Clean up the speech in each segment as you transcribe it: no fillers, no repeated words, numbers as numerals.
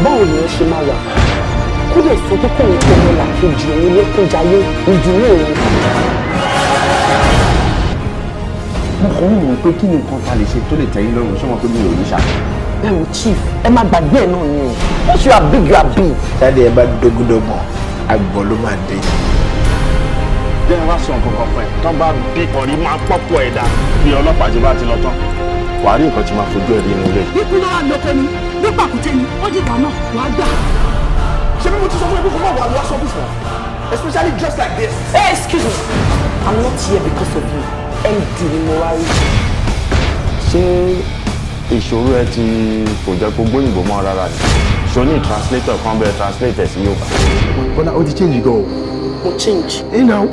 báwo ni wọ́n ṣe máa wà kó lè sọ pé kóun tó ọmọ làkejì òun lẹ́kùnjayé ìdùnnú òun. mo kàn ń wò pé kí ni nǹkan ta lè ṣe tó lè tẹ́yìn lọ́rùn ṣé wọn pé mi ò ní ṣá. ẹ wò chief ẹ má gbàgbé ẹ náà ni o once you are big you are big. jáde ẹ bá dógúndógbọn àgbọ̀ ló máa dé. bí wọn bá sọ nǹkan kan fún ẹ tán bá bí ọ̀rí máa pọ́pọ̀ ẹ̀dá bí ọlọ́pàá ti bá ti lọ tán wàá rí nǹkan tí máa fojú ẹ̀ rí inú ilé. ikú ló wà lóko ni ní pàkúté ni ó dìgbà náà wàá gbà. ṣé bí mo ti sọ fún ẹ pé kò má wà lọ sọ́fíìsì náà especially just like this. Hey, excuse me, I'm not here because of you. MD ni mo wá rí. ṣé ìṣòro ẹ ti kò jẹ́ kó gbóyìnbó mọ́ rárá ni ṣo ní translator kan bẹ́ẹ̀ translate ẹ̀ sí Yorùbá. bọ́lá ó ti change gan o. Mo change. now.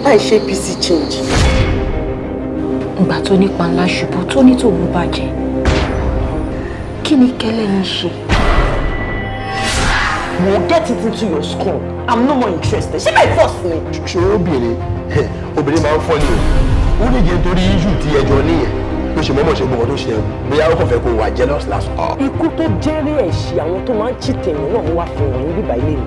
Láì ṣe PC change. Ìgbà tó ní panlá ṣubú tó ní tòun bàjẹ́ kí ni kẹ́lẹ́ yín ṣe. Mo get it into your skull. I'm no more interested. Ṣé my first ni? ṣòro obìnrin máa ń fọ́ ni o ó ní jẹ́ nítorí issue tí ẹjọ́ níyẹn ló ṣe mọ́mọ́ ṣe gbọ́n tó ṣe bóyá ó kàn fẹ́ kó wà jealous lásán. Ikú tó jẹ́rìí ẹ̀ṣẹ̀ àwọn tó máa ń cheat èèyàn náà mo wá fi wọ̀nyí bíbá ilé mi.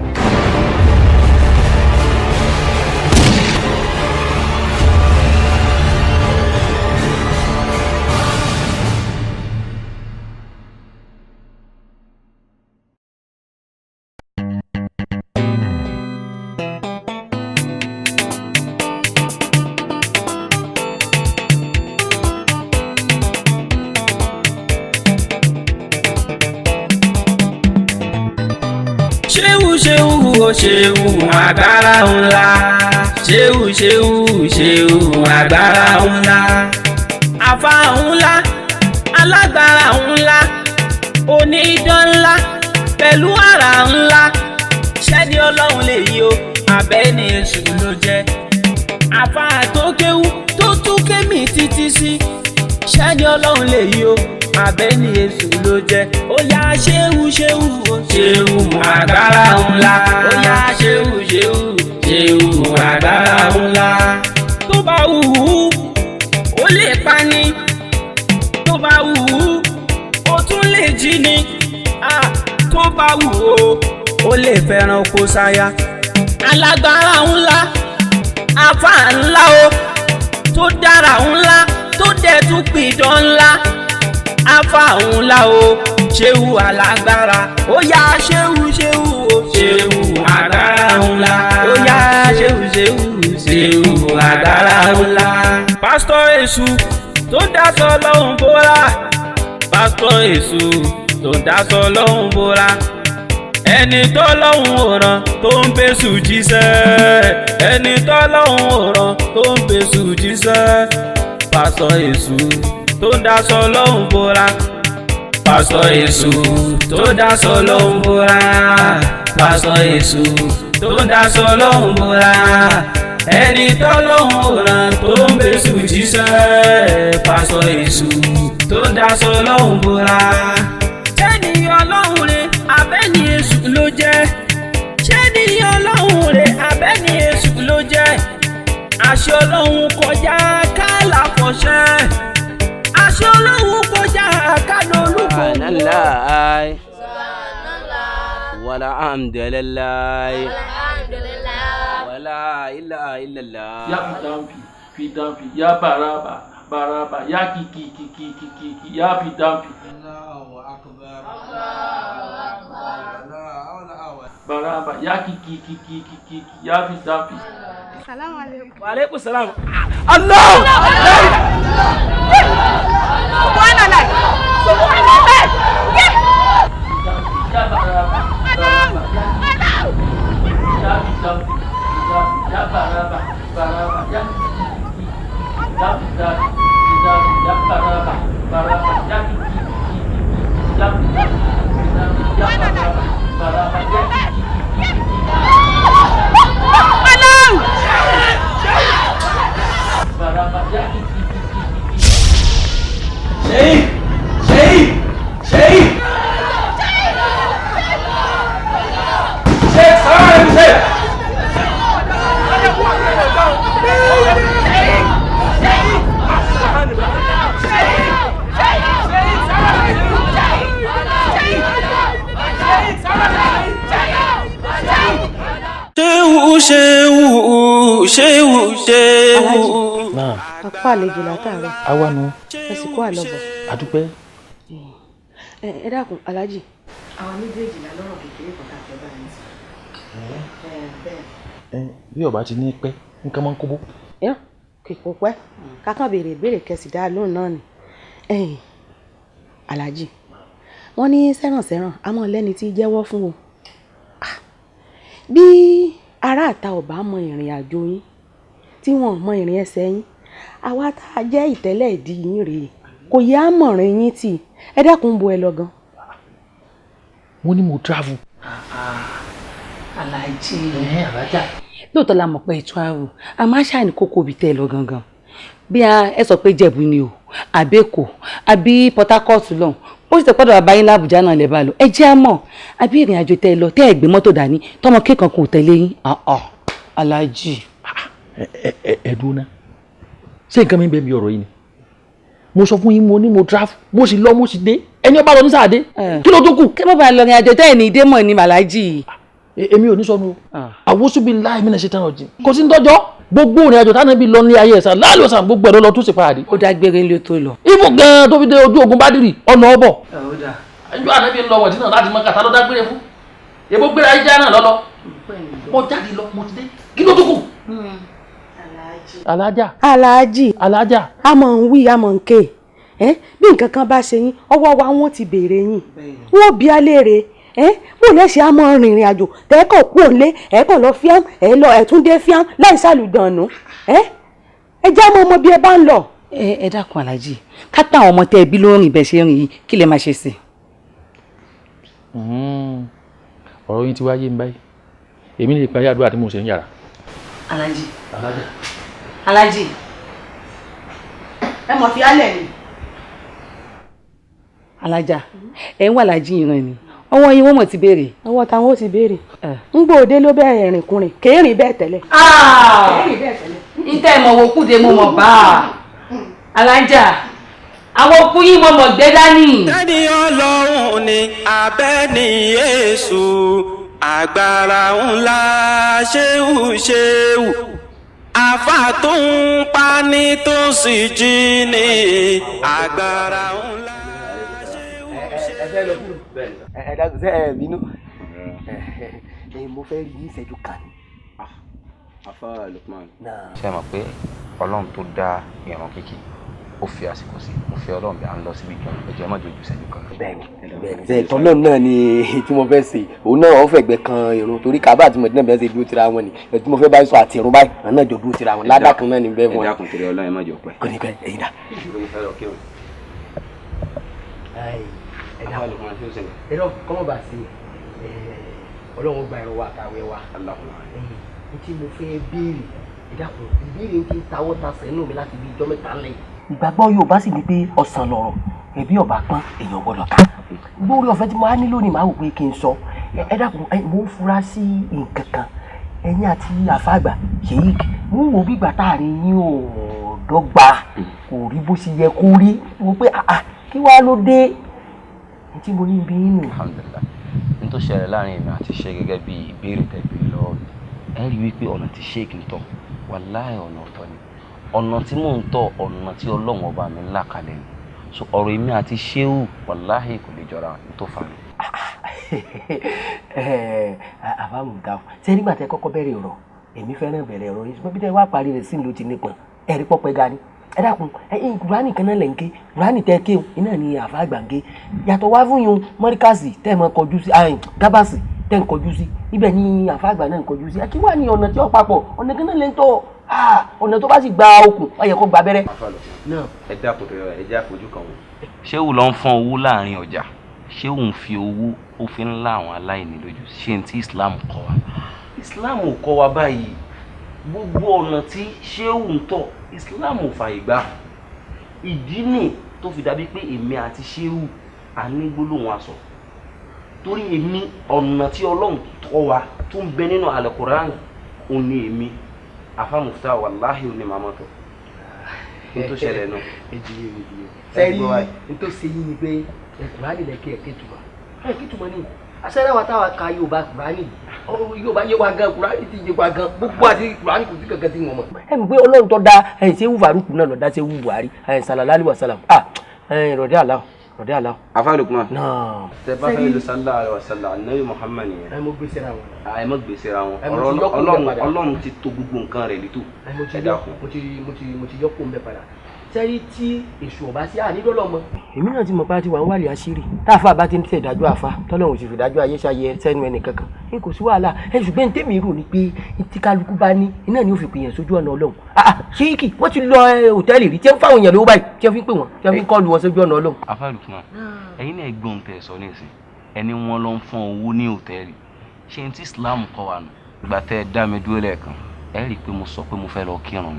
ṣeun agbára ńlá ṣeun agbára ńlá àfà ńlá alágbára ńlá onídán ńlá pẹ̀lú àrà ńlá ṣẹ́ni ọlọ́run lè yí o abẹ́ni èṣù ló jẹ́ àfà tó kéwú tó tún kémì títí sí ṣẹ́ni ọlọ́run lè yí o abẹ́ni èṣù ló jẹ́ ó yá ṣeun agbára ńlá ó yá ṣeun agbára ńlá tó bá wù ú ó lè pa ni tó bá wù ú ó tún lè jí ni tó bá wù ú ó lè fẹ́ràn kó sáyà alágbára ńlá àfà ńlá o tó dára ńlá tó dẹ̀ tún pìdán ńlá àfà ńlá o ṣeun alágbára ó yá ṣeun agbára ńlá ó yá ṣeun agbára ńlá. pásítọ̀ èṣù tó dáṣọ lọ́hùn bóra pásítọ̀ èṣù tó dáṣọ lọ́hùn bóra ẹni tó lọ́hùn òràn tó ń bẹ́sù jíṣẹ́ ẹni tó lọ́hùn òràn tó ń bẹ́sù jíṣẹ́ pásítọ̀ èṣù tó dáṣọ lọ́hùn bóra pásítọ̀ èṣù tó dáṣọ lọ́hùn bóra pásítọ̀ èṣù tó dáṣọ lọ́hùn bóra ẹni tó lọ́hùn òràn tó ń bẹ́sù jíṣẹ́ pásítọ̀ èṣù tó dáṣọ lọ́hùn bóra. ṣẹ́ni ọlọ́run rẹ̀ abẹ́ni èṣù ló jẹ́ ṣẹ́ni ọlọ́run rẹ̀ abẹ́ni èṣù ló jẹ́ àṣẹ ọlọ́run kọjá kálá fọṣẹ́ àṣẹ ọlọ́run kọjá kálá olúkọ. Subhanallah wala hamdulillah wala ilaha illallah. Ya fitamfi ya baraba ya kiki ya fitamfi. Allahu akbar baraba ya kiki ya fitamfi. Assalamu alaikum. Wa alaikum salam. Allah! Subhanallah. Subhanallah. Ya baraba ya fitamfi ya baraba ya apá àlejò látàárọ̀. àwa nu. ẹ sì kó àlọ́bọ̀. àdúpẹ́. ẹ dákun aláàjì. àwọn méjèèjì la lọ́rọ̀ kékeré kan ká fẹ́ bá yín sọ. bẹ́ẹ̀. bí ọba ti ní pẹ́ nǹkan máa ń kóbó. kìkò pẹ́ kákan béèrè ìbéèrè kẹsì dá lóhùn náà ni. aláàjì wọ́n ní sẹ́rànsẹ́ràn àmọ́ lẹ́ni tí jẹ́wọ́ fún o. bí ará àta ò bá mọ ìrìn àjò yín tí wọ́n mọ ìrìn ẹsẹ̀ yín àwa tá a jẹ́ ìtẹ́lẹ̀ ìdí yín rèé kò yá mọ̀rin yín tì ẹ dákun bo ẹ lọ gan. mo ní mo travel. aláàjì alájà lóòótọ́ la mọ̀ pé ẹ travel a máa ṣàní kókó ibi tẹ́ ẹ lọ gangan bí ẹ sọ pé Jẹ̀bú ni o àbí Èkó àbí Port Harcourt lọ ó sì tẹ pọ́dọ̀ bàbá yín lábùjá náà lè bá lọ ẹ jẹ́ àmọ́ àbí ìrìn àjò tẹ́ ẹ lọ tẹ́ ẹ gbé mọ́tò dání tọmọ kéèkan kò tẹ̀lé yín aláàjì. ẹ dúró ná ṣé nǹkan mi bẹ́ẹ̀ mi ọ̀rọ̀ yìí ni mo sọ fún yín mo ní mo travel mo sì lọ mo sì dé ẹni ọba lọ ní sáà dé kí ló tó kù. kí ló bá lọ rìn àjò tẹ́ ẹ ní ìdé mọ̀ ní màlájì. èmi ò ní sọnù àwòsùnbí láì mí náà ṣe tán ọjì kò sí ń tọjọ gbogbo ìrìn àjò táwọn ibi lọ ní ayé ẹsà láàlú ọsàn gbogbo ẹ̀rọ lọ tó sì parí. ó dágbére ilé tó lọ. ibù gan tó fi dé ojú ogun Bádìrì ọ̀nà ọ̀bọ̀. ẹjọ́ ànábì ń lọ wọ̀dí náà láti mọ kàtà ló dágbére fún èbó gbéra ayé náà lọ́lọ́ mo jáde lọ mo ti dé kí ló tó kù. alájà a mọ̀ ń wí a mọ̀ ń ké bí nǹkan kan bá ṣe yín ọwọ́ wa wọ́n ti béèrè yín wọ́n bí á léèrè bó lẹ́sẹ̀ á mọ rìnrìn àjò tẹ́kọ̀ kú òǹlé ẹ̀kọ̀ lọ fíám ẹ̀túndé fíám láì sàlùdànù ẹ jẹ́ mọ́ ọmọ bí ẹ bá ń lọ. ẹ dákun aláàjì ká tá àwọn ọmọ tẹ ẹbí ló rìn bẹ́ẹ̀ ṣe rìn yìí kí lè máa ṣe sí. ọ̀rọ̀ yín ti wá yé mi báyìí èmi lè parí àdúrà tí mo ṣe ń yàrá. aláàjì ẹ mọ̀ fi álẹ̀ ni. alájà ẹ ń wà láàjì ìran ni ọwọ́ yín wọ́n mọ̀ ti béèrè. ọwọ́ táwọn ó ti béèrè ń gbòde ló bẹ̀rẹ̀ rìnkùnrin kéèrìn bẹ́ẹ̀ tẹ́lẹ̀. ìtẹ́ ìmọ̀ wò kúde mo mọ̀ bá a alájà àwọn òkú yín mo mọ̀ gbé dání. ẹni Ọlọ́run ni abẹ́ ní Èṣù agbára ńlá ṣéwù àfà tó ń pa ní tó sì jí ní agbára ńlá ṣéwù. ẹ dákun sẹ ẹ bínú mo fẹ́ rí ìṣẹ́jú kan ni. afa Lukman. ṣé ẹ mọ̀ pé Ọlọ́run tó dá ìran kíkì ó fi àsìkò sí mo fi Ọlọ́run bí à ń lọ síbi kan ẹ̀jẹ̀ má dojú ìṣẹ́jú kan. bẹ́ẹ̀ni ṣe ìtọ́ náà ni tí mo fẹ́ ṣe òun náà ó fẹ̀gbẹ́ kan irun torí Kábà àti Mọ̀dínà bẹ́ẹ̀ ṣe dúró tira wọn ni tí mo fẹ́ bá sọ àti irun báyìí àwọn náà jọ dúró tira wọn ládàá kan náà ni bẹ́ẹ̀ fún wọn. ẹ dákun torí Ọlọ́run ẹ má jọ pẹ́. kò ní pẹ́ ẹ̀yin dà. ẹ̀rọ kọ́mọ̀ bá sí Ọlọ́run gba ẹ̀rọ wa àtàwẹ̀ wa. tí mo fẹ́ béèrè ìdàpọ̀ ìbéèrè ti tawọ́ ta sẹ́nu mi láti bí ijọ́ mẹ́ta lẹ́yìn. ìgbàgbọ́ Yorùbá sì ni pé ọ̀sán lọ̀rọ̀ ẹbí ọba pọ́n èèyàn gbọ́dọ̀ ká. gbórí ọ̀fẹ́ tí mo á nílò ni màá wò pé kí n sọ ẹ dákun mo ń fura sí nǹkan kan ẹ̀yin àti àfàgbà Sheik mo ń wo bígbà táàrin yín ò dọ́gba kò rí bó ṣe yẹ kó rí mo pé kí wàá ló dé tí mo ní bí nù. Alhamdulillah n tó ṣẹlẹ̀ láàrin èmi àti ṣe gẹ́gẹ́ bí ìbéèrè tẹ̀lé lọ́wọ́ ẹ rí wípé ọ̀nà tí Sheik ń tọ̀ wàláhì ọ̀nà ọ̀tọ̀ ni ọ̀nà tí mò ń tọ̀ ọ̀nà tí Ọlọ́run ọba mi ń là kalẹ̀ ni so ọ̀rọ̀ èmi àti Shehu wàláhì kò lè jọra tó fà mí. àbámùdá ṣé nígbà tẹ kọ́kọ́ bẹ̀rẹ̀ ọ̀rọ̀ èmi fẹ́ràn bẹ̀rẹ̀ ọ̀rọ̀ yìí ṣùgbọ́n bí tẹ wá parí rẹ̀ sí ló ti nípọn ẹ̀rí pọ́pẹ́ ga ni ẹ dákun Kùránì kan náà lẹ̀ ń ké Kùránì tẹ́ ké iná ni àfa àgbà ń ké yàtọ̀ wá fún yun mọ́ríkàsì tẹ́ ẹ mọ́ kọjú sí gábàsì tẹ́ ń kọjú sí ibẹ̀ ni àfa àgbà náà ń kọjú sí kí wà ní ọ̀nà tí ó papọ̀ ọ̀nà kan náà lè ń tọ́ ọ̀nà tó bá sì gba okùn ó yẹ kó gba abẹ́rẹ́. ẹ dákun torí ẹ jẹ́ àfojú kan wọn. Shehu ló ń fọ́n owó láàrin ọjà Shehu ń fi owó ó fi ń lá àwọn aláìní lójú ṣé n tí Islam kọ́ wa Islam ò kọ́ wa báyìí gbogbo ọ̀nà tí Shehu ń tọ̀ Islam ò fàyè gbà ìdí nì tó fi dàbí pé èmi àti Shehu a ní gbólóhùn aṣọ torí èmi ọ̀nà tí Ọlọ́run tọ́ wa tó ń bẹ nínú Al-Qur'an ò ní èmi àfàmùfútà wàláhì ò ní màmá tó n tó ṣẹlẹ̀ náà. sẹ́yìn n tó ṣe yín ni pé Kùránì lẹ́kẹ́ ẹ̀kẹ́ tuma ní àṣẹ́rẹ́ wa táwa ka Yorùbá Kùránì Yorùbá yé wa gan Kùránì ti yé wa gan gbogbo àti Kùránì kò sí kankan tí wọ́n mọ̀. ẹ mọ̀ pé Ọlọ́run tó dá Ṣéhù Fárúkù náà ló dá Ṣéhù Buhari sallallahu alaihi wasallam rọ̀dẹ́ àlá. afa Lukman. náà. tẹ bá fẹ́ lọ sallallahu alaihi wasallam anabi Muhammad yẹn. ẹ mọ gbèsè ra wọn. ẹ mọ gbèsè ra wọn. ọ̀rọ̀ Ọlọ́run ti tò gbogbo nǹkan rẹ̀ létò. ẹ dákun. mo ti yọ kó ń bẹ padà. sẹ́rí tí èṣù ọ̀bá sí ànídọ́lọ́ mọ́. èmi náà ti mọ̀ pé a ti wà ń wàlẹ̀ àṣírí táàfà bá ti ń tẹ̀ dájọ́ àfa tọ́lọ́run sì fi dájọ́ ayé ṣayẹ sẹ́nu ẹnì kankan ní kò sí wàhálà ṣùgbọ́n tèmi rò ní pé tí kálukú bá ní iná ni ó fi pèèyàn sójú ọ̀nà Ọlọ́run. ṣéèkì wọ́n ti lọ hòtẹ́ẹ̀lì rí tí wọ́n fáwọn èèyàn lówó báyìí tí wọ́n fi ń pè wọ́n tí wọ́n fi ń kọ́ọ̀lù wọn sójú ọ̀nà Ọlọ́run. afa Lukman ẹ̀yin náà gbọ́n tẹ̀ sọ nísìn ẹni wọn lọ ń fọ́n owó ní hòtẹ́ẹ̀lì ṣé n tí Islam kọ́ wa nù ìgbà tẹ́ ẹ dá mi dúró lẹ́ẹ̀kan ẹ rí i pé mo sọ pé mo fẹ́ lọ kírun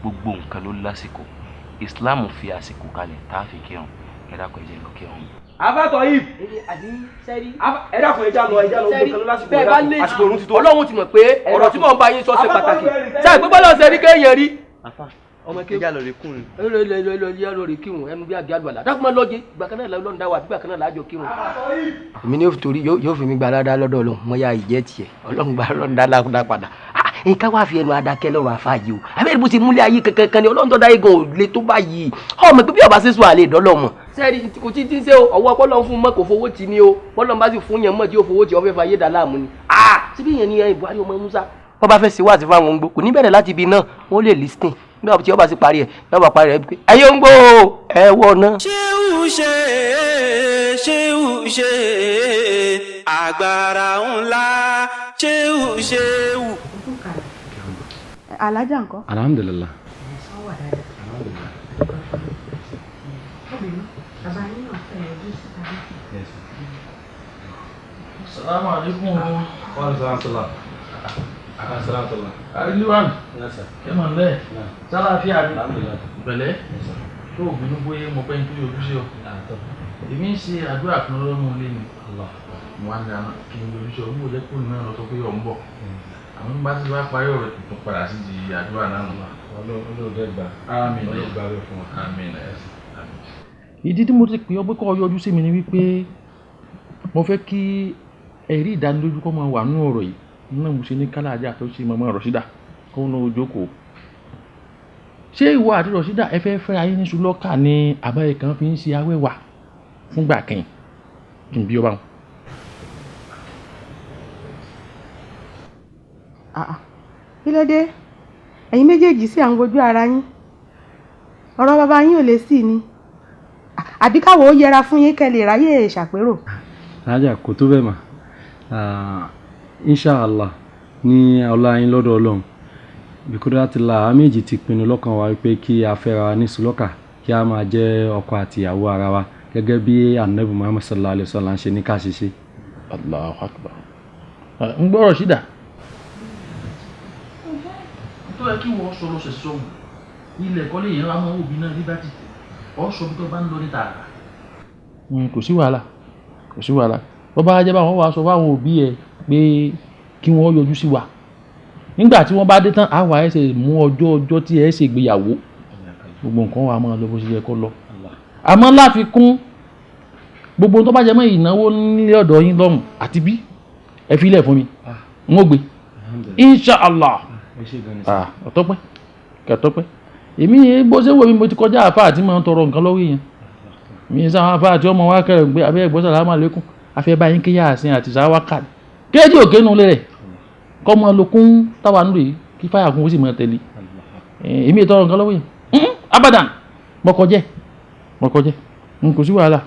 gbogbo nǹkan ló lásìkò Islam fi àsìkò kalẹ̀ tá a fi kírun ẹ dákun ẹ jẹ́ lọ kírun. afatọ yìí ẹ dákun ẹ já lọ gbogbo kan lásìkò bẹ́ẹ̀ bá lé àsìkò òrùn ti tó. Ọlọ́run ti mọ̀ pé ọ̀rọ̀ tí mò ń bá yín sọ ṣe pàtàkì ṣáà pé bọ́lá ọ̀sẹ̀ ní kéèyàn rí. ọmọ kéwù ìjà lọ rí kùn. lórí kírun ẹnu bí àbí àlùbàlà dákun máa lọ́jẹ́ ìgbà kan náà lọ́n dá wa àbí ìgbà kan náà láàjọ kírun. èmi ní torí yóò fi mi gba aládá lọ́dọ̀ Ọlọ́run mo yá ìjẹ́ tiẹ̀ Ọlọ́run gba Ọlọ́run dá padà nǹkan wá fi ẹnu adákẹ́ lọ́rọ̀ àfáàyè o abẹ́rẹ́ bó ti múlẹ̀ ayé kankan ni Ọlọ́run tó dá igan ò le tó báyìí ọmọ pé bí ọba ṣe sùn àlè ìdọ́lọ́ mọ̀. sẹ́ẹ̀rì kò tí ń ṣe o ọwọ́ ọpọlọ fún mọ́ kò fowó tì ní o bọ́lọ̀ bá sì fún yẹn mọ́ tí ó fowó tì ọ fẹ́ fa ayé dà láàmú ni. síbí yẹn ni Buhari ọmọ Musa. wọ́n bá fẹ́ ṣe wá àti fáwọn òǹgbò kò ní bẹ̀rẹ̀ láti ibi náà wọ́n lè listing nígbà tí ọba sì parí ẹ̀ lọ́ba parí ẹ̀ pé ẹ̀yẹ ń gbó ẹ wọ̀ náà. ṣéwù agbára ńlá ṣéwù. Alájà ńkọ́? Alhamdulillah. Assalamu alaikum. Àrílíwàn kẹ́mọ̀ ńlẹ̀ sálàáfíà ní pẹ̀lẹ́ tó òbínú bóyé mo pẹ́ nítorí ojúṣe o. Èmi ń ṣe àdúrà kan lọ́nà ilé ni mo wá ní àná kí n lójúṣe ọdún òjẹ́ kúrò náà lọ sọ pé ọ̀ ń bọ̀. Àwọn bá ti wá parí ọ̀rọ̀ tó padà sí di àdúrà náà nù. Ọlọ́dẹ̀gbà. Àmín. Ọlọ́dẹ̀gbà rẹ̀ fún wa. Àmín. Ìdí tí mo ti pè ọ́ pé kó yọjú sí mi ni wípé mo fẹ́ kí ẹ̀rí ìdánilójú kó máa wà nínú ọ̀rọ̀ yìí náà mo ṣe ní Kálàájà tó ṣe mọ́mọ́ Rọ̀ṣídà kó ń lo jókòó. Ṣé ìwọ àti Rọ̀ṣídà ẹ fẹ́ fẹ́ ayé ní ṣùlọ́kà ni àbáyé kan fi ń ṣe awẹ́wà fúngbà kẹ́yìn kí n bí ọ bá wọn. kí ló dé ẹ̀yin méjèèjì sí à ń wojú ara yín ọ̀rọ̀ bàbá yín ò lè sí ni àbí káwọ́ ó yẹra fún yín kẹ́ lè ráyè ṣàpérò. Rájà kò tó bẹ́ẹ̀ mà inshallah ní ọlá yín lọ́dọ̀ Ọlọ́run bíkúrẹ́ àti là á méjì ti pinnu lọ́kàn wa wípé kí a fẹ́ra ní sùlọ́kà kí a máa jẹ́ ọkọ àti ìyàwó ara wa gẹ́gẹ́ bí Ànábì Muhammad sallallahu alaihi wasallam ṣe ní ká ṣe ṣe. Allahu Akbar. ń gbọ́ Rọ̀ṣídà tó yẹ kí wọ́n sọ lọ́sẹ̀ sọ́hùn ilẹ̀ kọ́lé yẹn wá mọ́ òbí náà liberty ọ̀ sọ bí tó bá ń lọ ní tààrà. kò sí wàhálà bọ́ bá jẹ́ báwọn wá sọ fáwọn òbí ẹ̀ pé kí wọ́n yọjú sí wa nígbà tí wọ́n bá dé tán àwa ẹ̀ ṣe mú ọjọ́ tí ẹ̀ ṣe gbéyàwó gbogbo nǹkan wa máa lọ bó ṣe yẹ kó lọ àmọ́ láfikún gbogbo tó bá jẹ́ mọ́ ìnáwó nílé ọ̀dọ̀ yín lọ́hùn àti bí ẹ fi ilẹ̀ fún mi n ó gbé inshallah ọ̀tọ́pẹ́ kẹtọ́pẹ́ èmi bó ṣe wò mí mo ti kọjá àfa àti máa ń tọrọ nǹkan lọ́wọ́ èèyàn mi sáwọn àfa àti ọmọ wa kẹrẹ gbé abẹ́ ẹ̀gbọ́n sàlámà lẹ́kùn afẹ́ báyìí kí yáa sin àti sáwá kàdé kéèjì òkè nulẹ̀ rẹ̀ kọ́ mọ lókun táwa nù rèé kí fáyà kún ó sì máa tẹ̀lé èmi ìtọrọ nǹkan lọ́wọ́ èèyàn abadan mọ̀kọ́jẹ́ n kò sí wàhálà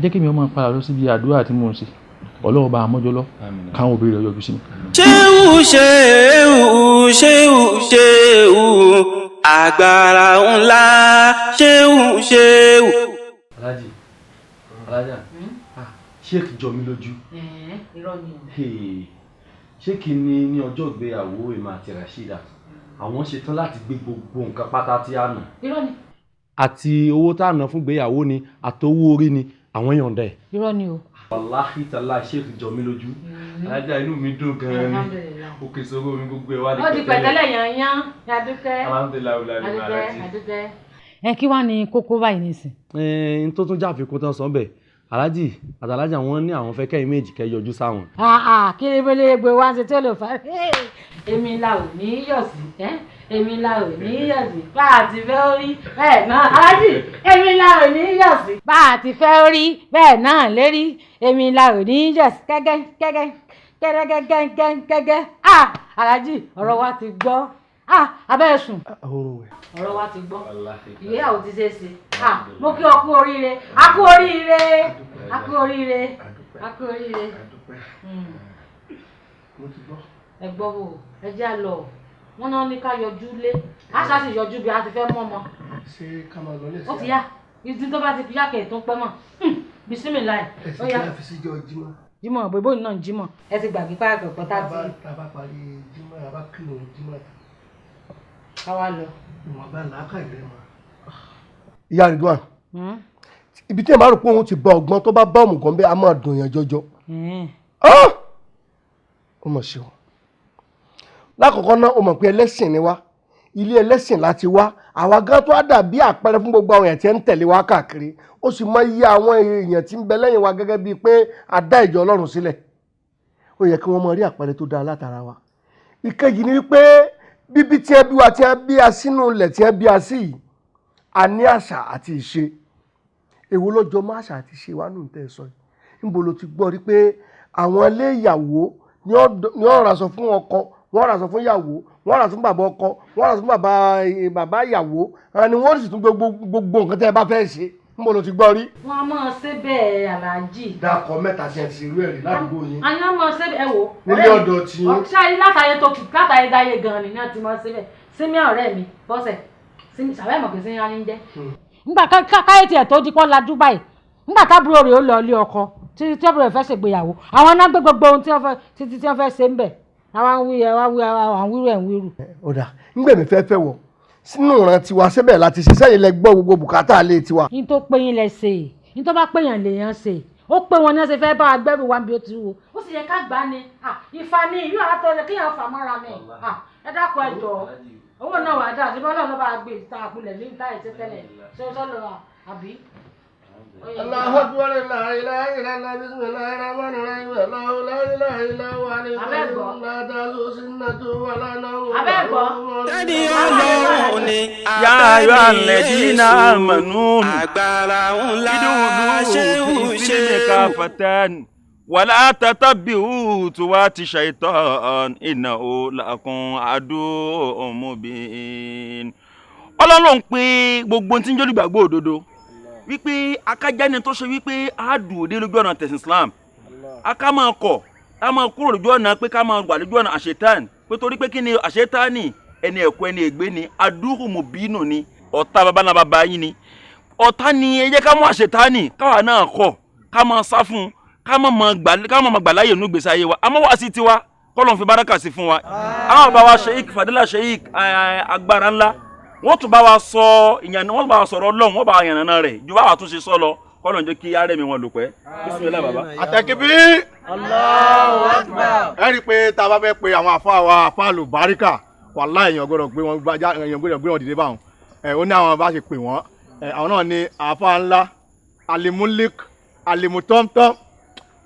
jẹ́ kí mi ọmọ padà lọ síbi àdúrà tí mò ń ṣe ọlọ́wọ́ bá àmọ́jọ́ lọ káwọn òbí rẹ̀ yọjú sí mi. ṣéwù agbára ńlá ṣéwù. Alájà ṣéèkì jọ mí lójú. ṣéèkì ní ọjọ́ ìgbéyàwó èmi àti Rashida àwọn ṣetán láti gbé gbogbo nǹkan pátá tí a nà. àti owó tá a ná fún ìgbéyàwó ni àtowó orí ni àwọn yọ̀ǹda ẹ̀. irọ́ ni o. wàláhì tàlá ṣéèkì jọ mí lójú. Alájà inú mi dùn gan-an ni òkè sọ́wọ́ mi gbogbo ẹ̀ wá ní pẹ̀tẹ́lẹ̀. ó di pẹ̀tẹ́lẹ̀ yanyan Adúkẹ́. alhamdulilayi kí wàá ní kókó báyìí nísìn. n tó tún jáfikún tán sọ bẹ́ẹ̀ aláàjì àtàlájà wọn ní àwọn fẹ́ kẹ́yìn méjì kẹ́ yọjú sáwọn. kí ni bẹ́lẹ̀ gbé wá ṣe tó lè fà èmi la ò ní yọ̀ sí èmi la ò ní yọ̀ sí bá a ti fẹ́ orí bẹ́ẹ̀ náà aláàjì èmi la ò ní yọ̀ sí bá a ti fẹ́ orí bẹ́ẹ̀ náà lérí èmi la ò ní yọ̀ sí gẹ́gẹ́ aláàjì ọ̀rọ̀ wa ti gbọ́ abẹ́ sùn ọ̀rọ̀ wa ti gbọ́ ìgbéyàwó ti ṣe é ṣe mo kí ọ kú oríire a kú oríire a kú oríire a kú oríire. ẹ gbọ́ wo ẹ jẹ́ àlọ́ wọn náà ní ká yọjú lé àṣà sì yọjú bí a ti fẹ́ mọ́ ọmọ. ṣé ká máa lọ lẹ́sìn. ó ti yá ìdí tó bá ti fi yákẹ́ tó pẹ́ mọ́ bisimilayi. ẹ ti kí a fi síjọ jímọ̀. jímọ̀ bòbó náà ń jímọ̀ ẹ ti gbàgbé pààkì ọ̀pọ̀ tá a ti. tá a bá parí jímọ̀ a bá kírun jímọ̀. ká wá lọ. ìwọ̀n bá làákà ìrẹ́ mọ́. ìyá Ridwan ibi tí ẹ máa rò pé òun ti bá ọgbọ́n tó bá bá òmùgọ̀ bẹ́ẹ̀ a máa dùn yàn jọjọ. ó mọ̀ ṣe o lákọ̀ọ́kọ́ náà o mọ̀ pé ẹlẹ́sìn ni wá ilé ẹlẹ́sìn láti wá àwa gan tó á dàbí àpẹẹrẹ fún gbogbo àwọn èèyàn tí ń tẹ̀lé wa káàkiri ó sì mọ iye àwọn èèyàn tí ń bẹ lẹ́yìn wa gẹ́gẹ́ bíi pé a dá ìjọ Ọlọ́run sílẹ̀ ó yẹ kí wọ́n mọ rí àpẹẹrẹ tó dáa látara wa. ìkejì ni wípé bíbí tí ẹ bí wa tí ẹ bí a sínú ilẹ̀ tí ẹ bí a sí yìí a ní àṣà àti ìṣe èwo lọ́jọ́ mọ́ àṣà àti ìṣe wa nù tẹ́ ẹ sọ yìí níbo ló ti gbọ́ rí pé àwọn ilé ìyàwó ni ó rà sọ fún ọkọ wọ́n rà sọ fún ìyàwó wọ́n rà sọ fún bàbá ọkọ wọ́n rà sọ fún bàbá ìyàwó ni wọ́n sì tún gbogbo nǹkan tẹ́ ẹ bá fẹ́ ṣe níbo ló ti gbọ́ rí. wọ́n á máa ṣe bẹ́ẹ̀ aláàjì. dákọ̀ mẹ́ta tí ẹ ti ṣe irú ẹ̀rí ládùúgbò yín. àyàn máa ṣe bẹ́ẹ̀ wò. nílé ọ̀dọ̀ tí. ṣáà látàyè tó kì látàyè dáyé gan-an ni náà ti máa ṣe bẹ́ẹ̀ sími ọ̀rẹ́ mi bọ́sẹ̀ ṣàbẹ́ mọ̀ kí sí yánni ń jẹ́. nígbà káyé tiẹ̀ tó dípọ́ la Dubai nígbà tábúrò rẹ̀ ó lọ ilé ọkọ tí tábúrò rẹ̀ fẹ́ ṣègbéyàwó àwọn náà gbé gbogbo ohun tí wọ́n fẹ́ ṣe ń bẹ̀ àwọn wíru ẹ̀ ń wíru. ọ̀dà ńgbẹ̀mí fẹ́ wọ̀ sínú ìran tiwa síbẹ̀ láti ṣiṣẹ́ yìí lẹ gbọ́ gbogbo bùkátà lé tiwa. ní tó pé yín lẹ ṣe ní tó bá pé yàn lèèyàn ṣe ó pé wọn náà ṣe fẹ́ bá agbẹ́rù wa bí ó ti wò ó sì yẹ ká gbá ni ìfà ni ìlú àtọ́lẹ̀ kéèyàn fà mọ́ra mi ẹ dákun ẹ jọ owó náà wà dáa síbẹ̀ náà ló bá gbé ìta àpilẹ̀ ní ìta ìṣẹ́tẹ́lẹ̀ ṣé ó sọ́lọ́ àbí. Allahu Akbar la ilaha illallah bismillahir rahmanir rahim la ilaha illa huwa la ta'khudhuhu wa la nawm. Ẹni Ọlọ́run ni yá ayọ̀ alladhina amanu agbára ńlá ṣe ń ṣe káfatan wala tatabi'u tuwati shaitan innahu lakum aduwwun mubin. Ọlọ́run pé gbogbo tí ń jẹ́ olùgbàgbọ́ òdodo wípé akájáni tó ṣe wípé àádùn òde lójú ọ̀nà tẹ̀sìn Islam aká máa kọ̀ ká máa kúrò lójú ọ̀nà pé ká máa gbà lójú ọ̀nà àṣetán pé torí pé kí ni àṣetánì ẹni ẹ̀kọ́ ẹni ègbé ni adúhùn mùbínú ni ọ̀tá bàbá náà bàbá yín ni ọ̀tá ni ẹ jẹ́ ká mú àṣetánì káwa náà kọ̀ ká máa sá fún ká máa gbà láyè nínú ìgbésí ayé wa àmọ́ wá sí tiwa kọ́lọ́n fi báràkà sí fún wa àwọn bàbá wa Sheikh Fadila Sheikh agbára ńlá wọ́n tún bá wa sọ ìyànà wọ́n bá wa sọ̀rọ̀ Ọlọ́run wọ́n bá wa yànnà rẹ̀ ju bá wa tún ṣe sọ lọ kọ́lọ̀ jẹ́ kí arẹ́mi wọn lò pẹ́. Bismillah bàbá. àtẹ̀kíbí. Allahu Akbar. ẹ rí i pé tá a bá fẹ́ pe àwọn àfa wa àfa àlùbáríkà wàláhì èèyàn gbọ́dọ̀ gbé wọn dìde báwọn ó ní àwọn bá ṣe pè wọ́n àwọn náà ní àfa ńlá alimulik alimutọ́mtọ́m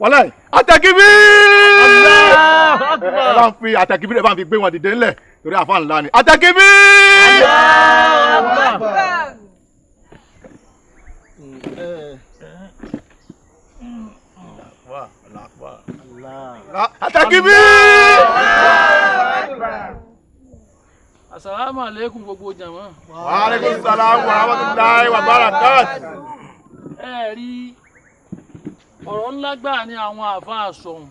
wàláhì àtẹ̀kíbí. Allahu Akbar. ẹ bá ń fi àtẹ̀kíbí rẹ̀ bá ń fi gbé wọn dìde ńlẹ̀ torí àfa ńlá ni àtẹ̀kíbí. Àtàkìbí. Assalamu alaikum gbogbo jàmá. Wa alaikum salam wa rahmatullahi wa barakatuh. Ẹ rí ọ̀rọ̀ ńlá gbà ní àwọn àfáà sọ̀hún.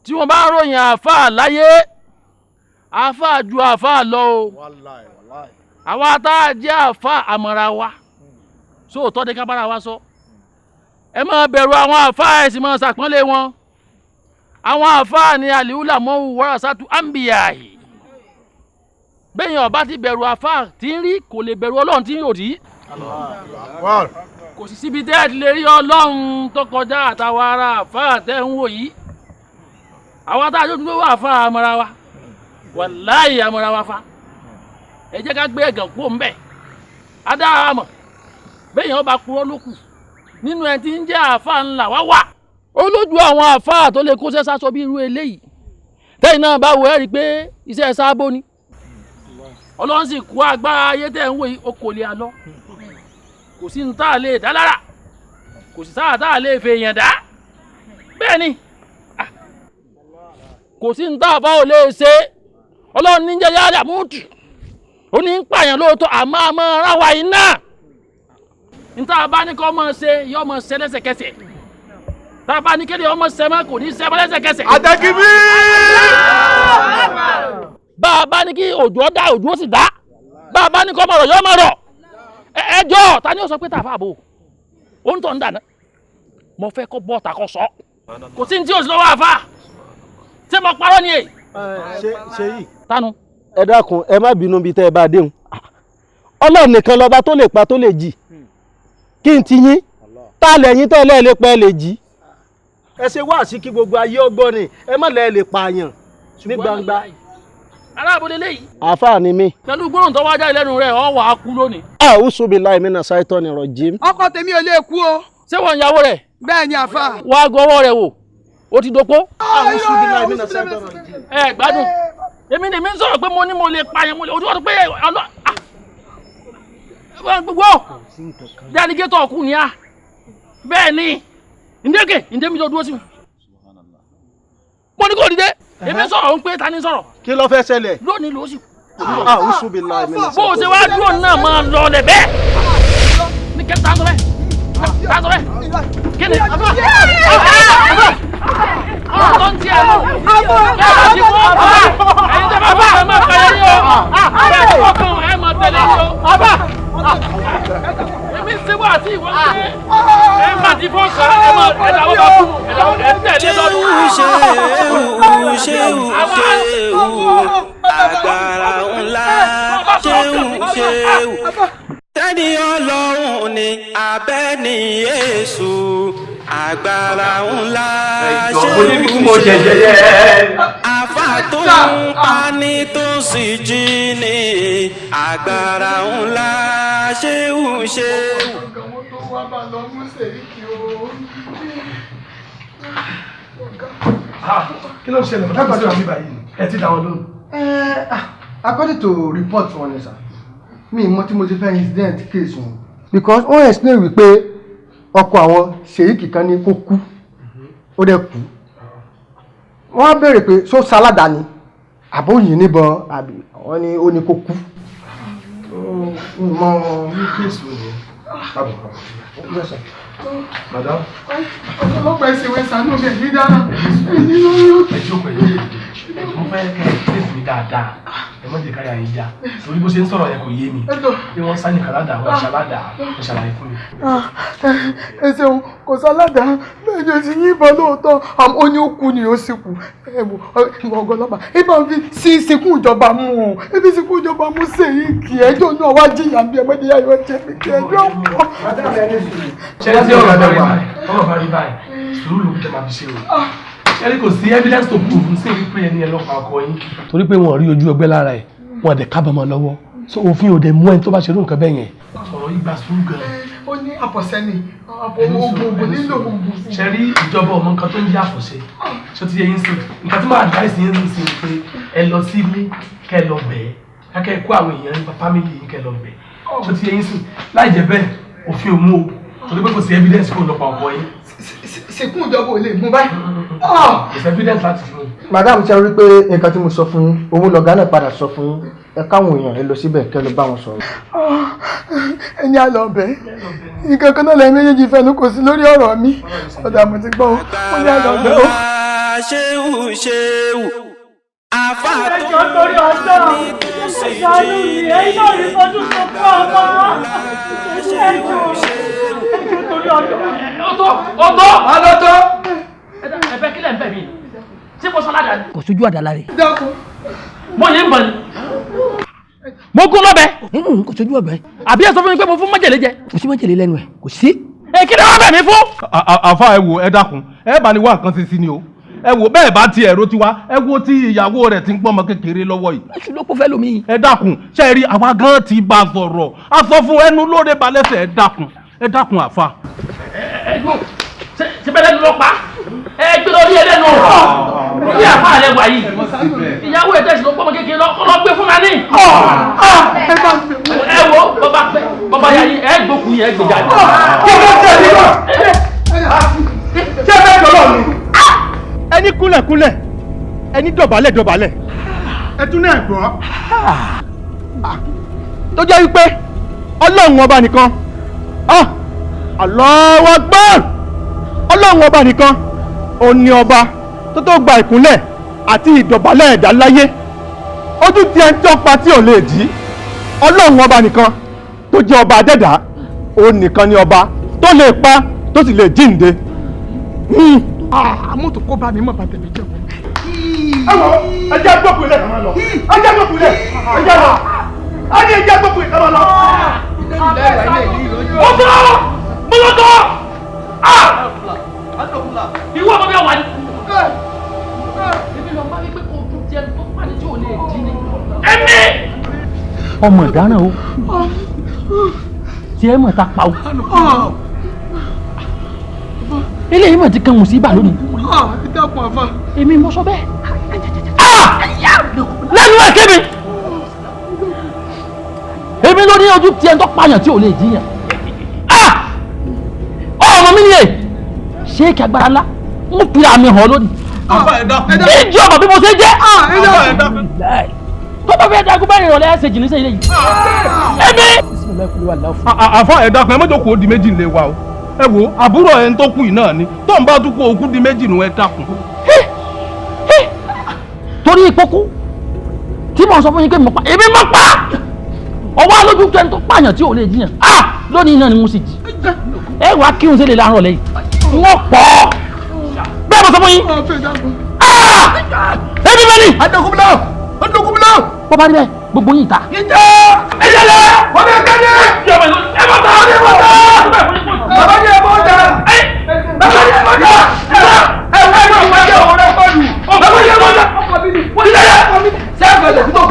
Tí wọ́n bá ròyìn àfáà láyé, àfáà ju àfáà lọ o. Àwa tá a jẹ́ àfáà àmọ̀ra wa. Sóòótọ́ ni ká bára wa sọ. Ẹ máa bẹ̀rù àwọn àfáà ẹ sì máa ṣàpọ́nlé wọn. Àwọn àfáà ni àlìhùlà mọ́wù warasatu anbiya'i. Bẹ́yìn ọba ti bẹ̀rù àfáà tí ń rí kò lè bẹ̀rù Ọlọ́run tí ń rò rí. Kò sì síbi tẹ́ ẹ ti lè rí Ọlọ́run tó kọjá àtàwọn ará àfáà tẹ́ ń wò yìí. Àwọn tá a jójú lówó àfáà àmọ́ra wa. Wàláhì àmọ́ra wa fa. Ẹ jẹ́ ká gbé ẹ̀gàn kúrò ńbẹ̀. Adára mọ̀. Bẹ́yìn ọba kúrò lókù. nínú ẹ ti ń jẹ́ àáfàá ńlá wá wà ó lójú àwọn àáfàá tó lè kóṣẹ́ sáṣọ bí irú eléyìí tẹ́yìn náà bá wo ẹ́ rí i pé iṣẹ́ sábó ni ọlọ́run sì kó agbára ayé tẹ̀ ń wò yìí ó kò lè alọ́ kò sí ní tá a lè dá lára kò sí sáà tá a lè fèèyàn dá bẹ́ẹ̀ ni kò sí ní tá a bá ò lè ṣe ọlọ́run ní jẹ́ yára múùtù ó ní ń pààyàn lóòótọ́ àmọ́ àmọ́ ra wa iná ní tá a bá ní kọ́ ọmọ ṣe yọ ọmọ ṣe lẹ́sẹ̀kẹsẹ̀ tá a bá ní kéde ọmọ ṣe mọ́ kò ní ṣe mọ́ lẹ́sẹ̀kẹsẹ̀. àtẹ̀kìbí. bá a bá ní kí òjò dá òjò sì dá bá a bá ní kọ́ ọmọ rọ̀ yọ ọmọ rọ̀ ẹjọ́ ta ni ó sọ pé tàfà bò ó ń tọ̀ ń dàná mo fẹ́ kó bọ́ ta kó sọ kò sí ní tí o sì lọ́wọ́ àfà ṣé mo parọ́ ni èyí. ṣe yìí. tánu. ẹ dákun ẹ má bínú bíi tẹ́ ẹ bá déhùn ọlọ́run nìkan lọ́ba tó lè pa tó lè jì kí n ti yín tá lẹ́yìn tó lẹ́ẹ̀ pẹ́ lè jì ẹ ṣe wá sí kí gbogbo ayé ọgbọ́n ni ẹ má lẹ́ẹ̀ lè pààyàn ní gbangba. aláàbòlé léyìí. àáfàá ni mí. pẹ̀lú gbóhùn tó wájà lẹ́nu rẹ̀ ọ̀ wà á kú lónìí. a'udhu billahi minash shaitani rajim. ọkọ tèmi ò lè kú o. ṣé wọ́n ń yàwó rẹ̀. bẹ́ẹ̀ ni àáfàá. wàá gbọ́wọ́ rẹ̀ wò ó ti dopó. a'udhu billahi minash shaitani rajim. ẹ gbádùn èmi ni mi ń sọ̀rọ̀ pé mo ní mo lè pààyàn mo lè ojú ọ̀tún pé gbogbo dánígétọ̀ ọ̀kú ni a bẹ́ẹ̀ ni ndéke ndémi tó dúró sí mi mo ní kò dìde èmi sọ̀rọ̀ ń pé ta ni sọ̀rọ̀. kí ló fẹ́ ṣẹlẹ̀. lónìí ló sì kú. a'udhu billahi minash shaitani. bó o ṣe wá dúró náà máa lọ lẹ̀ bẹ́ẹ̀ ní kẹta sọ bẹ́ẹ̀ ta sọ bẹ́ẹ̀ kí ni ọ̀rọ̀ tó ń tiẹ̀ lọ bẹ́ẹ̀ ti wọ́n bá ẹ̀yin tẹ́ bá bá ẹ̀ máa kàyé ní o bẹ́ẹ̀ ti wọ́n kàn ẹ̀ máa tẹ̀lé ní o èmi ṣe wá sí ìwọ́n ṣe ẹ̀ máa ti fọ́ kàn ẹ̀ máa ẹ̀dá wọ́n bá kú ẹ̀ tẹ̀lé lọ́dún. ṣéwù agbára ńlá ṣéwù tẹ́ni ọlọ́run ni abẹ́ ni Jésù agbára ńlá ṣéwù àfà tó ń pani tó sì jí ni agbára ńlá ṣéwù. kí ló ń ṣẹlẹ̀ mọ̀tàkùn sí àmì báyìí ẹ ti dáwọn lóhùn. according to report wọn ni sir mi mọ̀ tí mo ti fẹ́ incident case wọn because wọ́n explain wípé ọkọ àwọn ṣèyíkì kan ní kó kú ó dẹ̀ kú wọ́n á béèrè pé ṣó sáládà ni àbóyìn níbọn àbí wọ́n ní ó ní kó kú. mọ ní case wo ni kábọ̀ yes sir. madam. ọlọ́pàá ẹsẹ̀ wẹ̀ sànú ọ̀gẹ̀ mi dára. ẹjọ́ pẹ̀lú mo fẹ́ kẹ́ ẹ tẹ̀sí mi dáadáa ẹ má jẹ́ káyà yín já torí bó ṣe ń sọ̀rọ̀ yẹn kò yé mi bí wọ́n sáyìn kàládà wọ́n ṣàládà ẹ ṣàlàyé fún mi. ẹ ṣeun kò sáládà lẹ́yìn tí yìnbọn lóòótọ́ ó ní ó kú ni ó sì kú ẹ wò ọgọ́ ọlọ́pàá ibà ń fi sí ìsìnkú ìjọba mú o ebi ìsìnkú ìjọba mú Ṣèyíkì ẹjọ́ náà wá jìyà bí ẹgbẹ́ ìyá yóò jẹ mí kí ẹjọ́ pọ̀. ṣé ẹ ti ọ̀rọ̀ bá rí báyìí sùúrù ló kẹ́ máa fi ṣe o ẹni kò sí evidence to prove ṣé wípé ẹni ẹlọ́pàá ọkọ yín. torí pé wọn ò rí ojú ọgbẹ́ lára ẹ̀ wọn dẹ̀ kábàámọ̀ lọ́wọ́ so òfin ò dẹ̀ mú ẹni tó bá ṣe irú nǹkan bẹ́ẹ̀ yẹn. ọ̀rọ̀ yìí gba sùúrù gan-an. ó ní àpọ̀sẹ́ni oògùn nílò oògùn. ṣe rí ìjọba ọmọ nǹkan tó ń jẹ́ àfọ̀ṣe ṣó ti yẹ yín sí nǹkan tí máa advice yín sí ni pé ẹ lọ sí ilé kẹ́ lọ bẹ̀ẹ́ kákẹ́ kó àwọn èèyàn nípa family yín kẹ́ lọ bẹ̀ẹ́ ṣó ti yẹ yín sí láì jẹ́ bẹ́ẹ̀ òfin ò mú o torí pé kò sí evidence kó lọ́pàá ọkọ yín. ṣèkú ìjọba ò lè mú báyìí. it's evidence láti fún un. madam ṣe rí pé nǹkan tí mo sọ fún yín òun lọ̀gá náà padà sọ fún yín ẹ káwọn èèyàn ẹ lọ síbẹ̀ kẹ́ lọ bá wọn sọ̀rọ̀. ẹni àlọ́ bẹ́ẹ̀ nǹkan kan náà lẹ́yìn méjèèjì fẹ́nu kò sí lórí ọ̀rọ̀ mi ọ̀dà mo ti gbọ́ ó ní àlọ́ bẹ́ẹ̀ o. ṣéwù àfà tó ẹjọ́ torí ọjọ́ ìṣàánú mi ẹ̀yin náà rí fojú sọ fún ọmọ ẹjọ́ torí ọjọ́. ọ̀tọ̀ ọ̀tọ̀ ẹ̀bẹ̀ kílẹ̀ ń bẹ̀ mí ṣé mo sọ ládàá ni. kò sójú àdàlà rẹ̀. mo yé ń bọ̀ ni mo gún lọ́bẹ̀. kò sójú ọ̀bẹ. àbí ẹ sọ fún mi pé mo fún májèlé jẹ. kò sí májèlé lẹ́nu ẹ̀ kò sí. kí ni wọ́n bẹ̀ mí fún. àfa ẹ wo ẹ dákun ẹ bá ní wá nǹkan ṣe sí ni o ẹ wo bẹ́ẹ̀ bá ti ẹ̀rọ tiwa ẹ wo tí ìyàwó rẹ̀ ti ń pọ́nmọ kékeré lọ́wọ́ yìí. oṣù ló kó fẹ́ lómi. ẹ dákun ṣe é rí àwa gan ti bá a sọ̀rọ̀ a sọ fún ẹnu lóore balẹ̀sẹ̀ ẹ dákun àfa. dúró ṣe bẹ́ẹ̀ lẹ́nu lọ pa ẹ gbé lórí ẹ lẹ́nu bí àfa rẹ wà yìí ìyàwó ẹ̀ tẹ̀sí ló pọ́nmọ kékeré lọ gbé fún nani. ẹ wo bàbá yà yìí ẹ gbókùn yìí ẹ gbé jáde. kí ló ṣe é nígbà ṣé ẹ fẹ́ jọlọ ni. ẹni kúnlẹ̀kúnlẹ̀ ẹni dọ̀bálẹ̀ ẹ tún náà gbọ́. tó jẹ́ wípé ọlọ́run ọba nìkan Allahu Akbar ọlọ́run ọba nìkan ó ní ọba tó gba ìkúnlẹ̀ àti ìdọ̀bálẹ̀ ẹ̀dá láyé ojú tí ẹ ń tọ́pa tí ò lè dí ọlọ́run ọba nìkan tó jẹ́ ọba adẹ́dá ó nìkan ni ọba tó lè pa tó sì lè jíǹde. àmọ́tò kó bá mi mọ̀ bàtẹ̀ mi jẹ́ wọn. ẹ jẹ́ gbọ́kùn ilé kan lọ ẹ jẹ́ gbọ́kùn ilé ẹ jẹ́ lọ ẹ ní ẹ jẹ́ gbọ́kùn ilé kan lọ. mo tọ́ ìwọ ọmọ bí wà ní. èmi lọ bá mi pé kò tún tiẹ̀ tó pàdé tí ò lè dín ní. ẹ̀mí. ọmọ ìdáná o tí ẹ mọ̀ ta pa o. eléyìí mọ̀ ti kan mùsíbà lónìí. ìdákun àfa. èmi mo sọ bẹ́ẹ̀. lẹ́nu ẹ̀ kébi. èmi ló ní ojú tiẹ̀ tó pààyàn tí ò lè dín yàn. ọmọ mi nìyẹn ṣé kí agbára ńlá mo fi àmì hàn lónìí. ìjì ọmọ bí mo ṣe jẹ́. tó bá fẹ́ dagun báyìí ìrọ̀lẹ́ ẹ̀sẹ̀ jìnnì sẹ́yìn lẹ́yìn. ẹ̀mí. àfa ẹ̀ dákun ẹ mọ́jọ kó o di méjì nílé wa o ẹ wo àbúrò ẹ̀ ń tó kù yìí náà ni tó ń bá tún kó okú di méjì nù ẹ dákun. torí ìpókú tí mo sọ fún yín pé mo pa èmi mo pa ọwọ́ alójú tó ẹni tó pààyàn tí ò lè jiyàn lónìí náà ni mo sì jí ẹ wá kí n ṣe lè láàárọ̀ lẹ́yìn wọ́n pọ̀ bẹ́ẹ̀ mo sọ fún yín. ẹbí bẹ́ẹ̀ ni. adókúnbílà bọ́ bá rí bẹ́ẹ̀ gbogbo yín ta. ìjà ẹ̀jẹ̀ lẹ̀ wọ́n bẹ kẹ́ni. ẹ bọ́ ta ẹ bọ́ ta bàbá ni ẹ bọ́ ta bàbá ni ẹ bọ́ ta ẹ wọ́n ẹ bọ́ ta ọ̀rọ̀ ẹ bọ́ lù bàbá ni ẹ bọ́ ta ìjà lẹ̀ sẹ́ẹ̀fẹ̀ lẹ̀ kúkọ́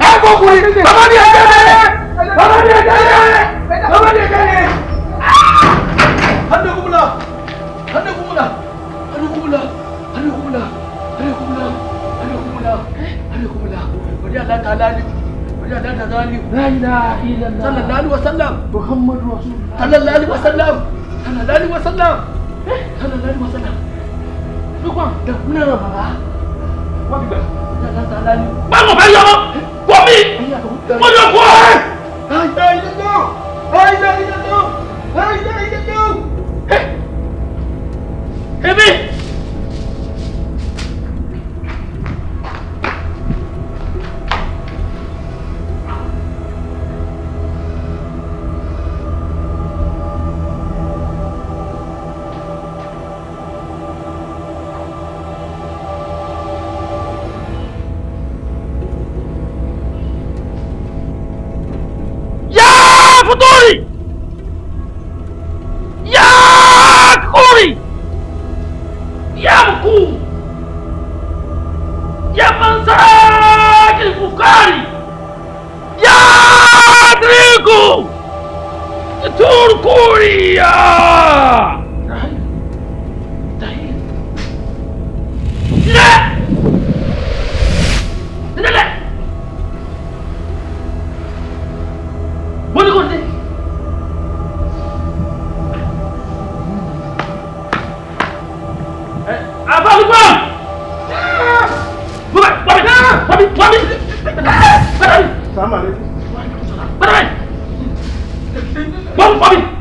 ẹ bọ́ kùnrin bàbá ni ẹ kẹ́ni bàbá ni ẹ kẹ́ni bàbá ni ẹ kẹ́ni. adókúnbílà wàlí aláàtàlálì la ilaha illallah sallallahu alaihi wasallam muhammadu rasulullah sallallahu alaihi wasallam lukman dẹkun náà bàbá wọn bí gbà wàlí aláàtàlálì. báwo bá yọ wọ mi mo yọ kú ẹ. èmi. فطوري يا كوري يا مكو يا منساك الفكاري يا دريكو توركوري يا لا لا لا boleh kau ni. Apa lupa? Babi. Sama ni.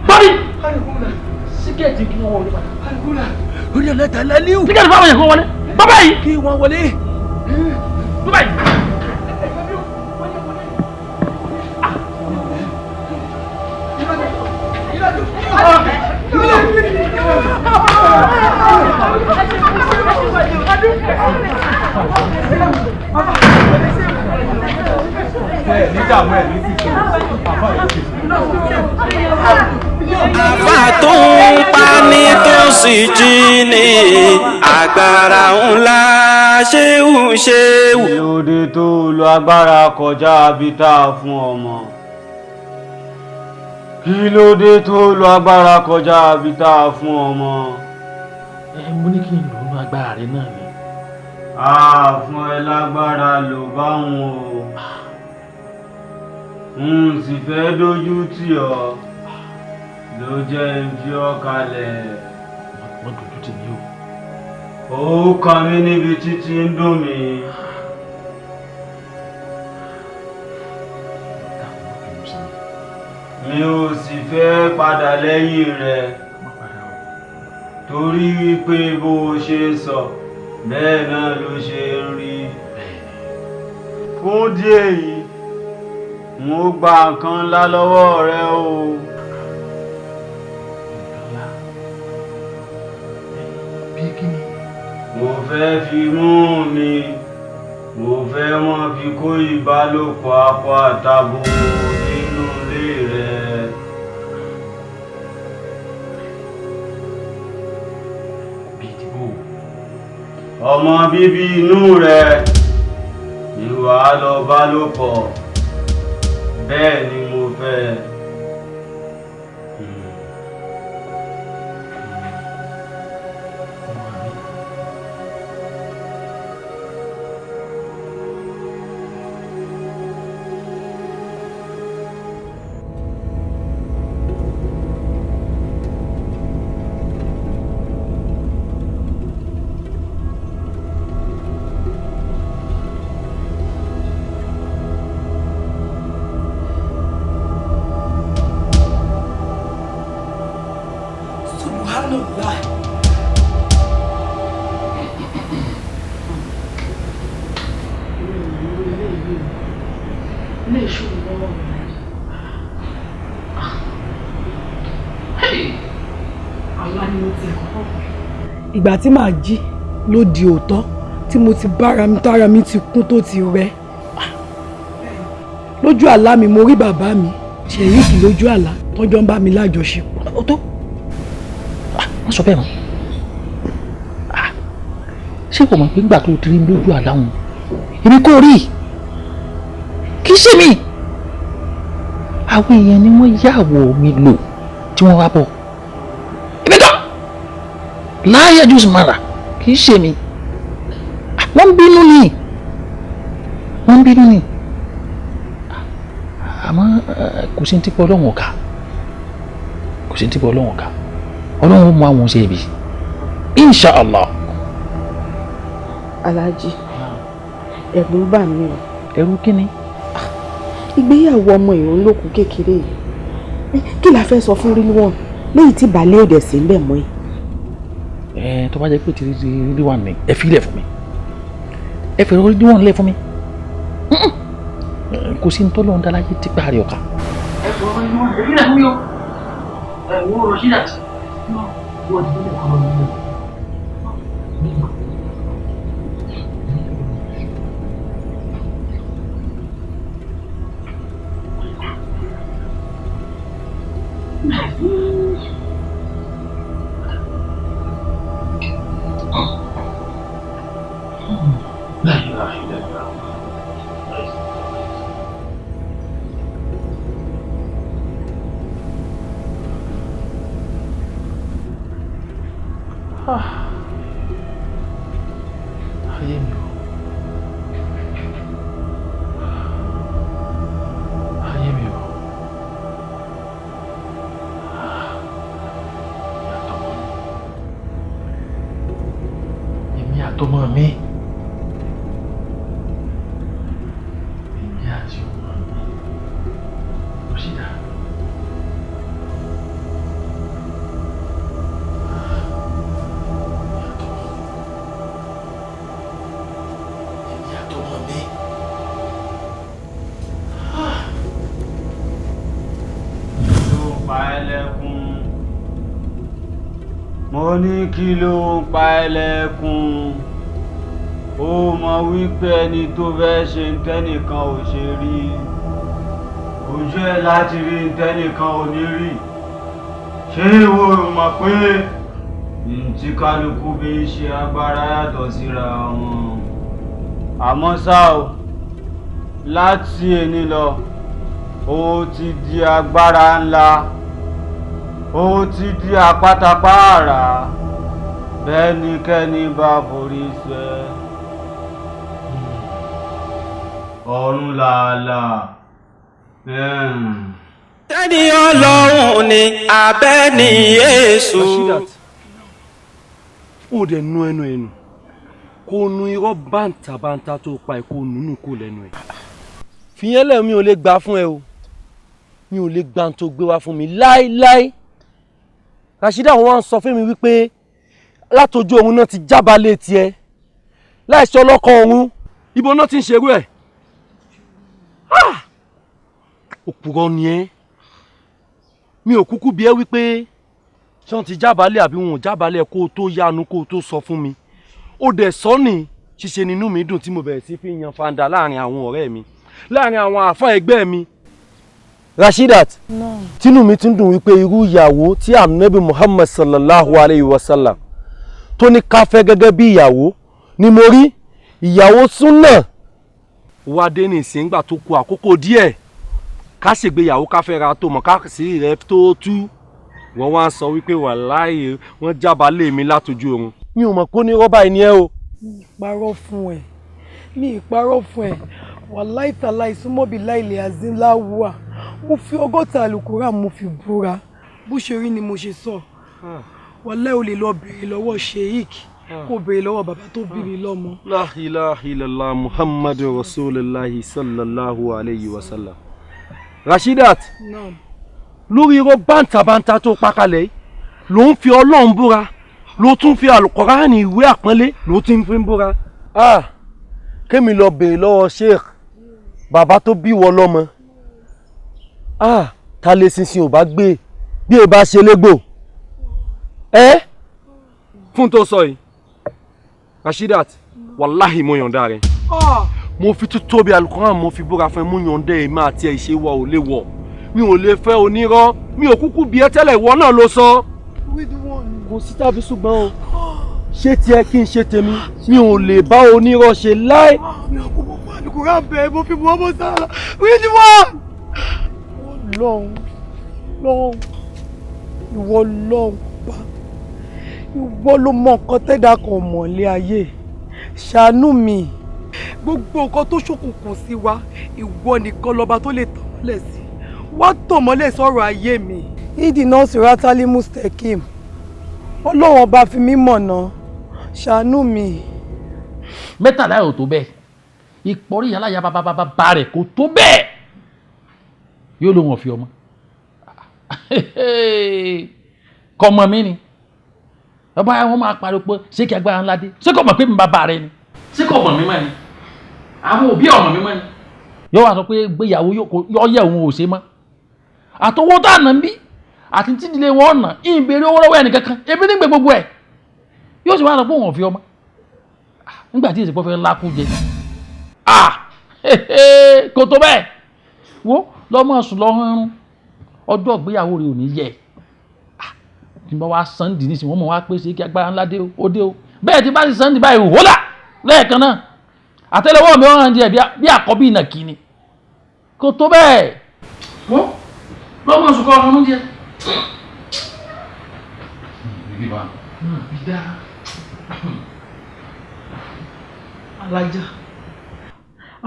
Babi. Sikit je kau wale. Alhamdulillah. Udah lah tak lalu. Sikit apa yang kau wale? Babai. Kau wale. Babai. àfà tó ń pa ní tó sì jí ní agbára ńlá ṣéwù. lóde tó lo agbára kọjá abítá fún ọmọ Kí ló dé tó lo agbára kọjá bí tá a fún ọmọ? Mo ní kí n lò ó agbára rẹ náà ni. Fún ẹ lágbára ló bá wọn o. N sì fẹ́ dójú tì ọ́ ló jẹ́ ń fi ọ́ kalẹ̀. Wọ́n dojú tì mí o. Ó kàn mí níbi títí ń dùn mí. Mi ò sì fẹ́ padà lẹ́yìn rẹ̀ torí wípé bó o ṣe sọ bẹ́ẹ̀ náà ló ṣe ń rí. Fún díẹ̀ yìí mo gba nǹkan ńlá lọ́wọ́ rẹ o. Mo fẹ́ fi mú mi, mo fẹ́ wọ́n fi kó ìbálòpọ̀ akọ àtabo nínú ilé rẹ. Ọmọ bíbí inú rẹ ni wàá lọ bá lò pọ̀, bẹ́ẹ̀ ni mo fẹ́. Ìgbà tí màá jí ló di òótọ́ tí mo ti bára mi tára mi ti kún tó ti rẹ. Lójú àlá mi mo rí bàbá mi Ṣèyíkì lójú àlá tọ́jọ́ ń bá mi lájọṣepọ̀. Ó tó wọ́n sọ bẹ́ẹ̀ mọ́. Ṣé kò mọ̀ pé nígbà tó ti rí lójú àlá wọn èmi kò rí kì í ṣe mi. Àwọn èèyàn ni wọ́n yàwó mi lò tí wọ́n wá bọ̀. Láyé jùsùn mara kì í ṣe mi. Wọ́n bínú ni àmọ́ kò sí ní tipọ̀ ọlọ́run ọ̀ka ọlọ́run ó mú àwọn ṣe ibi insha Allah. Alhaji ẹ̀rù ń bà mí o. Ẹ̀rù kí ni? Ìgbéyàwó ọmọ ìrún lókun kékeré yìí kí la fẹ́ sọ fún Rilwan lẹ́yìn tí baálé òde sí ń bẹ̀ mọ́ yìí. Tó bá jẹ́ pé ti Rilwan ni ẹ fi ilẹ̀ fún mi, ẹ fẹ̀rẹ̀ Rilwan lẹ̀ fún mi. Kò sí ní tọ́lọ́ ń dá láyé tí parí ọ̀ka. Ẹ fọ̀rọ̀ Rilwan ẹ fi ilẹ̀ fún mi o. Wo Rasheedat wọ́n ti délé kọ́ mi. La ilaha illallah. Ayé mi o. Ayé mi o. Èmi àtọmọ mi. Mo ní kí ló ń pa ẹ́ lẹ́kún? Ó mọ̀ wípé ẹni tó fẹ́ ṣe ntẹ́nìkan ò ṣe rí. Ojú ẹ̀ láti rí ntẹ́nìkan ò ní rí. Ṣé ìwọ mọ̀ pé ntí kálukú bí ń ṣe agbára yàtọ̀ síra wọn? Àmọ́ ṣá o, láti èní lọ ó ti di agbára ńlá, ó ti di àpátápààrà bẹ́nikẹ́ni bá forí sẹ́ ọ̀run làálàá. Tẹ́ni Ọlọ́run ni abẹ́ni Yésù. Rashidat, ó dẹ̀ nu ẹnu ẹnu kó nu irọ́ bàǹtàbàǹtà tó pa ẹ̀ kó nùnú kó lẹ́nu ẹ̀. fìyẹn lẹ̀ mi ò lè gbà fún ẹ o, mi ò lè gbà tó gbé wá fún mi láéláé. Rashidat wọn sọ fún mi wípé látọjú oorun náà ti jábálẹ̀ tiẹ̀ láìsí ọlọ́kọ̀ ọ̀run, ibo náà ti ń ṣerú ẹ̀. òpùrọ̀ ni ẹ́, mi ò kúkú bi ẹ́ wípé ṣé wọ́n ti jábálẹ̀ àbí wọn ò jábálẹ̀ kó o tó yánu kó o tó sọ fún mi. ó dẹ̀ sọ ní ṣíṣe nínú mi dùn tí mo bẹ̀rẹ̀ sí fi yan fanda láàrin àwọn ọ̀rẹ́ mi, láàrin àwọn àfáà ẹgbẹ́ mi. Rashidat, tínú mi tún dùn wípé irú ìyàwó tí Ànábì Muhammad sallallahu alayhi wa sallam tó ní ká fẹ́ gẹ́gẹ́ bí ìyàwó ni mo rí. ìyàwó súnà wá dé ní ìsìngbà tó kù àkókò díẹ̀ ká ṣègbéyàwó ká fẹ́ ra tó mọ̀ ká sì rẹ̀ tó tú. wọ́n wá sọ wípé wàláhì wọ́n jábálẹ̀ mi látọjú oorun. mi ò mọ̀ kó ní rọ́bà ẹni ẹ o. mi ì parọ́ fún ẹ wàláhì tàláhì súnmọ́bí láìlẹ̀ àzínláwùwà mo fi ọgọ́ta àlùkùrá mo fi búra bó ṣe rí ni mo ṣe sọ. wàláhì o lè lọ béèrè lọ́wọ́ sheik kó béèrè lọ́wọ́ bàbá tó bí mi lọ́mọ. la ilaha illallah muhammadu rasulillahi sallallahu alayhi wa sallam. Rashidat, lórí irọ́ bàǹtàbàǹtà tó pakalẹ̀ ló ń fi Ọlọ́run búra ló tún fi Al-Qur'ani ìwé àpọ́nlé ló ti ń fi búra. kémi lọ béèrè lọ́wọ́ sheikh bàbá tó bí wọ lọ́mọ. ta lè sinsin ò bá gbé bí ẹ bá ṣe légbò. fún tó sọ yìí Rashidat, wàláhì mo yọ̀ǹda rẹ̀. mo fi títóbi Al-Qur'an mo fi búra fún ẹ, mo yọ̀ǹda ẹ̀ máa tiẹ̀ ṣe wọ ò lè wọ̀. mi ò lè fẹ́ onírọ́, mi ò kúkú bí ẹ tẹ́lẹ̀, ìwọ náà ló sọ. kò sí tàbí ṣùgbọ́n o, ṣé tiẹ̀ kí n ṣe tèmi, mi ò lè bá onírọ́ ṣe láì. mi ò kó mọ̀ fún àlùkùrá bẹ́ẹ̀ mo fi buwọ́ bọ́ sára wíìdì wá. lọ́hùn ìwọ lọ́hùn pa ìwọ ló mọ nǹkan tẹ́dá kan mọ̀ lé ayé, ṣàánú mi. gbogbo nǹkan tó ṣókùnkùn sí wa ìwọ nìkan lọ́ba tó lè tàn mọ́lẹ̀ sí, wá tàn mọ́lẹ̀ sọ̀rọ̀ ayé mi. ìdí náà sì rátálí mustekim ọlọ́wọ́n bá fi mí mọ̀nà, ṣàánú mi. mẹ́tàlá ò tó bẹ́ẹ̀, ìpọ́rí yàrá ya bàbá rẹ̀ kò tó bẹ́ẹ̀ yóò ló wọn fi ọmọ kọmọ mi ni bàbá wọn máa pariwo pé ṣé kí agbára ńlá dé, ṣé kò mọ̀ pé mi bàbá rẹ ni, ṣé kò mọ̀ mí mọ́ ni, àwọn òbí ọmọ mi mọ́ ni. yóò wá sọ pé gbéyàwó yóò yẹ òun ò ṣe mọ́, àtọwọ́ tá à nà ń bí àti tídìlé wọn nà ìbéèrè owó lọ́wọ́ ẹnìkankan ebi nígbè gbogbo ẹ̀ yóò sì wá sọ pé òun ò fi ọmọ nígbà tí èsì pọ́ fẹ́ lákú jẹ kò tó bẹ́ẹ̀ wo lọ́mọ sùn lọ́hún ọjọ́ ìgbéyàwó rẹ̀ ò ní yẹ tí wọ́n wá Sunday nísìnyí wọ́n mọ̀ wá pé ṣé kí agbára ńlá dé ó dé o bẹ́ẹ̀ tí bá ti Sunday báyìí wòlá lẹ́ẹ̀kan náà àtẹ́lẹwọ́ mi wọ́n hàn díẹ̀ bí àkọ́bí ìnàkí ni kò tó bẹ́ẹ̀ wọ́n lọ́mọ sùn kọ́ ọ̀run jẹ.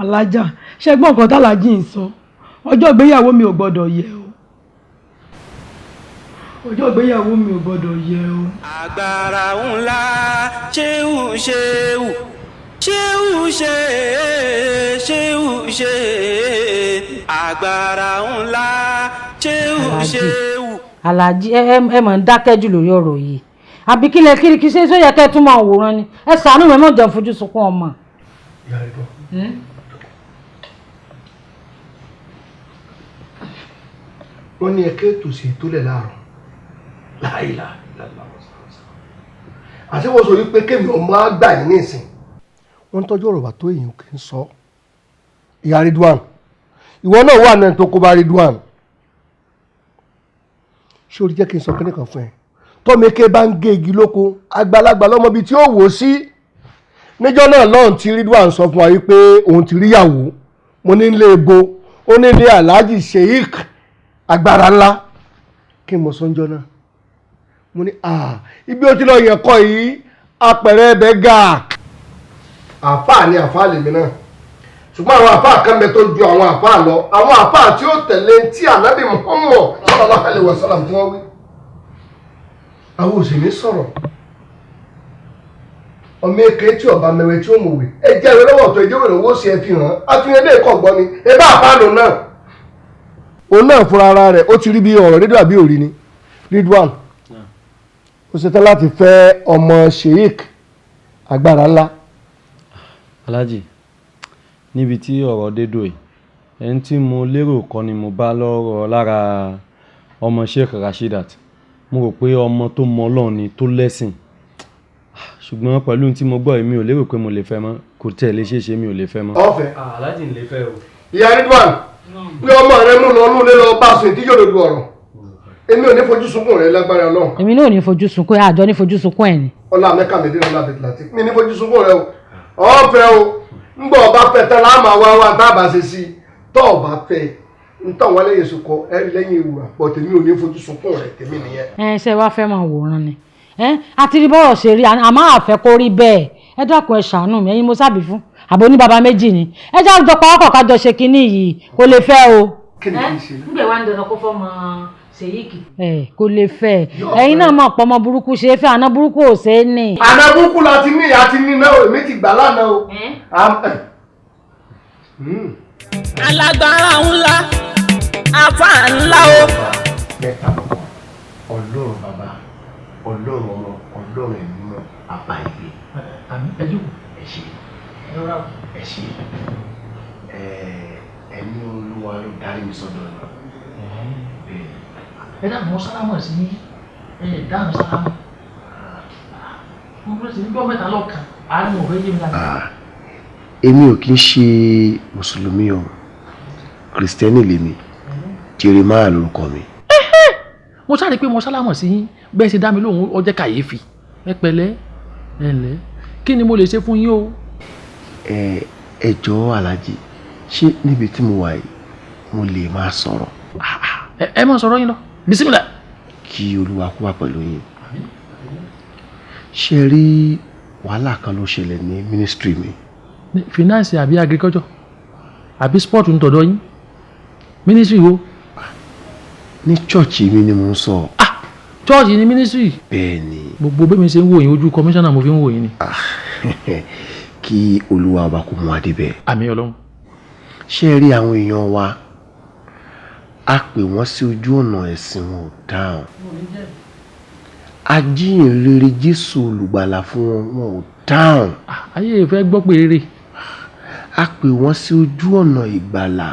alájà ṣẹgbọn nǹkan tálájì ń sọ, ọjọ́ ìgbéyàwó mi ò gbọ́dọ̀ yẹ o, ọjọ́ ìgbéyàwó mi ò gbọ́dọ̀ yẹ o. agbára ńlá ṣéwù ṣéwù ṣéwù ṣe agbára ńlá ṣéwù ṣéwù. Àlàjí ẹ mọ̀ ń dákẹ́ jù lórí ọ̀rọ̀ yìí àbí kílẹ̀ kí ṣe sóyẹ kẹ́ ẹ tún máa wòran ni ẹ ṣàánú mi mọ̀ jẹun fojú sunkún ọmọ. wọ́n ní ẹ̀kẹ́ ètò sí ìtólẹ̀ láàrùn láìlà àti wọ́n sọ wípé kémi ọmọ àgbà yìí nísìn wọ́n tọ́jú ọ̀rọ̀ bá tó èèyàn kì í sọ. ìyá Ridwan ìwọ náà wà náà tó kó bá Ridwan ṣé orí jẹ́ kí n sọ kíní kan fún ẹ tọ́mẹ́kẹ́ bá ń gé igi lóko àgbàlagbà lọ́mọ bíi tí ó wò ó sí. níjọ́ náà lọ́hùn tí Ridwan sọ fún wa wípé òun ti ríyàwó mo ní lè bo ó ní ilé Alhaji Sheikh agbára ńlá kí n mọ̀ sọ́njọ́ náà mo ní ibi ó ti lọ yẹn kọ́ yìí apẹ̀rẹ̀ ẹbẹ̀ ga àfáà ni àfáà lèmi náà ṣùgbọ́n àwọn àfáà kan bẹ tó ju àwọn àfáà lọ àwọn àfáà tí ó tẹ̀lé tí Ànábì Muhammad sallallahu alaihi wasallam tí wọ́n wí àwọn òsèlú sọ̀rọ̀ ọmọ èké tí ọba mẹwẹ tí ó mọ̀wé ẹ jẹ́ ẹ̀rọ lọ́wọ́ tó ẹjẹ́ òrò owó sí ẹ fi hàn àfihàn ilé ẹ̀kọ́ gbọ́ ni ẹ bá àfáàlù náà òun náà fúnra ara rẹ̀ ó ti rí bí ọ̀rọ̀ rédíò àbí òrí ni Ridwan ó ṣetán láti fẹ́ ọmọ Sheikh agbára ńlá. Alhaji níbi tí ọ̀rọ̀ dédò yìí ẹni tí mo lérò kọ́ ni mo bá lọ́rọ̀ lára ọmọ Sheikh Rasheedat mo rò pé ọmọ tó mọ Ọlọ́run ni tó lẹ́sìn ṣùgbọ́n pẹ̀lú tí mo gbọ́ èmi ò lérò pé mo lè fẹ́ mọ́ kò tẹ̀ lè ṣeéṣe mi ò lè fẹ́ mọ́. ọ̀fẹ́ Alhaji ń lè fẹ́ o. ìyá Ridwan pé ọmọ rẹ mú lọ nú lé lọ bá sùn ìdíjọ́ lójú ọ̀rọ̀ èmi ò ní fojú sunkún rẹ lágbára Ọlọ́run. èmi náà ò ní fojú sunkún àjọ ní fojú sunkún ẹ̀ ni. ọlá mẹ́ka mi dín ọlá bẹ̀tìláti mi ní fojú sunkún rẹ o ọ̀fẹ́ o ń gbọ́ ọba fẹ́ tán láàmà wá tábà ṣe sí tọ́ ọba fẹ́ ń tàn wọ́n lẹ́yìn sùkọ́ ẹ̀rí lẹ́yìn ìwà pọ̀ tèmi ò ní fojú sunkún rẹ tèmi nìyẹn. ṣe wá fẹ́ máa wòran ni àti rí bọ́rọ̀ ṣe rí àmọ́ àfẹ́ kó rí bẹ́ẹ̀ ẹ dákun ẹ ṣàánú mi ẹ̀yin mo sábì fún àbò ní baba méjì ni ẹ já jọ pawọ́pọ̀ kájọ ṣe kinní yìí kò lè fẹ́ o. kí ni kí n ṣe. nígbà wà ń dandan kó fọmọ Ṣèyíkì. kò lè fẹ́ ẹ̀yin náà mọ̀ pọ̀ ọmọ burúkú ṣe é fẹ́ àná burúkú ò ṣe é ní. àná burúkú la ti ní ìyá ti ní náà èmi ti gbà lánàá o. alágbára ńlá afa ńlá o. mẹ́ta lọ́kọ̀ Ọlọ́run bàbá Ọlọ́run ọmọ Ọlọ́run ẹ̀mí mọ́ àbá ìgbé. àmì ẹjọ́ ẹ ṣe ẹ̀mí Olúwa ló darí mi sọ́dọ̀ ẹ̀. ẹ dáhùn mọ́ sálámù sí dáhùn sálámù mo sì ní gbọ́ mẹ́ta lọ́kàn àárín òwe yé mi láti. èmi ò kí ń ṣe mùsùlùmí o kìrìsìtẹ́nì lèmi Jeremiah lórúkọ mi. mo sáré pé mo sálámù sí bẹ́ẹ̀ ṣe dá mi lóhùn ó jẹ́ kàyéfì ẹ pẹ̀lẹ́ ẹ ǹlẹ́ kí ni mo lè ṣe fún yín o. ẹ jọ̀ọ́ Alhaji ṣé níbi tí mo wà yìí mo lè máa sọ̀rọ̀. ẹ máa sọ̀rọ̀ yín lọ bisimilá. kí Olúwa kó wà pẹ̀lú yín. ṣe rí wàhálà kan ló ṣẹlẹ̀ ní mínísítírì mi. finance àbí agriculture àbí sport ń tọ̀dọ̀ yín mínísítírì wo. ní chọ́ọ̀chì mi ni mo ń sọ. chọ́ọ̀chì ni mínísítírì. bẹ́ẹ̀ ni. gbogbo bẹ́ẹ̀ mi ṣe ń wò yín ojú kọmíṣánná mo fi ń wò yín ni. kí Olúwa ọba kó mú wa débẹ̀. àmín Ọlọ́run. ṣé rí àwọn èèyàn wa a pè wọ́n sí ojú ọ̀nà ẹ̀sìn wọn ò dáhùn. ajíhìnrere Jésù olùgbàlà fún wọn ò dáhùn. ayé ìfẹ́ gbọ́ pé rere. a pè wọ́n sí ojú ọ̀nà ìgbàlà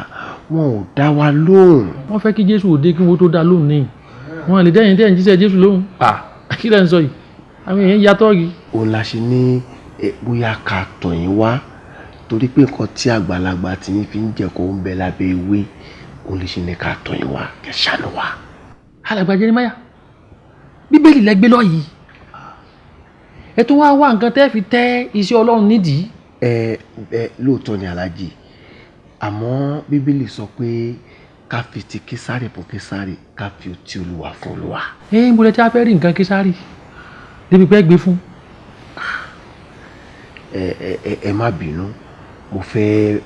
wọn ò dá wa lóhùn. wọ́n fẹ́ kí Jésù òde kí wọ́n tó dá lóhùn ní wọn lè dẹ́yìn tẹ́yìn jíṣẹ́ Jésù lóhùn. kí lẹ́ ń sọ yìí àwọn èèyàn yàtọ̀ yìí. òun la ṣe ní bóyá ká tọ̀ yín wá torí pé nǹkan tí àgbàlagbà tí yín fi ń jẹ kó ń bẹ lábẹ́ ewé òun lè ṣe ní ká tọ̀ yín wá kẹ́ ṣàánú wa. alàgbà Jeremáyà bíbélì lẹ́gbẹ́ lọ yìí ẹ tún wá wá nǹkan tẹ́ fi tẹ́ iṣẹ́ Ọlọ́run nídìí. lóòótọ́ ni Alhaji àmọ́ bíbélì sọ pé ká fi ti Késárì fún Késárì ká fi ti Olúwa fún Olúwa. ń bọ̀dẹ̀ tí a fẹ́ rí nǹkan Késárì débi pẹ́ gbé fún. ẹ má bínú mo fẹ́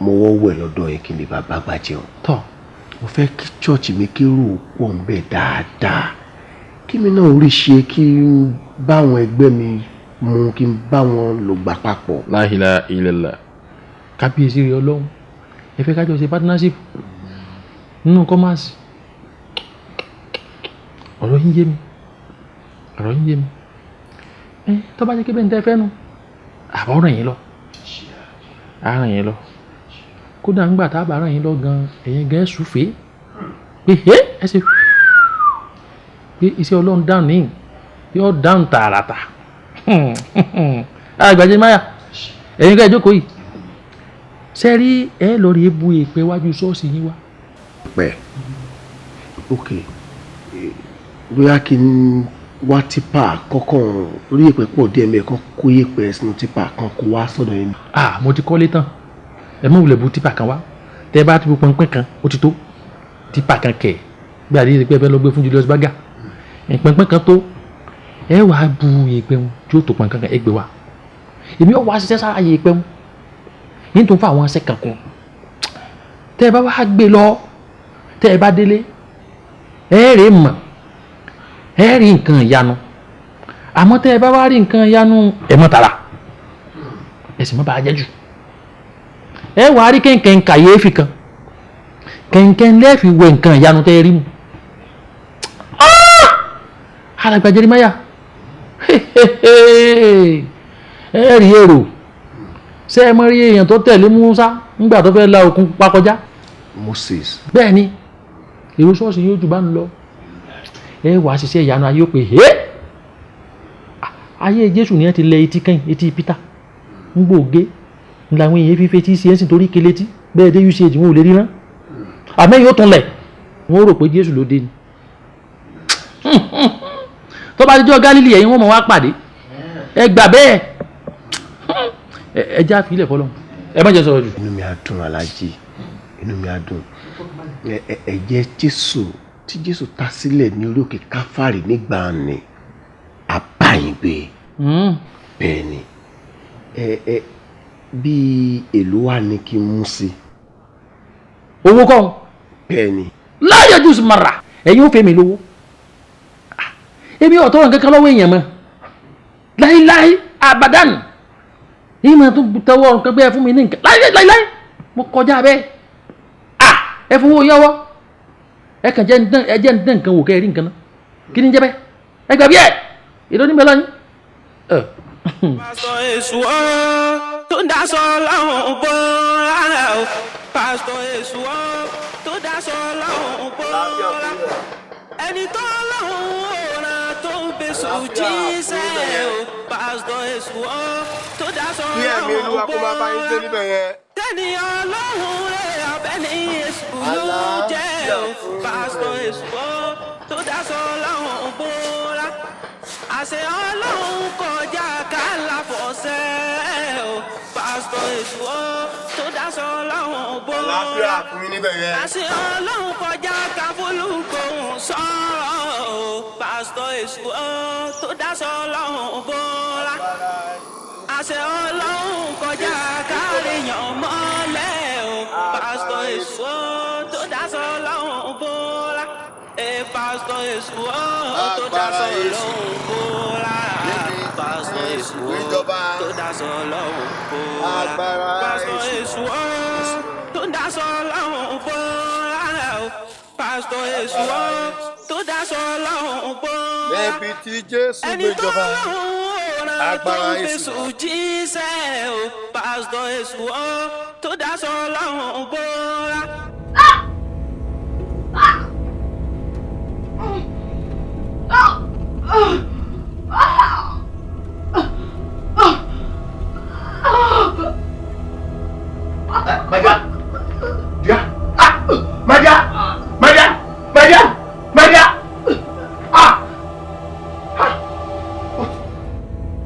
mọwọ́ wẹ̀ lọ́dọ̀ yẹn kí n lè bá gbà jẹun. tọ́ mo fẹ́ kí chọ́ọ̀chì mi kérò pọ̀ ń bẹ̀ dáadáa kí mi náà rí ṣe kí n bá àwọn ẹgbẹ́ mi mu kí n bá wọn lò gbà papọ̀. La ilaha illallah kábíyèsí rẹ Ọlọ́run ẹ fẹ́ kájọ ṣe partnership nínú commerce ọ̀rọ̀ yín yé mi tó bá jẹ́ kí bẹ́ẹ̀ ń tẹ́ fẹ́ nu àbọ̀ ràn yín lọ kódà ń gbà tá a bá ràn yín lọ gan ẹ̀yin gan ṣùfẹ́ pé ẹ ṣe pé iṣẹ́ Ọlọ́run dáhùn ní yóò dáhùn tààràtà alàgbà Jeremáyà ẹ̀yin gan ìjókòó yìí ṣe rí ẹ lọ rí ebu èpè wájú ṣọ́ọ̀ṣì yín wá. pẹ́ ok bóyá kí n wá tipa kọ́kàn orí èpè pọ̀ díẹ̀ mẹ́ẹ̀kan kó èpè sínú tipa kan kó wá sọ́dọ̀ yín. mo ti kọ́lé tán ẹ mọ̀ wulẹ̀ bu tipa kan wá tẹ́ bá ti bu pọnpẹ́ kan ó ti tó tipa kan kẹ̀ bí adé pé ẹ fẹ́ lọ gbé fún Julius Berger pọnpẹ́ kan tó ẹ wàá bu yèèpẹ̀ wọn tí ó tó pọnpẹ́ kan ẹ gbé wa èmi ò wá ṣiṣẹ́ sára yèèpẹ̀ wọn ní tó ń fa àwọn aṣẹ́ kankan tẹ́ ẹ bá wá gbé lọ tẹ́ ẹ bá délé ẹ rè mọ̀ ẹ rí nǹkan ìyanu àmọ́ tẹ́ ẹ bá wá rí nǹkan ìyanu ẹ mọ́ tara ẹ sì mọ́ bá a jẹ́ jù ẹ wàá rí kẹ̀kẹ́ kàyéfì kan kẹ̀kẹ́ lẹ́ẹ̀fì wẹ nǹkan ìyanu tẹ́ ẹ rí mu alàgbà Jeremáyà ẹ rí èrò ṣé ẹ mọ rí èèyàn tó tẹ̀lé Músá nígbà tó fẹ́ la òkun pupa kọjá Moses bẹ́ẹ̀ ni èrò ṣọ́ọ̀ṣì yóò jù bá ń lọ ẹ wàá ṣiṣẹ́ ìyanu ayé ó pè é ayé Jésù ni ẹ ti lẹ etí kẹ́yìn etí Peter ń gbòógé làwọn èèyàn fífẹ́ tí ṣe ń sìn torí kelétí bẹ́ẹ̀ dé usage wọn ò lè ríran àmẹ́yìn ó tún lẹ̀ wọ́n rò pé Jésù ló dé ni tó bá dijọ́ Gálílì ẹ̀yin wọ́n mọ̀ wá pàdé ẹ gbà bẹ́ẹ̀ ẹ já fílẹ̀ fọlọ́ ẹ má jẹ́ sọ̀rọ̀ jù. inú mi á dùn Aláàjì inú mi á dùn ẹ̀jẹ̀ Jésù tí Jésù ta sílẹ̀ ní orí òkè Káfárì nígbà ni àbáyìngbé bẹ́ẹ̀ ni bí èlò wà ní kí n mú sí. owó kọ́ bẹ́ẹ̀ ni. láyé jùsù mara ẹ̀yin ò fẹ́ mi lówó èmi ò tọrọ nǹkan kan lọ́wọ́ èèyàn mọ́ láíláí àbàdàn yìí máa tún tọwọ́ nǹkan bẹ́ẹ̀ fún mi ní nǹkan láíláí mo kọjá bẹ́ẹ̀ ẹ fowó yọwọ́ ẹ kàn jẹ́ nǹkan wò kẹ́ ẹ rí nǹkan náà kí ni jẹ́ bẹ́ẹ̀ ẹ gbà bí ẹ èdè onímọ̀ lọ́yìn. pásítọ̀ Èṣù tó ń daṣọ lọ́hùn bó rárá o pásítọ̀ Èṣù tó daṣọ lọ́hùn bó rárá ẹni tó lọ́hùn òòràn tó ń bẹ̀sù jíṣẹ́ o pásítọ̀ Èṣù tó daṣọ lọ́hùn bó rárá tẹ́ni ọlọ́hùn rẹ̀ ọbẹ̀ ní Èṣù ló jẹ́ o pásítọ̀ Èṣù tó daṣọ lọ́hùn bó rárá àṣẹ ọlọ́hun kọjá kálàfọ̀ṣẹ́ o pásítọ̀ Èṣù tó daṣọ lọ́hùn bó rárá àṣẹ ọlọ́hun kọjá káfólúgbòhùn sọ̀rọ̀ o pásítọ̀ Èṣù tó daṣọ lọ́hùn bó rárá àṣẹ ọlọ́hun kọjá káríyàn mọ́lẹ̀ o pásítọ̀ Èṣù tó daṣọ lọ́hùn bó rárá pásítọ̀ Èṣù tó daṣọ lọ́hùn bó rárá pásítọ̀ Èṣù tó daṣọ lọ́hùn bó rárá pásítọ̀ Èṣù tó daṣọ lọ́hùn bó rárá pásítọ̀ Èṣù tó daṣọ lọ́hùn bó rárá níbi tí Jésù gbéjọba agbára Èṣù jíṣẹ́ o pásítọ̀ Èṣù tó daṣọ lọ́hùn bó rárá.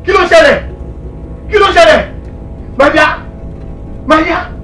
Kí ló ṣẹlẹ̀? Maria.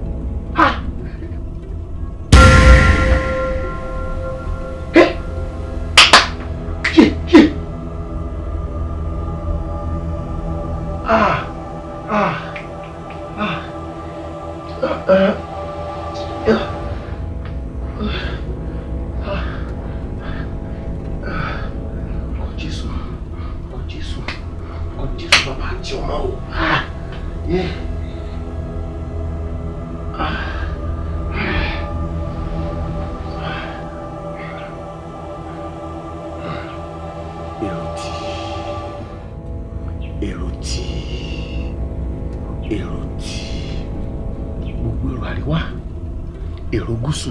èrò gúúsù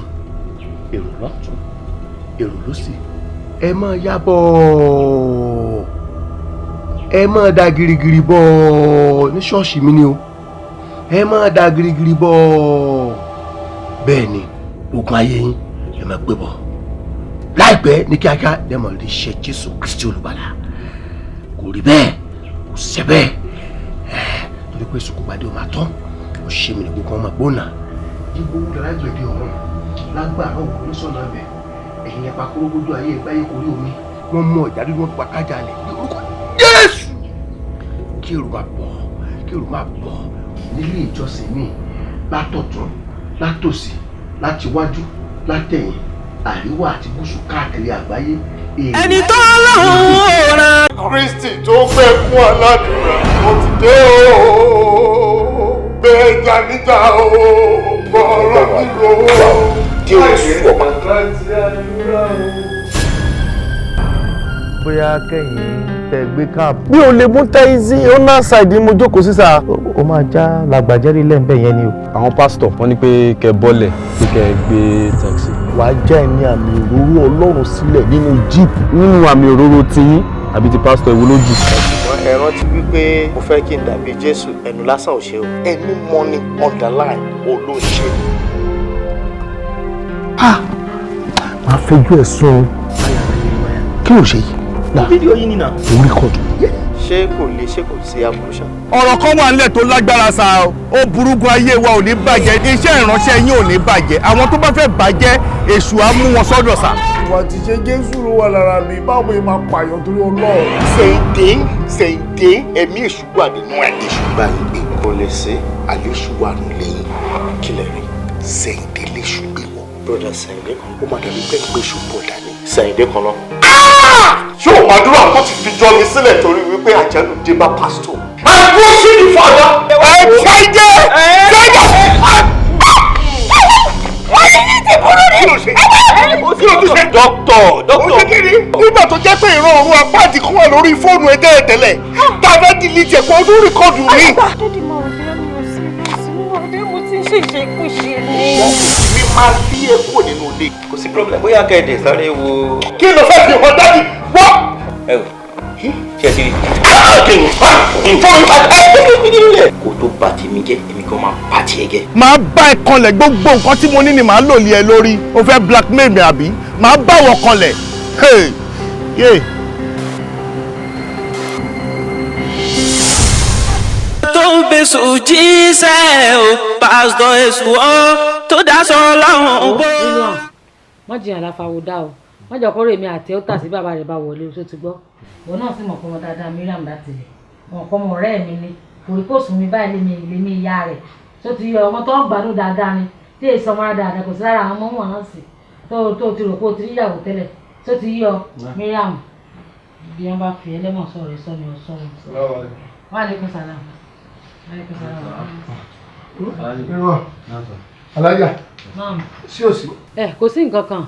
èrò lọ́tún èrò lósì ẹ máa yá bọ̀ ẹ máa da girigiri bọ̀ ní ṣọ́ọ̀ṣì mi ni o ẹ máa da girigiri bọ̀ bẹ́ẹ̀ ni ogun ayé yín ẹ máa gbé bọ̀ láìpẹ́ ní kíákíá lẹ́mọ̀ rí iṣẹ́ Jésù Kristi olùgbàlà kò rí bẹ́ẹ̀ kò ṣe bẹ́ẹ̀ torí pé sùkúù gbadé o máa tán ó ṣe mí ní gbogbo ọmọ gbóná ajígbówó lálágbẹ̀dẹ ọ̀run lágbára ògùn ní sọ̀nà abẹ ẹ̀yìn ẹ̀pà kórógódó ayé ìgbáyé korí omi wọ́n mú ọ̀jà dúdú wọn pa kájà lẹ̀ ní orúkọ Jésù. Kí èrò máa pọ̀ nílé ìjọsìn mi látọ̀tún látòsì láti wájú látẹ̀yìn àríwá àti gúúsù káàkiri àgbáyé. ẹni tó lọ́hùn-ún rán. Kristi tó fẹ́ fún aládùúrà ó ti dé o gbẹ̀jà níta o bọ̀rọ̀ nílò o. Kí o ṣe pọ̀ mọ́. Bóyá kẹ́yìn tẹ gbé káàbù. Mi ò lè mú tẹ́sí ọ̀nà ṣáìdì mo jókòó sísà. Ó máa já làgbàjẹ́rì lẹ́ǹbẹ̀ yẹn ni o. Àwọn pásítọ̀ wọ́n ní pé kẹ́ bọ́lẹ̀ pé kẹ́ gbé táksì. Wàá já ẹni àmì òróró Ọlọ́run sílẹ̀ nínú jíìpù. Nínú àmì òróró tiyín àbí ti pásítọ̀ ìwo lójú. Ẹ rántí wípé mo fẹ́ kí n dàbí Jésù ẹnu lásán ò ṣe o. Ẹni mọ́ni underline olóṣè. Màá fẹjú ẹ̀ sùn. Kí ló ṣe yìí? Fídíò yìí nìyà. Mo rí kọ́ọ̀dù. Ṣé kò sí aburú ṣá? ọ̀rọ̀ kan wà nílẹ̀ tó lágbára sa ó burúkú ayé wa ò ní bàjẹ́ iṣẹ́ ìránṣẹ́ yín ò ní bàjẹ́ àwọn tó bá fẹ́ bàjẹ́ èṣù á mú wọn sọ́dọ̀ sà. ìwà tí ṣe Jésù ló wà lára mi báwo ni máa pààyàn torí Ọlọ́run. Ṣèǹdé ẹ̀mí èṣù wà nínú ẹ̀. Èṣù gbà yín pé kò lè ṣe àléṣù wà nílé yín. Kílẹ̀ rí Ṣèǹdé léṣù gbé wọ̀. Broda Ṣèǹdé kan ó máa dàbí pé gbéṣù bọ̀ dání. Ṣèǹdé kan náà. Ṣé o máa dúró àwọn tó ti fi jọ mi sílẹ̀ torí wípé àjálù dé bá pásítọ̀? Àbúrò sí ni fàdà. Ṣèǹdé! Dókítà. Nígbà tó jẹ́ pé ìran òru apáàdì kan wà lórí fóònù ẹ tẹ́lẹ̀ tá a fẹ́ dìlítì ẹ̀kọ́ ọdún rìkọ́dù mi. Dádì máa wọ̀ bẹ́ẹ̀ mi ò sí ọdún mo ti ń ṣèṣekúṣe ni. Mi máa bí ẹ kúrò nínú ilé. Kò sí problem bóyá kẹ́ẹ̀dẹ̀ sáré wo. Kí ló fẹ́ fi hàn dádì? Wọ́. Ẹ wò ṣe ti rí. Kò tó bà tèmi jẹ́ èmi kan máa bà tiẹ̀ jẹ́. Màá bá ẹ kanlẹ̀ gbogbo nǹkan tí mo ní ni màá lò lé ẹ lórí o fẹ́ blackmail mi àbí màá bá wọn kanlẹ̀. tó ń bẹ̀sù jíṣẹ́ o pásítọ̀ èṣù ọ́ tó dáṣọ ọlọ́run bó. wọ́n jiyàn láfàwọ́ dá o wọ́n jọ kórè mi àti ó tà sí bàbá rẹ̀ bá wọlé o tó ti gbọ́. òun náà sì mọ̀ pé wọn dáadáa Miriam láti rẹ̀ wọn kọ́ ọmọ ọ̀rẹ́ mi ni kòríkòsùn mi báyìí lè mi ìyá rẹ̀ tó ti yọ ọmọ tó ń gbádùn dáadáa ni tí èyí sọmọ dáadáa kò sí lára àwọn ọmọ wọn náà sí tó ti rò pé o ti rí ìyàwó tẹ́lẹ̀ tó ti yọ Miriam bí wọ́n bá fi ẹlẹ́mọ̀ sọ̀rọ̀ ẹ̀ sọ́ni ọ̀sọ́run. Wa alaikum salam. Alájà. Sí ò sí. Kò sí nǹkan kan.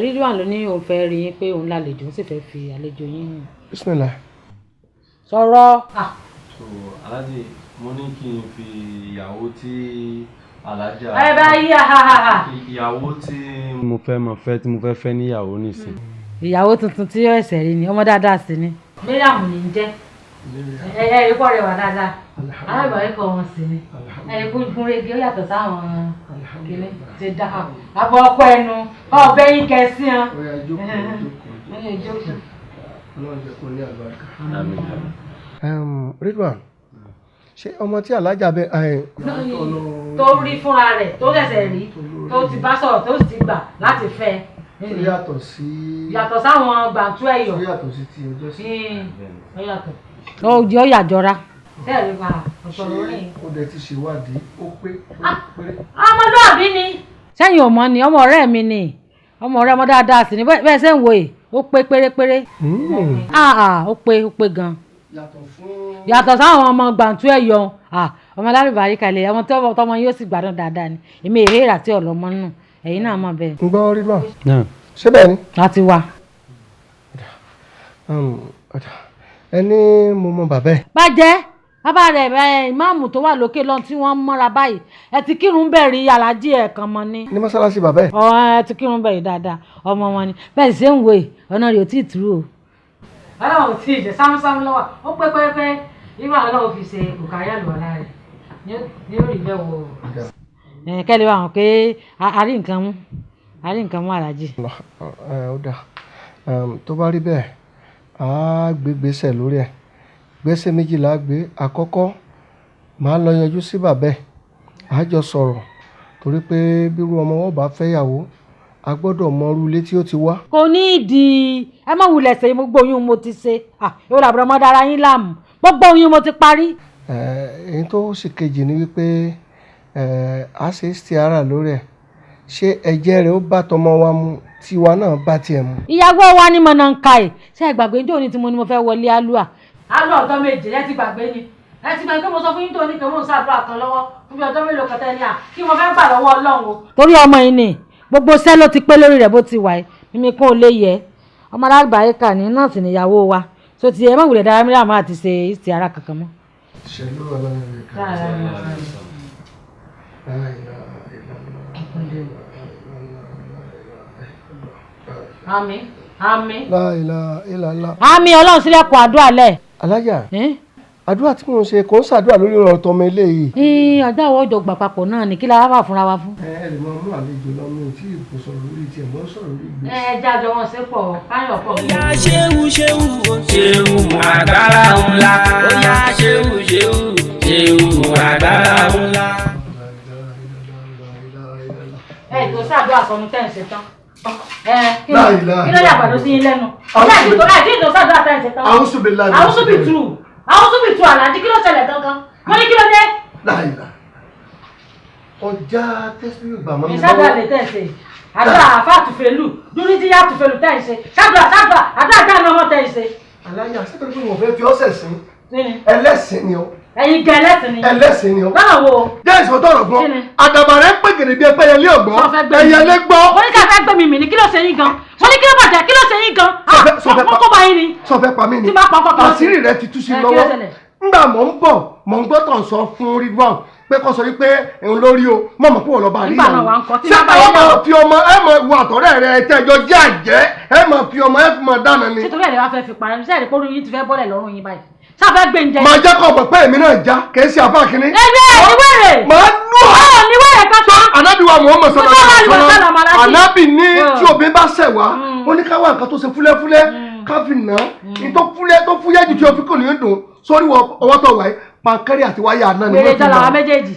Ridwan ló ní òun fẹ́ rí yín pé òun lálejò ó sì fẹ́ fi àlejò yín hàn. Bismillah. Sọ̀rọ̀. Alájì mo ní kí n fi ìyàwó tí alájà. Ẹ bá yí ìyàwó tí mo fẹ́ fẹ́ níyàwó nìsín. Ìyàwó tuntun tí yóò ẹsẹ̀ rí ni ọmọ dáadáa sí ni. Miriam ní í jẹ́. Ikọ̀ rẹ̀ wà dáadáa. Alábàárẹ̀ kọ̀ wọn sí ni. Gún régé ó yàtọ̀ sáwọn kìíní ti dá. Àbọ̀ ọkọ ẹnu ọbẹ̀ yín kẹsí hàn. Ridwan, ṣé ọmọ tí alájà bẹ. Tó rí fúnra rẹ̀ tó ṣẹ̀ṣẹ̀ rí tó ti bá sọ̀rọ̀ tó sì ti gbà láti fẹ́. Yàtọ̀ sáwọn gbàǹtú ẹ̀yọ̀. Yàtọ̀ sí ti ọjọ́ sí. Ó yàtọ̀. Ó yàjọra. Bẹ́ẹ̀ ni pa ọ̀sọ̀ lórí. Ó dẹ̀ ti ṣèwádìí ó pé. Ọmọlúàbí ni. Sẹ́yìn ò mọ̀ ni ọmọ ọ̀rẹ́ mi ni ọmọ ọ̀rẹ́ ọmọ dáadáa sì ni bẹ́ẹ̀ ṣe ń wo yìí ó pé pérépéré. Ó pé gan. Yàtọ̀ sáwọn ọmọ gbàǹtú ẹ̀yọ̀ ọmọ alárìbárí kalẹ̀ ọmọ tọmọ yóò sì gbádùn dáadáa ni èmi èrè ìrà tí ọlọmọ nù ẹ̀yin náà mọ̀ bẹ́ẹ̀. ń gbọ́ rí náà ṣé bẹ́ẹ̀ ni. láti wá. ẹni mo mọ bàbá ẹ. bàjẹ́ bàbá rẹ̀ ìmáàmù tó wà lókè lọ́n tí wọ́n mọ́ra báyìí ẹ ti kírun bẹ̀rẹ̀ alájí ẹ̀ kan mọ́ ni. ní mọ́sálásí bàbá ẹ. ẹ ti kírun bẹ̀rẹ̀ dáadáa ọmọ wọn ni bẹ́ẹ̀ sì ṣe ń wo ọ̀nà rẹ̀ ò tí ì tú o. ọlọ́run ò tí ì jẹ́ sámúsámú lọ́wọ́ ó pé pẹ́ẹ́pẹ́ ìwà ọlọ́run fi ṣe kòkárí àlùwàlá rẹ̀ ní ó rí bẹ́ẹ̀ wò. kẹ́lẹ́ wà hàn pé a rí nǹkan mú alájí. ó dà tó bá rí bẹ́ẹ̀ á gbé gbèsè lórí ẹ̀ gbèsè méjìlá gbé àkọ́kọ́ màá lọ yanjú sí bàbá ẹ̀ á jọ sọ̀rọ̀ tó torí pé bírú ọmọ wọn bá fẹ́yàwó a gbọ́dọ̀ mọ irú ilé tí ó ti wá. kò ní ìdí ẹ má wulẹ̀ ṣe gbogbo oyún mo ti ṣe ìwọ làbúrò ọmọ dára yín láàmú gbogbo oyún mo ti parí. èyí tó sì kejì ni wípé a ṣe istiara lórí ẹ̀ ṣé ẹ̀jẹ̀ rẹ̀ ó bá tọmọ wa mu tiwa náà bá tiẹ̀ mu. ìyàwó wa ni mọ̀nà ń ka ẹ̀ ṣé ẹ gbàgbé ní òní tí mo ní mo fẹ́ wọlé alúà. alúà ọ̀tọ́ méje ẹ ti gbàgbé ni ẹ ti gbàgbé mo sọ fún yín tó ní kí mo ń ṣàdúrà kan lọ́wọ́ fún bí ọjọ́ mélòó kan tẹ́lẹ̀ kí mo fẹ́ gbà lọ́wọ́ Ọlọ́run o. torí ọmọ yìí ni gbogbo iṣẹ́ ló ti pé lórí rẹ̀ bó ti wà ẹ́ mímí kún ó lè yẹ ọmọ alágbàáyé kà ní náà sì níyàwó wa tó ti ẹ má wulẹ̀ dára mílíọ̀nù àti ṣe istiara kankan mọ́. ṣèlú ọlọ́run rẹ̀ kà àmín àmín. láìláìlá. àmín Ọlọ́run sílẹ̀kùn àdúrà lẹ̀. alájà àdúrà tí mò ń ṣe kò ń ṣàdúrà lórí ọ̀rọ̀ tọmọ eléyìí. ọjọ́ àwọn ọjọ́ gbà papọ̀ náà ni kí la wá fúnra wa fún. ẹ lè máa mú àlejò lọ mi ò tí ì kò sọ̀rọ̀ lórí tiẹ̀ mọ́ sọ̀rọ̀ lórí gbèsè. ẹ jájọ wọn ṣe pọ̀ káyọ̀ pọ̀. Oya ṣéwù ṣéwù ṣéwù agbára ńlá. Oya ṣéwù ṣéwù ṣéwù agbára ńlá. ẹ tó ṣàdúrà sọnù tẹ́ ẹ̀ ṣe tán. kí ló yàgbàdo sí yín lẹ́nu. láì tí ìtò ṣàdúrà tẹ́ ẹ̀ ṣe tán. àwùsù bí láì àwùsù bí tù àwùsù bí tù àlàjì kí ló ṣẹlẹ̀ gangan wọ́n ní kí ló dé. láìla ọjà tẹ́sí ìgbà mọ́ mi lọ́wọ́. ìṣàdúrà lè tẹ̀ ṣe àdúrà àfàtúfẹ́lù dúrí tí yàtúfẹ́lù tẹ̀ ṣe ṣàdúrà àdúrà dáná ọmọ tẹ̀ ṣe. alájà sẹ́kọ̀ọ́ pé wọ́n fẹ́ fi ọ́sẹ̀ sí ẹlẹ́sìn ni ọ́. ẹ̀yin gẹ ẹlẹ́sìn ni. ẹlẹ́sìn ni ọ́. báwo. jẹ́ ìsọ̀tọ̀ ọ̀rọ̀ gan. àdàbàrẹ́ ń pè gèrè bí ẹgbẹ́ yẹn lé ọ̀gbọ́n. ẹ̀yẹ lé gbọ́. wọ́n ní ká fẹ́ gbé mi mì ní kí ló ṣe yín gan. wọ́n ní kí ló bàjẹ́ kí ló ṣe yín gan. kó bá yín ni. sọ fẹ́ pa mí ni. tí máa pa ọkọ̀ kan. àṣírí rẹ ti tú sí lọ́wọ́. ńgbà mò ń bọ̀ mò ń gbọ́ tàn sọ fún Ridwan pé kó sọ wípé òun lórí o mọ̀ mọ̀ pé wọ́n lọ bá rí ìyàwó. ṣé àwọn máa fi ọmọ ẹ mọ ìwà àtọ̀rẹ́ rẹ tẹ́jọ jẹ́ àjẹ́ ẹ máa fi ọmọ ẹ fi mọ dáná ni. ṣé torí ẹ̀ lè wá fẹ́ fi parẹ́ ṣé ẹ̀rí kóró yín ti fẹ́ bọ́lẹ̀ lọ́rùn yín báyìí sáfẹ́ gbé ń jẹ. máa jẹ́ kọ́ ọ̀pọ̀ pé èmi náà já kìí ṣe àbá kínní. ẹgbẹ́ ìwéèrè. máa nú ọ. níwèèrè kankan. Ànábì wa Muhammad sallallahu alaihi wasallam. Ànábì ní tí obìnrin bá ṣẹ̀ wá ó ní ká wá nǹkan tó ṣe fúlẹ́fúlẹ́ ká fi nà ní tó fúyẹ́ jù tí o fi kò ní dùn sórí ọwọ́ tó wà yìí pankẹ́rì àti wáyà náà ni wọ́n fi mọ̀. méjèèjì.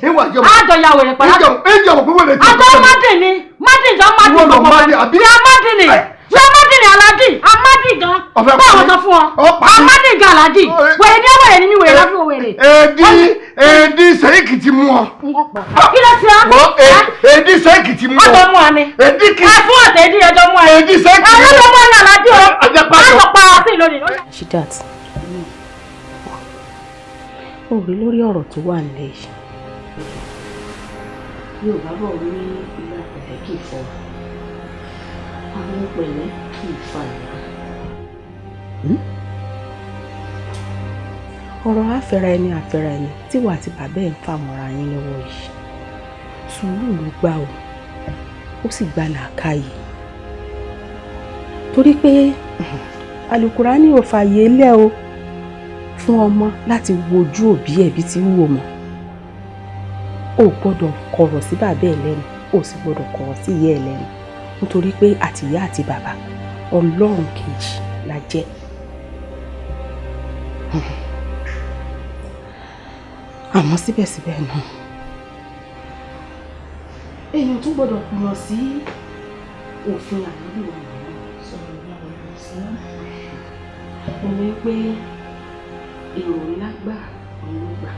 àjọ ya wèrè pẹ̀lú. ẹjọ mọ̀ pé wèrè tí. àjọ mádì ni mádì jọ mádì kọ̀ọ̀kan wá ní. ìyá mádì ni ìyá mádì ni alájì amádì gan. báwo sọ fún ọ amádì gan alájì wèrè ní wèrè ní mi wèrè láfi wèrè. èdè sẹ́yìkì ti mú ọ. kí ló ti ọ. èdè sẹ́yìkì ti mú ọ. ọjọ́ mú ọ ni. ẹ fún ọ̀tẹ̀ èdè ẹjọ́ mú ọ. èdè sẹ́yìkì ti mú ọ. ọjọ́ mú ọ ní alájì o. ọjọ́ pa ọtí lónìí. Shidat ó rí lórí ọ̀rọ̀ tó wà nílẹ̀ yìí Yorùbá bọ̀ ní ìlà pẹ̀lẹ́ kì í fọ́ àwọn pẹ̀lẹ́ kì í fa ìlú. ọ̀rọ̀ àfẹ́ra ẹni tí wà àti bàbá ẹ̀ ń fà mọ́ra yín lọ́wọ́ yìí sùúrù ló gbà ó sì gba làákàyè torí pé Àlùkùránì ò fààyè lẹ̀ o fún ọmọ láti wojú òbí ẹ̀bí tí wúwo mọ́ o gbọ́dọ̀ kọ̀rọ̀ sí bàbá ẹ̀ lẹ́nu o sì gbọ́dọ̀ kọ̀rọ̀ sí ìyá ẹ̀ lẹ́nu nítorí pé àtìyá àti bàbá Ọlọ́run kejì la jẹ́. àmọ́ síbẹ̀síbẹ̀ náà èèyàn tún gbọ́dọ̀ kùnà sí òfin Ànábì wa sọ̀rọ̀ lọ́wọ́ ìsìn ẹni pé èrò ńlá gbà òun gbà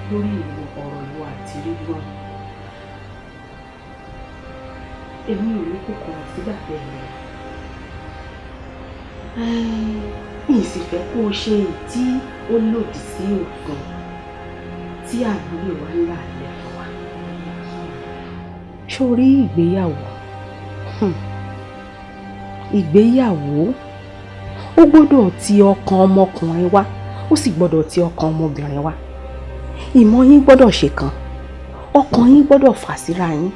lórí ìlú ọ̀rọ̀ ìwọ àti Ridwan èmi ò ní kó kàn sígbà bẹ́ẹ̀ mi sì fẹ́ kó o ṣe èyí tí ó lòdì sí òfin tí àgbélé wa ń là lẹ́ fún wa. sórí ìgbéyàwó ó gbọ́dọ̀ ti ọkàn ọmọkùnrin wá ó sì gbọ́dọ̀ ti ọkàn ọmọbìnrin wá ìmọ̀ yín gbọ́dọ̀ ṣèkan ọkàn yín gbọ́dọ̀ fà síra yín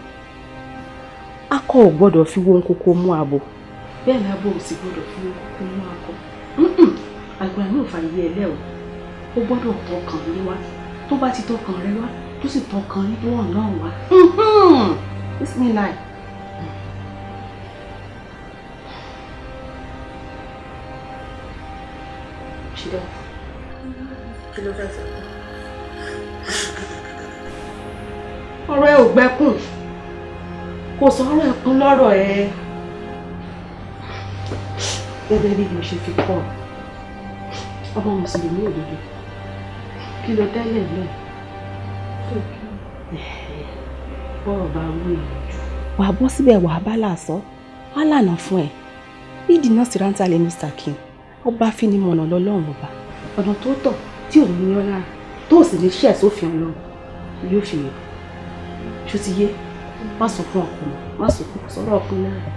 akọ ò gbọ́dọ̀ fi wo kókó mú abo bẹ́ẹ̀ ni abo ò sì gbọ́dọ̀ fi wo kókó mú akọ àgbà náà fàyè ẹlẹ́ o ó gbọ́dọ̀ tọkàn yín wá tó bá ti tọkàn rẹ wá tó sì tọkàn yín wọ̀n náà wá bismillah. Shidat kí ló fẹ́ sọ? ọ̀rọ̀ ẹ ò gbẹ́kùn kò sọ̀rọ̀ ẹ̀kún lọ́rọ̀ ẹ gẹ́gẹ́ bí mo ṣe fi kọ́ ọmọ mùsùlùmí òdodo kí ló tẹ́lẹ̀ lẹ́ẹ̀ bọ́rọ̀ bá wú ìrìnàjò. wà á bọ́ síbẹ̀ wà á bá làásọ á lànà fún ẹ ìdí náà sì rántá lè Mr. King ọba finimọ̀nà lọ́lọ́run ọba ọ̀nà tó tọ́ tí ò ní yán lára tó sì ní ṣẹ̀ sófin Ọlọ́run yóò fi yẹ ṣó ti yé má sọ fún ọkùnrin má sọ fún sọ̀rọ̀ ọkùnrin náà.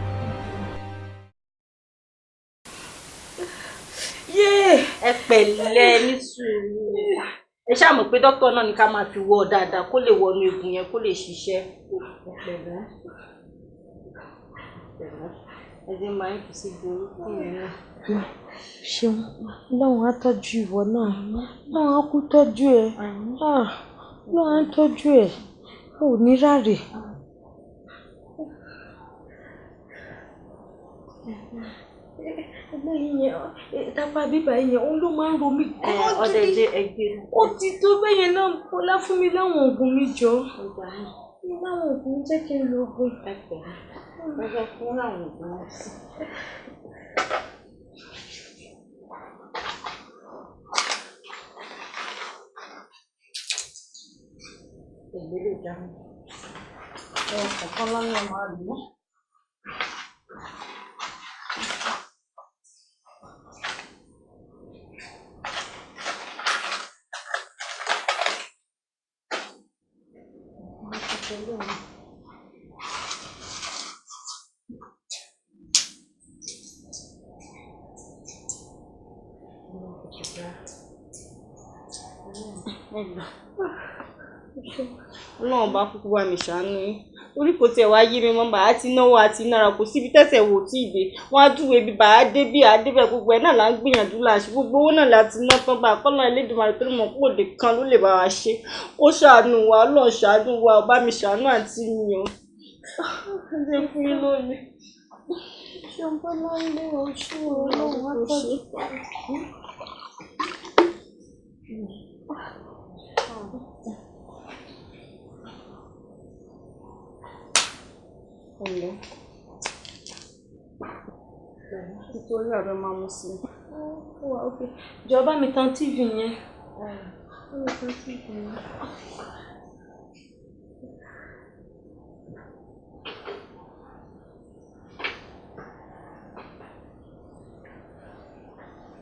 ẹ pẹ̀lẹ́ ní sùúrù ẹ ṣáà mọ̀ pé dókítà náà ní ká máa fi wọ́ ọ dáadáa kó lè wọnú egun yẹn kó lè ṣiṣẹ́. ẹ̀jẹ̀ máa ń fi sí burúkú yẹn náà. ṣeun Ọlọ́run á tọ́jú ìwọ náà Ọlọ́run á kú tọ́jú ẹ Ọlọ́run á tọ́jú ẹ ò ní ráre. Tápá bíbá yẹn òun ló máa ń ro mí gan-an. ọ̀dẹ̀dẹ̀ ẹgbẹ́ ó ti tó bẹ́yẹn náà Bọ́lá fún mi láwọn oògùn mi jọ. láwọn oògùn jẹ́ kí n lo oògùn. ọjọ́ fún láwọn oògùn náà sí. èmi lè dáhùn kọ̀ọ̀kan lọ́nà máa lò ó. Ọlọ́run bá kúkú wá mi ṣàánú yín orí kò tiẹ̀ wá yé mi mọ́ bàá ti náwó àti náírà kò síbi tẹ̀sẹ̀ wò tí ì dé wọ́n á júwe bí bàá dé bí àdébẹ̀ gbogbo ẹ̀ náà là ń gbìyànjú láṣẹ gbogbo owó náà láti ná tán bá kọ́nà Elédùmarè tó mọ̀ pò lè kan ló lè bá wa ṣe ó ṣàánú wa Ọlọ́run ṣàánú wa ọba mi ṣàánú àti mi o ẹ fún yín lóye. ṣùgbọ́n náà ń lé oṣù Ọlọ́run á tọ́jú. Ọ̀lẹ́ nítorí ọ̀rọ̀ máa mú sí i. Ìjọba mi tan TV yẹn.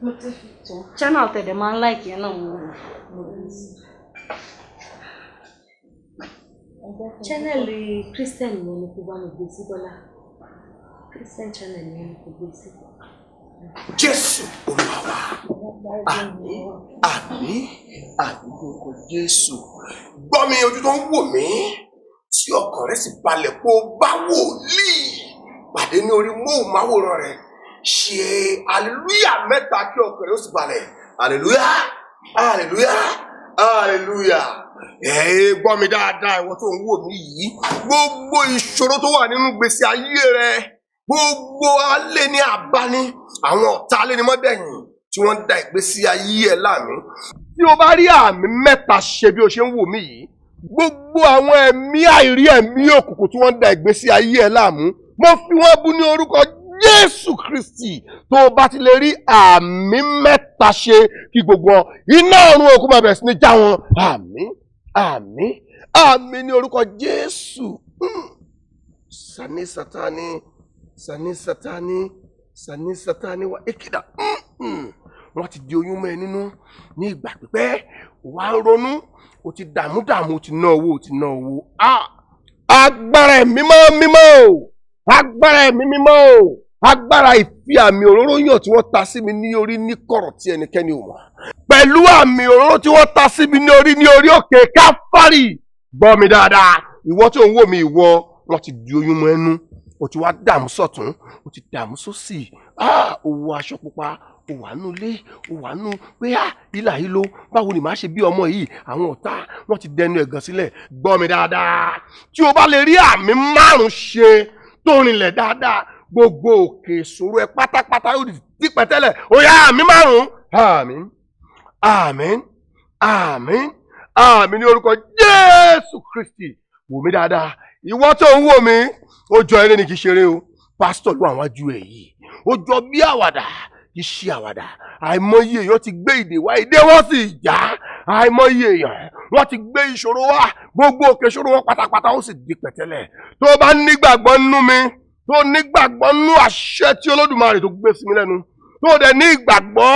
Mo ti fi tán. Channel tẹ̀lé máa ń láìkì ẹ̀ náà mo rí. Channel Christian ni mo fi bá mi gbé sí Bọ́lá. Christian channel ni mo fi gbé sí. Jésù Olúwa wa àmín àmín àmín lórúkọ Jésù gbọ́ mi ojú tó ń wò mí tí ọkàn rẹ sì balẹ̀ kó bá wòlíì pàdé ní orí móhùnmáwòrán rẹ ṣe hallelujah mẹ́ta kí ọkàn rẹ ó sì balẹ̀ hallelujah hallelujah hallelujah. Gbọ́ mi dáadáa ìwọ tó ń wò mí yìí gbogbo ìṣòro tó wà nínú gbèsè ayé rẹ gbogbo alẹ́ ní àbáni àwọn ọ̀tá alẹ́ ní mọ́dẹ̀yìn tí wọ́n ń da ìgbésí ayé ẹ̀ láàmú. Tí o bá rí àmì mẹ́ta ṣe bí o ṣe ń wò mí yìí gbogbo àwọn ẹ̀mí àìrí ẹ̀mí òkùnkùn tí wọ́n ń da ìgbésí ayé ẹ̀ láàmú mo fi wọ́n bú ní orúkọ Jésù Kristi tó o bá ti lè rí àmì mẹ́ta ṣe kí gbogbo iná ọ̀run òkú máa bẹ̀rẹ̀ sí ní já wọn àmín àmín àmín ní orúkọ Jésù. Sani Satani Sani Satani Sani Satani wa ekida wọ́n ti di oyún mọ́ ẹ nínú ní ìgbà pípẹ́ wà á ronú o ti dààmú o ti ná owó agbára ẹ̀mí mímọ́ o agbára ẹ̀mí mímọ́ o agbára ìfi àmì òróró yàn tí wọ́n ta sí mi ní orí ní kọ̀rọ̀ tí ẹnikẹ́ni ò mọ̀ pẹ̀lú àmì òróró tí wọ́n ta sí mi ní orí òkè Káfárì gbọ́ mi dáadáa ìwọ tí ò ń wò mí ìwọ wọ́n ti di oyún mọ́ ẹnu o ti wá dààmú sọ̀tún o ti dààmú sósì o wọ aṣọ pupa o wà nù ilé o wà nù pé ìlà yìí ló báwo ni màá ṣe bí ọmọ yìí àwọn ọ̀tá wọ́n ti dẹnu ẹ̀gàn sílẹ̀ gbọ́ mi dáadáa tí o bá lè rí àmì 5 ṣe tó rinlẹ̀ dáadáa gbogbo òkè ìṣòro ẹ pátápátá yóò di pẹ̀tẹ́lẹ̀ ó yá àmì 5 àmín àmín àmín àmín ní orúkọ Jésù Kristi wò mí dáadáa ìwọ tó ń wò mí ó jọ eré ni kì í ṣeré o pásítọ̀ ló àwọn ajú ẹ̀ yìí ó jọ bí àwàdà kì í ṣe àwàdà àìmọye èèyàn ti gbé ìdè wá ìdè wọn sì já àìmọye èèyàn wọn ti gbé ìṣòro wá gbogbo òkè ìṣòro wọn pátápátá ó sì di pẹ̀tẹ́lẹ̀ tó bá nígbàgbọ́ nínú mi tó nígbàgbọ́ nínú àṣẹ tí Olódùmarè tó gbé sí mi lẹ́nu tó dẹ̀ ní ìgbàgbọ́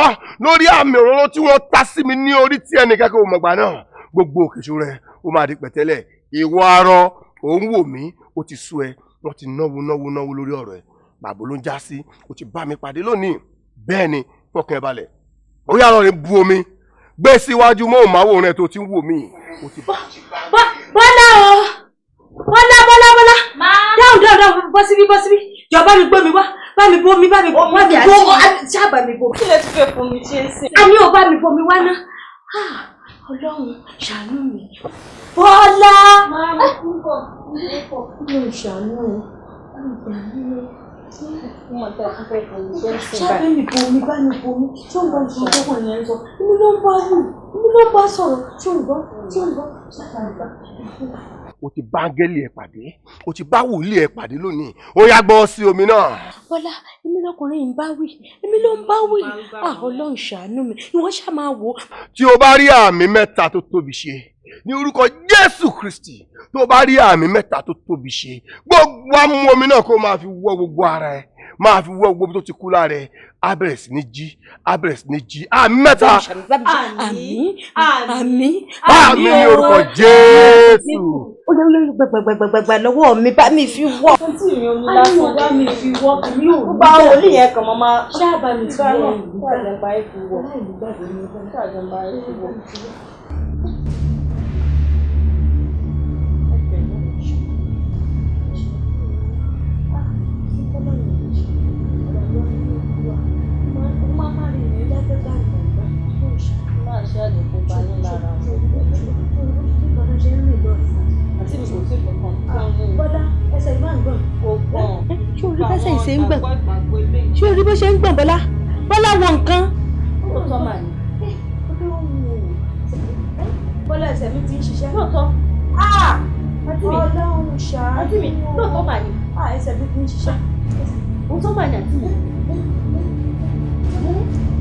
lórí àmì òróró tí wọ́n ta sí mi ní orí tí ẹnìkan kò mọ̀gbà náà gbogbo òkè ìṣòro rẹ ó máa di pẹ̀tẹ́lẹ̀ ìwọ arọ òun wò mí ó ti sú ẹ wọ́n ti náwó lórí ọ̀rọ̀ ẹ bàbá ló ń já sí ó ti bá mi pàdé lónìí bẹ́ẹ̀ ni fọkàn ẹ balẹ̀ ó yàrá rẹ bu omi gbé síwájú mọ́ òmáwòrán ẹ tó ti ń wò mí. Bọ́lá dáhùn bọ́ síbí jọ bá mi gbómi wá bá mi bomi ṣáàbà mi bomi. kí lè tún fẹ́ fún mi ṣe é sìn. a ní o bá mi bomi wá ná Ọlọ́run ṣàánú mi. Bọ́lá Ọlọ́run ṣàánú mi. Ṣáàbà mi bomi bá mi bomi tí ó ń bá ìṣòro tó kàn yẹn sọ èmi ló ń bá sọ̀rọ̀ tí ó ń gbọ́ ṣáàbà. O ti bá áńgẹ́lì ẹ pàdé o ti bá wòlíì ẹ pàdé lónìí ó yá gbọ́ sí omi náà. Bọ́lá èmi lọkùnrin yìí ń bá wí èmi ló ń bá wí Ọlọ́run ṣàánú mi ìwọ ṣáà máa wò. tí o bá rí àmì mẹ́ta tó tóbi ṣe ní orúkọ Jésù Kristi tó o bá rí àmì mẹ́ta tó tóbi ṣe gbogbo amú omi náà kó máa fi wọ́ gbogbo ara ẹ máa fi wọ́ gbogbo tó ti kú lára ẹ á bẹ̀rẹ̀ sí ní jí àmì mẹ́ta. àmì ní orúkọ Jésù. ó lè lórí gbàgbàgbàgbà lọ́wọ́ mi bá mi fi wọ́. àǹtí mi ò ní lásán bá mi fi wọ́ mi ò ní. bá wòlíì yẹn kàn mọ́ máa. ṣáà bá mi fi wọ́ ṣáàjọba ẹ fi wọ́ ṣáàjọba ẹ fi wọ́. Ṣé orí bó ṣe ń gbọ̀n Bọ́lá wọ nǹkan. Bọ́lá ẹsẹ̀ mi ti ń ṣiṣẹ́. Lóòótọ́. Ọlọ́run ṣàánú. Àǹtí mi lóòótọ́ mà ní. Ẹsẹ̀ mi ti ń ṣiṣẹ́. Òótọ́ mà ní àǹtí mi.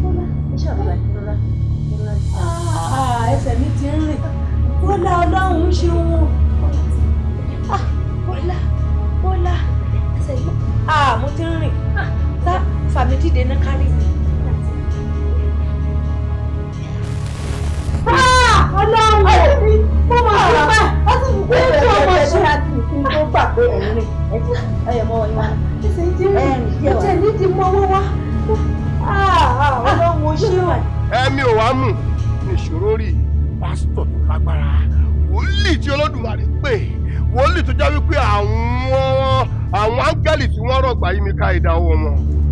Bọ́lá iṣẹ́ àbúrò àti rọra. Ẹsẹ̀ mi ti ń rìn. Bọ́lá Ọlọ́run ṣe wọn. Bọ́lá ẹsẹ̀ yìí. Mo ti ń rìn. Tá fàmì dìde náà kárí mi. Ọlọ́run mo máa ń bá ọtí mi pé kí ọmọ ṣe àti ìpinnu tó gbà pé ẹ̀yìn rìn ẹ̀yẹ̀ mọ́ ìwà ẹ̀sẹ̀ ti rìn ẹ̀jẹ̀ ní ti mọ́ wọ́n wá. Ọlọ́run ó ṣe wà. ẹ̀mí ò wá mú ní ìṣòro rí pásítọ̀ tó lágbára wòlíì tí Olódùmarè pè wòlíì tó já wípé àwọn áńgẹ́lì tí wọ́n rọ̀gbà yí mi ká ìdáwọ́ wọn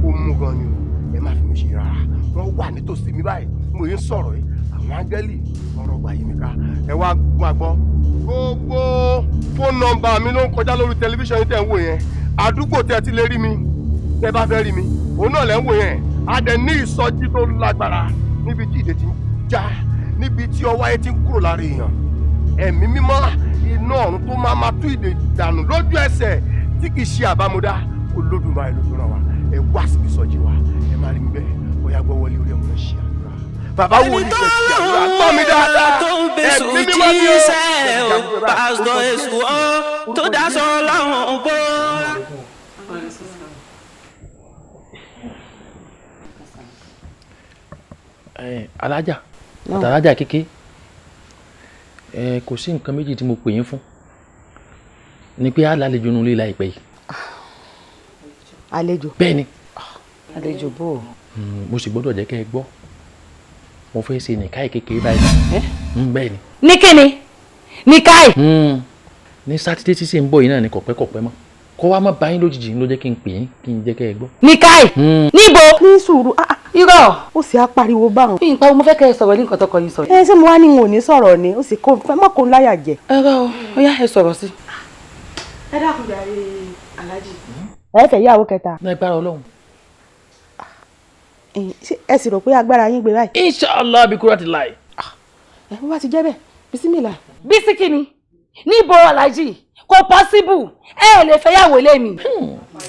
ó mú gan ni o ẹ má fi mi ṣe rárá wọ́n wà nítòsí mi báyìí mo yín sọ̀rọ̀ yìí àwọn áńgẹ́lì wọ́n rọ̀gbà yí mi ká ẹ wá gbọ́ gbogbo fóònù nọ́mbà mi ló ń kọjá lórí tẹlifíṣàn yìí tẹ̀ ń wò yẹn àdúgbò tẹ́ ti lè rí mi tẹ́ bá fẹ́ rí mi òun náà lẹ́ ń wò yẹn a dẹ̀ ní ìsọjí tó lágbára níbi tí ìdè ti ń já níbi tí ọwọ́ ayé ti ń kúrò lára èèyàn ẹ̀mí mímọ́ iná ọ̀run tó máa tú ìdè dànù lójú ẹsẹ̀ tí kì í ṣe àbámúdá Olódùmarè ló fẹ́ràn wa ẹ wá síbi ìsọjí wa ẹ má rí mi bẹ́ẹ̀ bóyá gbọ́ wọlé orí ẹ̀mú ṣe àdúrà bàbá wo ní ṣe ṣe àdúrà gbọ́ mi dáadáa ẹ̀mí mímọ́ ni ó pásítọ̀ Èṣù tó dá sọ láwọn bó. alájà àtàlájà kéke kò sí nǹkan méjì tí mo pè yín fún ni pé àlejò nínú ilé láìpẹ́ yìí. àlejò. bẹ́ẹ̀ni. àlejò bò ó. mo sì gbọ́dọ̀ jẹ́ kẹ́ ẹ gbọ́ mo fẹ́ ṣe nìkáì kékeré báyìí. bẹ́ẹ̀ni. ní kíni nìkáì. ní sátidé tí sì ń bọ̀ yìí náà ni kọ̀pẹ́kọ̀pẹ́ mọ́ kọ́ wa má bá yín lójijì ló jẹ́ kí n pè yín kí n jẹ́ kẹ́ ẹ gbọ́. nìkáì. níbo. ní sùúrù irọ́ ó sì á pariwo báwọn. bí nǹkan mo fẹ́ kẹ́ ẹ sọ̀rọ̀ ní nǹkan tọkọ yín sọ. ṣé mo wá ní n ò ní sọ̀rọ̀ ni ó sì kó má kó láyà jẹ. ẹ rà ó yá ẹ sọ̀rọ̀ sí. ẹ dákun jàre aláàjì. ẹ fẹ́ yàwó kẹta. náà gbára Ọlọ́run. ẹ sì rò pé agbára yín gbé báyìí. inshallah bí kúrò ti láì. ẹ bó bá ti jẹ́ bẹ́ẹ̀ bisimilá. bísí kìíní níbo aláàjì kò possible ẹ lè fẹ́ yàwó lé mi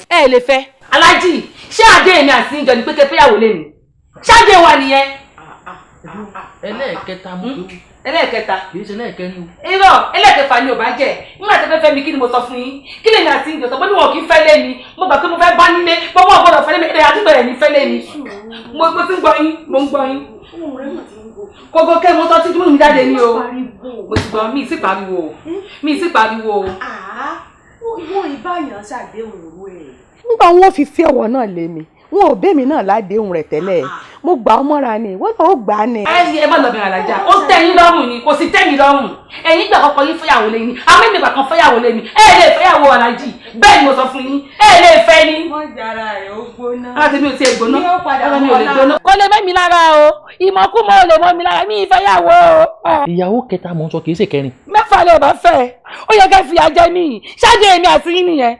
ẹ lè fẹ́. Aláàjì ṣé adé mi àti ìjọ ni pé kẹ́ fẹ́ yàwó lé mi ṣáde wà nìyẹn. ẹlẹ́ẹ̀kẹta mú ẹlẹ́ẹ̀kẹta kì í ṣe ẹlẹ́ẹ̀kẹrin o. irọ́ ẹlẹ́ẹ̀kẹfà ni ò bá jẹ́ nígbà tí fẹ́ mi kí ni mo sọ fún yín kí lèmi àti ìjọ sọ pé níwọ̀n kì í fẹ́ lé mi mo gbà pé mo fẹ́ bá nílé gbogbo ọ̀gbọ́dọ̀ fẹ́ lé mi ẹ̀rẹ́ àti bẹ̀rẹ̀ ní fẹ́ lé mi mo ti ń gbọ́ yín mo ń gbọ́ yín. kókó kẹ́ mo tọ́ sí dúró mi jáde ní o mo ti gbọ́ mi ì sì pariwo o. ìwọ ìbáyàn ṣàdéhùn owó ẹ̀. nígbà wọn fi fi ọwọ́ náà lé mi wọn ò bẹ́mi náà ládéhùn rẹ̀ tẹ́lẹ̀ mo gbà ọ́ mọ́ra ni wọ́n náà ó gbà á ni. ẹ má lọ bẹ̀rẹ̀ Alájà ó tẹ́ yín lọ́rùn ni kò sì tẹ́ mi lọ́rùn ẹ̀yin gbà kọ́kọ́ yín fẹ́yàwó lé mi àwọn èmi gbà kan fẹ́yàwó lé mi ẹ lè fẹ́yàwó Alájì bẹ́ẹ̀ ni mo sọ fún yín ẹ lè fẹ́ ni. wọ́n jara rẹ̀ ó gbóná. láti mi ò tiẹ̀ gbóná ọ̀rọ̀ mi ò lè gbóná. kò lè mẹ́mi lára o ìmọ̀kúmọ̀ ò lè mọ́ mi lára mi ìfẹ́yàwó o. ìyàwó kẹta mò ń sọ kì í ṣe kẹrin. mẹ́fà lè bá fẹ́ ó yẹ kẹ́ fi ajẹ́ mi ṣáájú èmi àti yín nìyẹn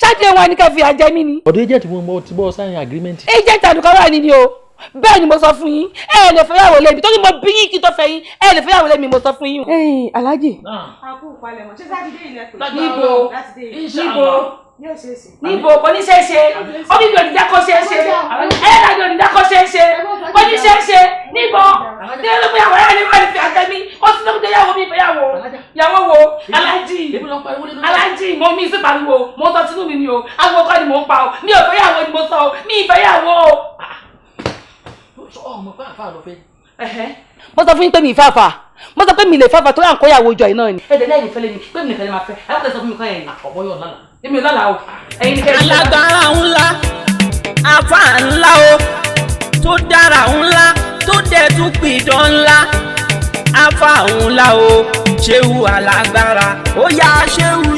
ṣáájú wọn ni kẹ́ fi ajẹ́ mi ni. ọ̀dọ̀ agent mo ti bọ́ sign agreement. agent àdùkọ́ wà ní o bẹ́ẹ̀ ni mo sọ fún yín ẹ lè fẹ́yàwó lé mi torí mo bí yín kí tó fẹ́ yín ẹ lè fẹ́yàwó lé mi mo sọ fún yín. Alájì. akú palẹ̀mọ́ ṣé sátidé ilẹ̀ pè. níbo kò ní ṣe é ṣe oníbi òdìjà kò ṣe é ṣe ẹ̀ẹ́dàgbé òdìjà kò ṣe é ṣe kò ní ṣe é ṣe níbo ní olóògbé àwọn ẹ̀rọ ní wọ́n fi àjẹ́ mi ó sì lóògbé yàwó mi fẹ́yàwó yàwó wo Alájì mo mi sí pariwo mo sọ sínú mi ni o àwọn ọkọ ni mo ń pa o mi ò fẹ́yàwó ni mo sọ o mi ì fẹ́yàwó o. ọmọ fáfá lọ fẹ́. mo sọ fún yín pé mi ì fáfá mo sọ pé mi lè fáfá tó yà ń kó yàwó ìjọ iná ni. ẹ̀dẹ̀ lẹ́yìn ìfẹ́ lé mi pé mi nìkan ni máa fẹ́ ẹ̀ lọ́kọ̀ sọ fún mi kọ́ yẹn. ọ̀bọ̀yọ̀ lálà. èmi ò lálàá o ẹ̀yin ni kẹ́ ẹ. alágbára ńlá afa ńlá o tó dára ńlá tó dẹ̀ tún pìdán ńlá afa ńlá o ṣéwù alágbára ó yá ṣéwù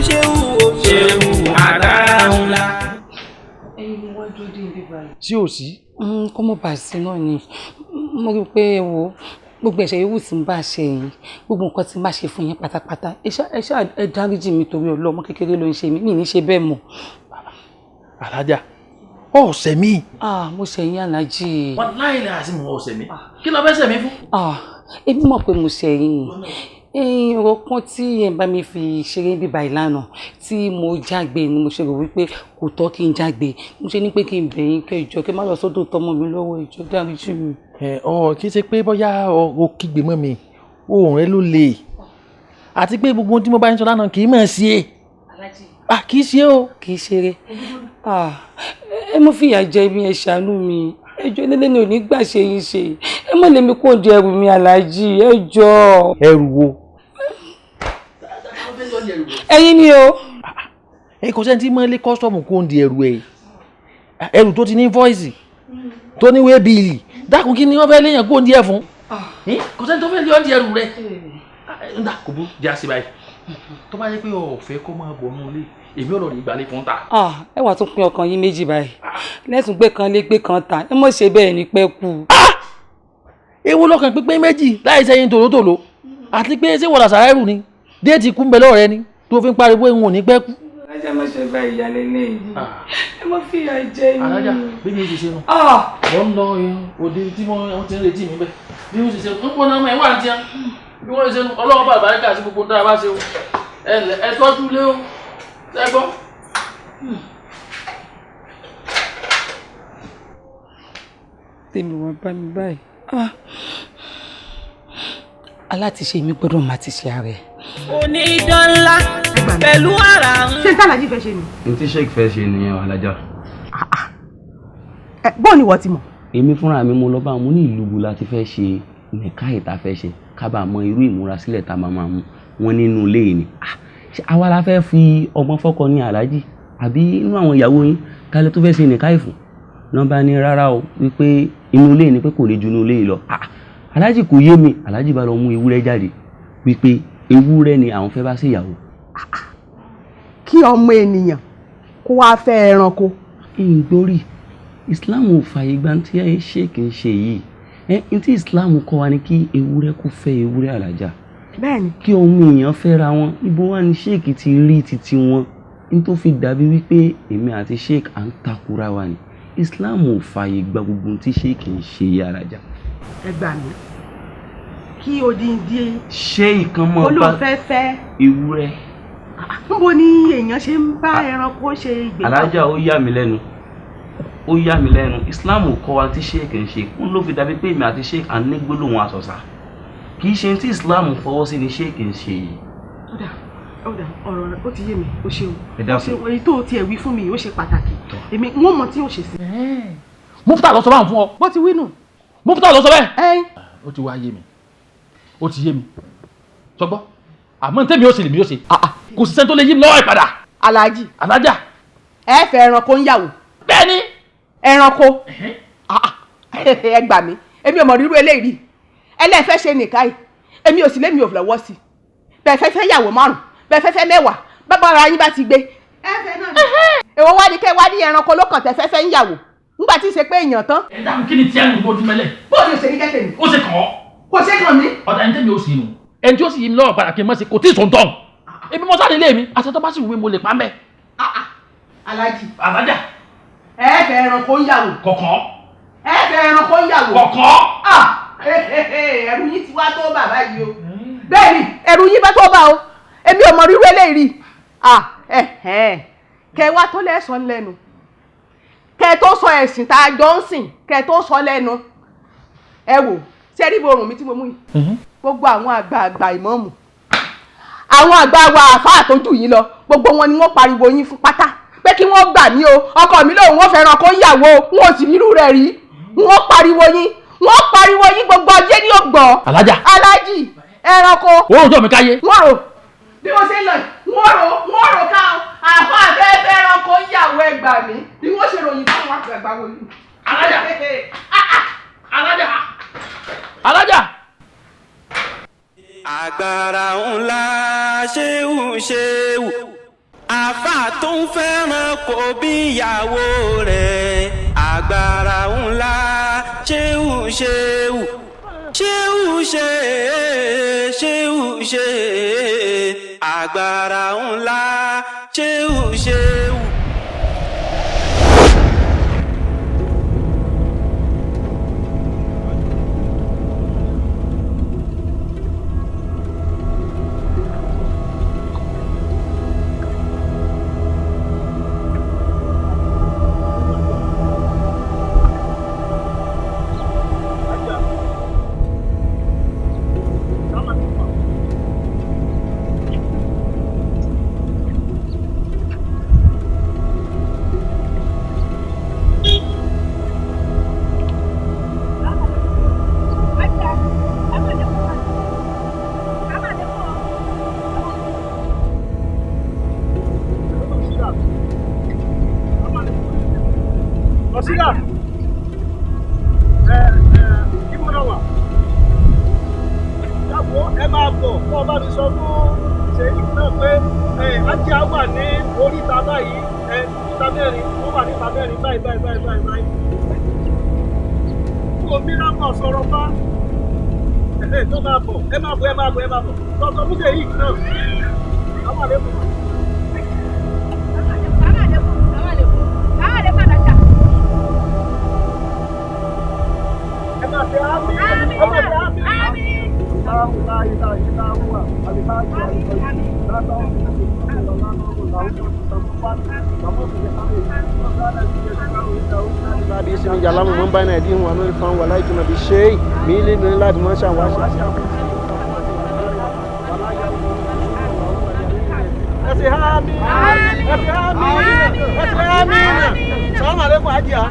o ṣéwù agbára ńlá. ẹ̀yin ni wọ́n dúró dé ibi báyìí. sí ò sí. kó mọ̀ bá sí náà ni mo rí i pé wo gbogbo ẹ̀ṣẹ̀ yòówù tí ń bá ṣe yìí gbogbo nǹkan tí ń bá ṣe fún yín pátápátá ẹ dáríjì mi torí ọlọ́mọ kékeré ló ń ṣe mí mi ní ṣe bẹ́ẹ̀ mọ́. Alájà ọ̀sẹ̀ mi. mo ṣẹ̀yìn Alájì. wọn láìlẹ̀ àti mọ̀ ọ̀sẹ̀ mi kí ló fẹ́ ṣẹ̀ mí fún. èmi mọ̀ pé mo ṣẹ̀yìn ọ̀rọ̀ kan tí ẹ̀ bá mi fi ṣeré bíbá ìlànà tí mo jágbe ni mo ṣe rò wípé kò tọ́ kí n jágbe mo ṣe ní pé kí n bẹ̀yìn kẹjọ kí n má lọ sọ́dọ̀ tọmọ mi lọ́wọ́ ìjọ dáríjì mi. kì í ṣe pé bóyá o kígbe mọ́ mi ohùn rẹ ló le àti pé gbogbo ohun tí mo bá ń sọ lánàá kì í mọ̀ sí e kì í ṣe o. kì í ṣeré ẹ mọ fìyà jẹ mi ẹ ṣàánú mi ẹjọ́ nílé ni ò ní gbà ṣe yín ṣe ẹ mọ lèmi kò di ẹrù mi Alájì ẹjọ́. ẹrù wo. ẹ̀yin ni o. kò sẹ́ni tí mọ́ lé kọ́sọ́ọ̀mù kó ń di ẹrù ẹ̀ ẹrù tó ti ní fọ́ìsì tó ní wé bíìlì dákun kí ni wọ́n fẹ́ léèyàn kó ń di ẹ̀ fún. kò sẹ́ni tó fẹ́ lé ọ́ di ẹrù rẹ̀ ǹda kò bú jẹ́ àṣẹ báyìí tó bá yẹ pé ọ̀fẹ́ kó máa bọ̀ nù lé èmi ò lọ rí ìgbàlẹ̀ fún ta. ẹ wà tún pín ọkàn yín méjì báyìí lẹ́sùn gbé kan lé gbé kan ta ẹ mọ̀ ṣe bẹ́ẹ̀ ní pẹ́ kú. ewu lọ́kàn pípé méjì láì sẹ́yìn tòlótòló àti pé ṣé wọ̀dà sàrẹ́rù ni déètì kú ń bẹ lọ́rẹ́ ni tó fi ń pariwo ìwọ̀n ní pẹ́ kú. ẹ má ṣe bá ìyá lélẹ̀ yìí ẹ má fi ìyà jẹ yín. Alájà bí mi ti ṣe nù. wọ́n ń lọ òde tí wọ́n ti ń retí mi bẹ́ẹ̀ bí wọ́n ti ṣe ń pọ́n náà mọ̀ ẹ̀ wà ní tiẹ́ bí wọ́n ti ṣe ọlọ́wọ́ bàbá rẹ̀ kà sí gbogbo dára bá ṣe o ẹ tọ́jú lé o ẹ gbọ́. tèmi wọ́n bá mi báyìí alátiṣe mi gbọ́dọ̀ máa ti ṣe ààrẹ. onídán ńlá pẹ̀lú ara ń. ṣé sálàjì fẹ́ ṣe ni. n tí sheik fẹ́ ṣe nìyẹn Alájà. bọ́ọ̀ ni wọ́n ti mọ̀. èmi fúnra mi mo lọ bá wọn ní ìlú bu láti fẹ́ ṣe nìka ìta fẹ́ ṣe kábà mọ irú ìmúrasílẹ̀ tá a máa mú wọn nínú ilé yìí ni. àwa la fẹ́ fi ọmọ fọ́kọ ní Alájì àbí inú àwọn ìyàwó yín kálẹ̀ tó fẹ́ ṣe nìka ìfún nọ́mbà ní rárá o wípé inú ilé ni pé kò lè ju inú ilé yìí lọ. Alájì kò yé mi Alájì bá lọ mú ewúrẹ́ jáde wípé ewúrẹ́ ni àwọn fẹ́ bá ṣe ìyàwó. kí ọmọ ènìyàn kó wá fẹ́ ẹranko. ìgbórí Islam ò fààyè gbà tí ẹ ṣe kì í ṣe yìí n tí Islam kọ́ wa ni kí ewúrẹ́ kó fẹ́ ewúrẹ́ Alájà. bẹ́ẹ̀ni. kí ọmọ èèyàn fẹ́ra wọn ibo wá ní sheik ti rí titi wọn n tó fi dàbí wípé èmi àti sheik à ń takura wa ni Islam ò fààyè gba gbogbo tí sheik ń ṣe yìí Alájà. ẹ gbà mí kí odindi ṣé ìkan mọ bá olùfẹ́fẹ́ ewúrẹ́ níbo ni èèyàn ṣe ń bá ẹranko ṣe ìgbéyàwó. alájà ó yà mí lẹ́nu Islam ò kọ́ wa tí sheik ń ṣe ń ló fi dàbí pé èmi àti sheik à ń ní gbólóhùn àsọ̀sà kì í ṣe tí Islam fọwọ́ sí ni sheik ń ṣe yìí. ọ̀dà ọ̀rọ̀ ó ti yé mi ó ṣeun ẹ dákun èyí tó tiẹ̀ wí fún mi ó ṣe pàtàkì èmi wọ́n mọ tí ó ṣe sí. Mufta lọ sọ báwọn fún ọ. bó ti wí nù. Mufta lọ sọ bẹ́ẹ̀. ó ti wá yé mi ó ti yé mi sọgbọ́ àmọ́ tẹ́mi ó ṣe lèmi ó ṣe kò sí sẹ́ni tó lè yí mi lọ́wọ́ ìpadà. Alhaji. Alájà. ẹ fẹ́ ẹranko ń yàwó. bẹ́ẹ̀ni. ẹranko ẹ gbà mí èmi ò mọ̀ rírú eléyìí ẹlẹ́fẹ́ ṣe nìkan yìí èmi ò sì lémi ò lọ́wọ́ sí bẹ́ẹ̀ fẹ́ fẹ́ yàwó 5 bẹ́ẹ̀ fẹ́ fẹ́ 10 bàbá ara yín bá ti gbé. ẹ̀fẹ̀ náà ni. èwo wá ní kẹ́ wá ní ẹranko ló kàn tẹ́ fẹ́ fẹ́ ń yàwó nígbà tí ì ṣe pé èèyàn tán. ẹ dáhùn kí ni tí ẹnu ojú mẹ́lẹ̀. bóòlù ò ṣe ní kẹ́kẹ́ mi. ó ṣe kàn ọ́. kò ṣe kàn mí. ọ̀dà ẹni tẹ́mi ó sì nù ẹni tí ó sì yí mi lọ́wọ́ padà kí n mọ̀ sí kò tí ì sọ̀ ń tọ̀ ebi mọ́ sáré ilé mi àti tó bá sì wúwe mo lè pa mẹ́. Alhaji. Alájà. ẹ fẹ́ ẹranko ń yàwó. kọ̀ọ̀kan. ẹ fẹ́ ẹranko ń yàwó. kọ̀ọ̀kan. ẹrù yín ti wá tó bàbá yìí o. bẹ́ẹ̀ni ẹrù yín bá tó bá o èmi ò mọ rírú eléyìí kẹ wá tó lẹ́sọ̀ lẹ́nu kẹ tó sọ ẹ̀sìn tá a jọ ń sìn kẹ tó sọ lẹ́nu ẹ wò sẹ́rí borùn mi tí mo mú yìí gbogbo àwọn àgbààgbà ìmáàmù àwọn àgbà wa àfáà tó jù yín lọ gbogbo wọn ni wọ́n pariwo yín fún pátá pé kí wọ́n gbà mí o ọkọ mi lòun wọ́n fẹ́ràn kó yàwó wọn ò sì rírú rẹ̀ rí wọ́n pariwo yín gbogbo ọjẹ́ ní ògbọ́. Alájà. Alhaji ẹranko. wọ́n rò jọ mi káyé. wọ́n rò bí wọ́n ṣe ń lọ wọ́n rò ká àfa àfẹ́fẹ́ ẹranko yàwó ẹgbà mi bí wọ́n ṣe ròyìn fún wọn àgbàgbà wọlé. Alájà. Alájà. Agbára ńlá ṣéwù àfà tó ń fẹ́ràn kò bí ìyàwó rẹ̀. Agbára ńlá ṣéwù agbára ńlá ṣéwù. Lọ́sílà ìmúnáwà yàgò ẹ máa bọ̀ kọ́ ọba mi sọ fún ṣèyí náà pé ajá wà ní oríta báyìí ìta mẹ́rin wọ́n wà níta mẹ́rin báyìí. Kò mìíràn mọ̀ sọ̀rọ̀ bá tó máa bọ̀ ẹ máa bọ̀ lọ́sọ̀ fún ṣèyí náà àwọn àlékún. Yalamu man bayna aydihim wa man khalfahum wa la yuhituna bi shay'in min ilmihi illa bima sha'a wa Assalamu alaikum Hajiya.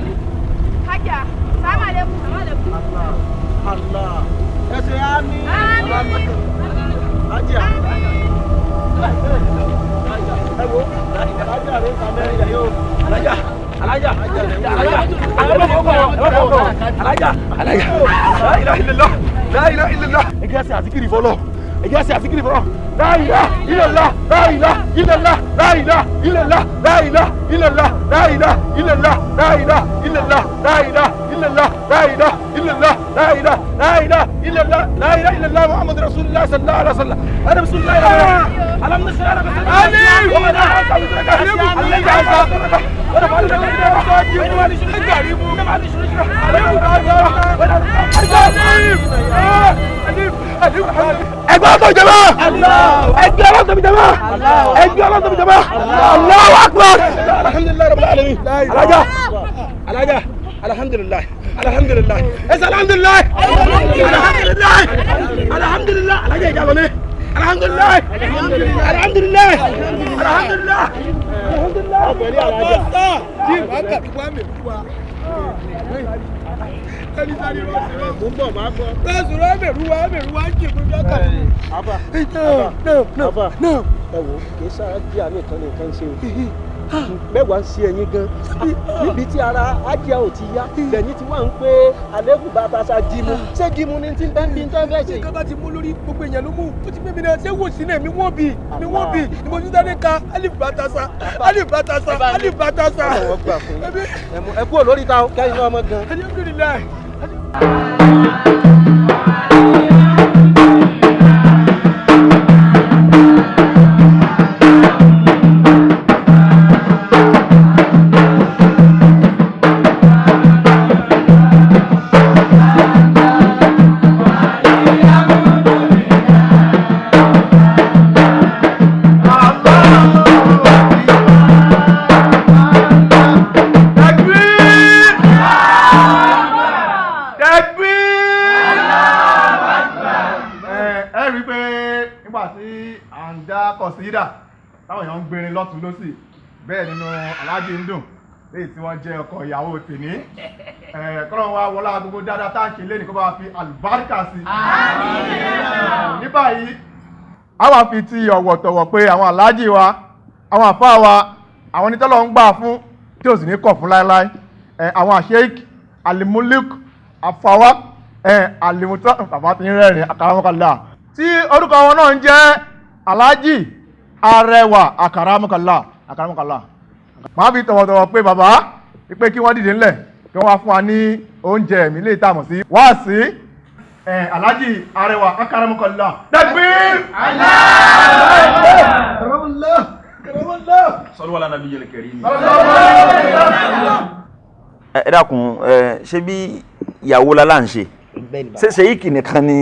Hajiya, assalamu alaikum. Allah. Ẹ ṣe àmín. Hajiya. Ẹ wo, Hajiya rẹ̀ ta mẹ́rin yẹ̀ yóò. Alájà. La ilaha illallah. La ilaha illallah. Ẹ jẹ́ ṣe àzíkìrì fọ́lọ́. La ilaha illallah. La ilaha illallah. La ilaha illallah. La ilaha illallah. La ilaha illallah. La ilaha illallah. La ilaha illallah. La ilaha illallah. La ilaha illallah. La ilaha illallah. La ilaha illallah Muhammad Rasulullah sallallahu alaihi wasallam. Ana Rasulullah. Alam nasra lak. Amin. Wa man ahqa bi ọlọ́run tóbi jama. ẹgbẹ́ ọlọ́run tóbi jama. ẹgbẹ́ ọlọ́run tóbi jama. Allahu akbar. alhamdulilayi rabbil alamin. alaja alhamdulilayi alhamdulilayi ẹsẹ alhamdulilayi alhamdulilayi alaja ìjàlọ ni alhamdulilayi alhamdulilayi alhamdulilayi alhamdulilayi alaja. tí ìwà kàbí wà mí wá ẹni sáré rọ́ọ̀sì rọ́ọ̀sì ń bọ̀ máa gbọ́. rọ́ọ̀sì rọ́ọ̀mẹ̀rù wá ń jì fún mi ọkà mi. àbá ẹ wò kì í sára jí àmì ìkan nìkan ṣe o mẹ́wàá ń ṣe ẹ̀yìn gan níbi tí ara ájíà ò ti yá lẹ́yìn tí wọ́n ń pé àlékún bàtà ṣá jímú ṣé jímú ni tí ń bẹ́ẹ̀ bí ń tán fẹ́ ṣe. ìjọba ti mú lórí gbogbo èèyàn ló mú ó ti mímí náà ṣé wò sí náà mi wọ́n bì ni mo ti dáná ka alif batasa. ẹ kú olórí ta kẹ́yìn náà ọmọ gan. alhamdulilayi. kọ̀sídà táwọn èèyàn ń gbérin lọ́tún lọ́sì bẹ́ẹ̀ nínú aláàjì ń dùn léyìí tí wọ́n jẹ́ ọkọ ìyàwó tèmi kọ́lọ́n wa wọlá gbogbo dáadáa tá à ń ṣe lé ní kó bá fi àlùbáríkà sí i. ní báyìí a wá fi ti ọ̀wọ̀tọ̀wọ̀ pé àwọn aláàjì wa àwọn àfáà wa àwọn onítọ́lọ̀ ń gbà fún tí ò sì ní kọ̀ fún láéláé àwọn Sheikh Al-Mulk Afawaq alimutọ bàbá tí ń rẹ́rìn akaramọ́kànlá tí orúkọ wọn náà ń jẹ́ Alhaji Arẹwà akaramọ́kànlá máa fi tọ̀wọ̀tọ̀wọ̀ pé bàbá pé kí wọ́n dìde ńlẹ̀ kí wọ́n wá fún wa ní oúnjẹ ẹ̀mí lè tààmù sí wáàsí Alhaji Arẹwà akaramọ́kànlá Takbir sọ́dọ̀ wà lánàá bí jẹ́lẹ̀ kẹrí ni. ẹ dákun ṣé bí ìyàwó lálá ń ṣe ṣe yìí nìkan ni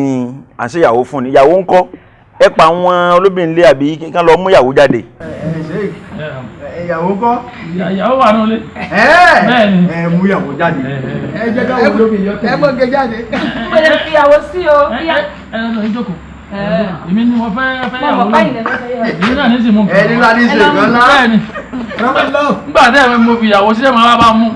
à ń ṣe ìyàwó fún ni ìyàwó ń kọ́ ẹ pa àwọn olóbìnrin lé àbí kán lọ mú ìyàwó jáde. ìyàwó kọ́ ìyàwó wà nílé. ẹ mú ìyàwó jáde. ẹ jẹ́ ká wọ́n lóbi yọ kẹ́. ẹ mọ̀ gé jáde. mo lè fi ìyàwó sí o. ẹ lọ ìjókòó èmi ni mo fẹ́ yàwó lónìí èmi náà ní sì mú. ẹni náà ní ṣe gan náà. bẹ́ẹ̀ni nígbà tí ẹ̀mí mo fi ìyàwó sílẹ̀ máa bá mú.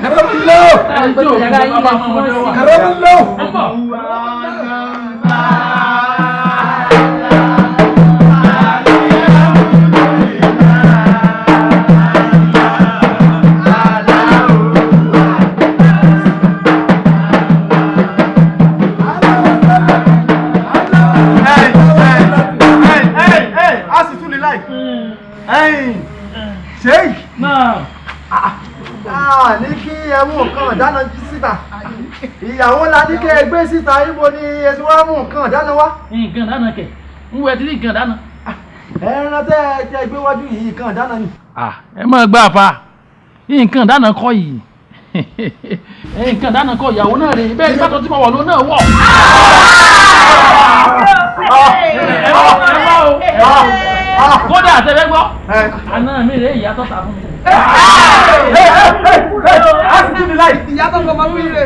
Sheikh ní kí ẹ mú nǹkan dáná síta ìyàwó la ní kí ẹ gbé síta ibo ni ẹ ti wá mú nǹkan dáná wá. nǹkan dáná kẹ ń wẹ tí ní nǹkan dáná. ẹran tẹ gbé wájú yìí nǹkan dáná ni. ẹ máa gbá àfa nǹkan dáná kọ́ yìí nǹkan dáná kọ́ ìyàwó náà rè bẹ́ẹ̀ ni bàtọ́ tí mo wọ̀ ló náà wọ̀. kódà àtẹ̀wẹ́ gbọ́ àná mi rè ìyá tó ta fún mi. ìyá tó gbọ́ fún mi rè.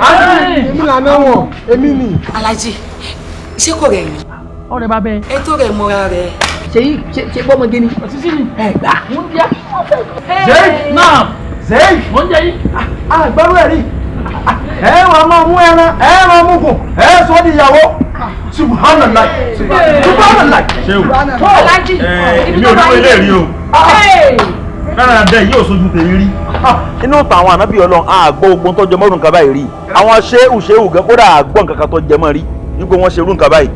èmi lànà wọn èmi ni. Alhaji ṣé kò rẹ̀ yín. ọ̀rẹ́ bá bẹ. ẹ tó rẹ̀ mọ́ra rẹ̀. ṣe gbọ́mọdé ni. òṣìṣẹ́ ni. ẹ gbà. mo ń jẹ́. Sheikh náà. Sheikh mo ń jẹ yín. àgbẹ̀rù ẹ̀rí ẹ wà máa mú ẹran ẹ máa mú gùn ẹ sọ di ìyàwó subhanallah subhanallah. ṣéwù Alhaji èmi ò ní ilé rí o rárá dẹ yóò sojú tèmi rí. inú tàwọn ànábì Ọlọ́run àgbọ̀ ogun tó jẹ mọ́ nǹkan báyìí rí àwọn ṣéwù gan kódà àgbọ̀ nǹkan kan tó jẹ mọ́ rí nígbà wọn ṣe irú nǹkan báyìí.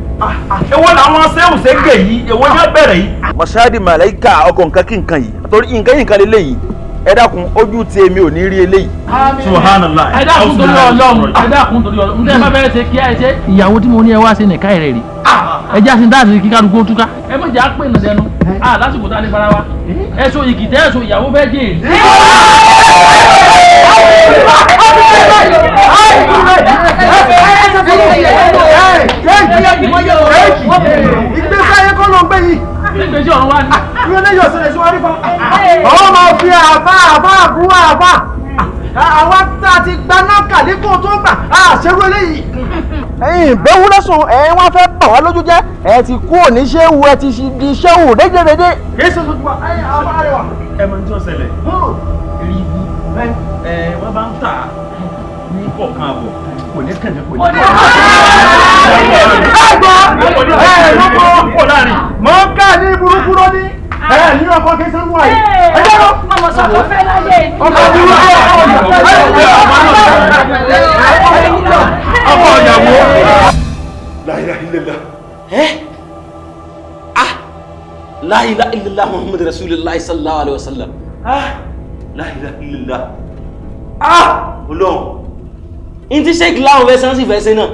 èwo làwọn ṣéwù ṣe ń gè yìí èwo ni wọ́n bẹ̀rẹ̀ yìí. mọ̀ṣáàdì màláíkà ọkọ̀ nǹkan kí nǹkan yìí torí nǹkan yìí nǹkan lélẹ́yìí ẹ dákun ojú tí èmi ò ní rí eléyìí. subhanallah. ẹ dákun torí Ọlọ́run ẹ dákun torí Ọlọ́run ǹjẹ́ ẹ bá fẹ́ ṣe kí ẹ ṣe. ìyàwó tí mo ní ẹ wá ṣe nìka rẹ̀ rí ẹ jẹ́ àti dáàbì kí kálukú ó túká ẹ mọ̀ jẹ́ á pè nàdẹ́nu lásìkò tá a lè fara wa ẹ so igi tẹ́ ẹ so ìyàwó fẹ́ jẹ́ ìgbésí ayé kọ́ tí ọ̀run wá ní. Ìwé lẹ́yìn ọ̀sẹ̀ lè ṣe wá rí kan. Ọwọ́ máa fi àbá bú àbá. Àwọn tá a ti gba náà kàlíkò tó gbà ṣerú eléyìí. Ẹ̀yin ìbẹ́wú lọ́sùn ẹ̀yin wá fẹ́ bà wá lójú jẹ́ ẹ ti kú òní ṣéwù ẹ ti di ṣéwù rédèrèdè. Kì í ṣe tuntun wa ẹ̀yin àwọn arẹwà. Ẹ mọ ní tí ó ṣẹlẹ̀ rí ibú wọ́n bá ń tà ní kọ̀ọ̀kan àbọ̀ kò ní kẹ̀lẹ́ kò ní. Mọ̀ ń ká ní burúkú lóní. Ní ọkọ̀ kí sẹ́nu wáyé. Ẹ jẹ́ lọ. Ọmọ sọ̀kọ̀ fẹ́ láyé. Ọmọ burúkú ọkọ ìyàwó. La ilaha illallah. La ilaha illallah Muhammad Rasulullah sallallahu alaihi wasallam. La ilaha illallah. Ọlọ́run. In ti sheik láwọn fẹ́ sánsì fẹ́ ṣe náà.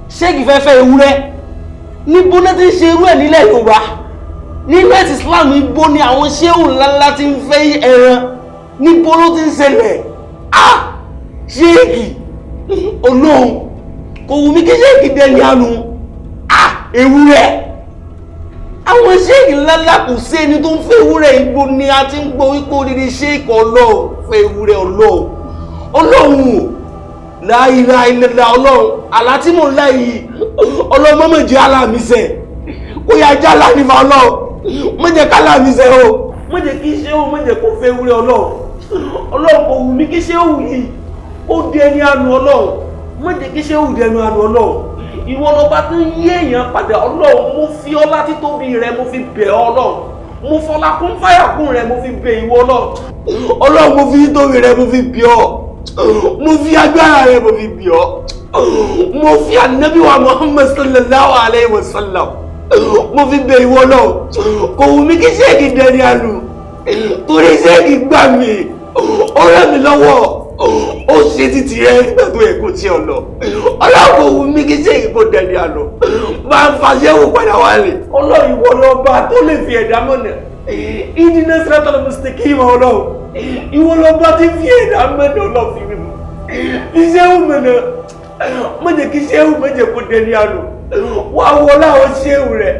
Sheik fẹ́ ewúrẹ́. Níbo náà ti ń ṣe irú ẹ̀ nílẹ̀ Yorùbá? Nínú ẹ̀sìn Islam ibo ni àwọn ṣéhù ńláńlá ti ń fẹ́ ẹran. Níbo ló ti ń ṣẹlẹ̀? Sheik Ọlọ́run kò wù mí kí sheik dẹni àánú. Ewúrẹ́. Àwọn sheik ńláńlá kò sí ẹni tó ń fẹ́ ewúrẹ́. Ibo ni a ti ń gbọ́ wípé odidi sheik Ọlọ́run fẹ́ ewúrẹ́ Ọlọ́run. La ilaha illallah Ọlọ́run. Àlá tí mò ń lá yìí Ọlọ́run mọ́mọ́ jẹ́ aláàmísẹ̀. Ó yá jálá nípa Ọlọ́run. Má jẹ́ káláàmísẹ̀ o. Má jẹ́ kí ṣe o, má jẹ́ kó fẹ́ ewúrẹ́ Ọlọ́run. Ọlọ́run kò wù mí kí ṣe òwú yìí ó di ẹni àánú Ọlọ́run. Má jẹ́ kí ṣe òwú di ẹni àánú Ọlọ́run. Ìwọ lọba tó ń yé èèyàn padà Ọlọ́run. Mo fi ọlá títóbi rẹ mo fi bẹ̀ Ọlọ́run. Mo fọlá kún fáyàkún rẹ mo fi bẹ̀ ìwọ Ọlọ́run. Ọlọ́run mo fi títóbi rẹ mo fi bẹ̀ ọ́. Mo fi agbára rẹ mo fi bẹ̀ ọ́. Mo fi ànábì wa Muhammad sallallahu alayhi wa sallam mo fi bẹ̀ ìwọ Ọlọ́run. Kò wù mí kí ṣéèkì dẹni àánú torí ṣéèkì gbà mí ó rẹ̀ mí lọ́wọ́ ó ṣe títí rẹ nígbà tó yẹ kó tí ọ lọ. Ọlọ́run kò wù mí kí ṣéèkì kó dẹni àánú máa ń fa ṣéwù padà wálé. Ọlọ́run ìwọ lọ́ba tó lè fi ẹ̀dá mọ̀nà ìdíná siratal mustaqim Ọlọ́run ìwọ lọ́ba tí fi ẹ̀dá mọ̀nà Ọlọ́run fi mímú iṣẹ́ wù mọ̀nà má jẹ́ kí ṣéwù má jẹ́ kó dẹni àánú wá wọlé àwọn ṣéwù rẹ̀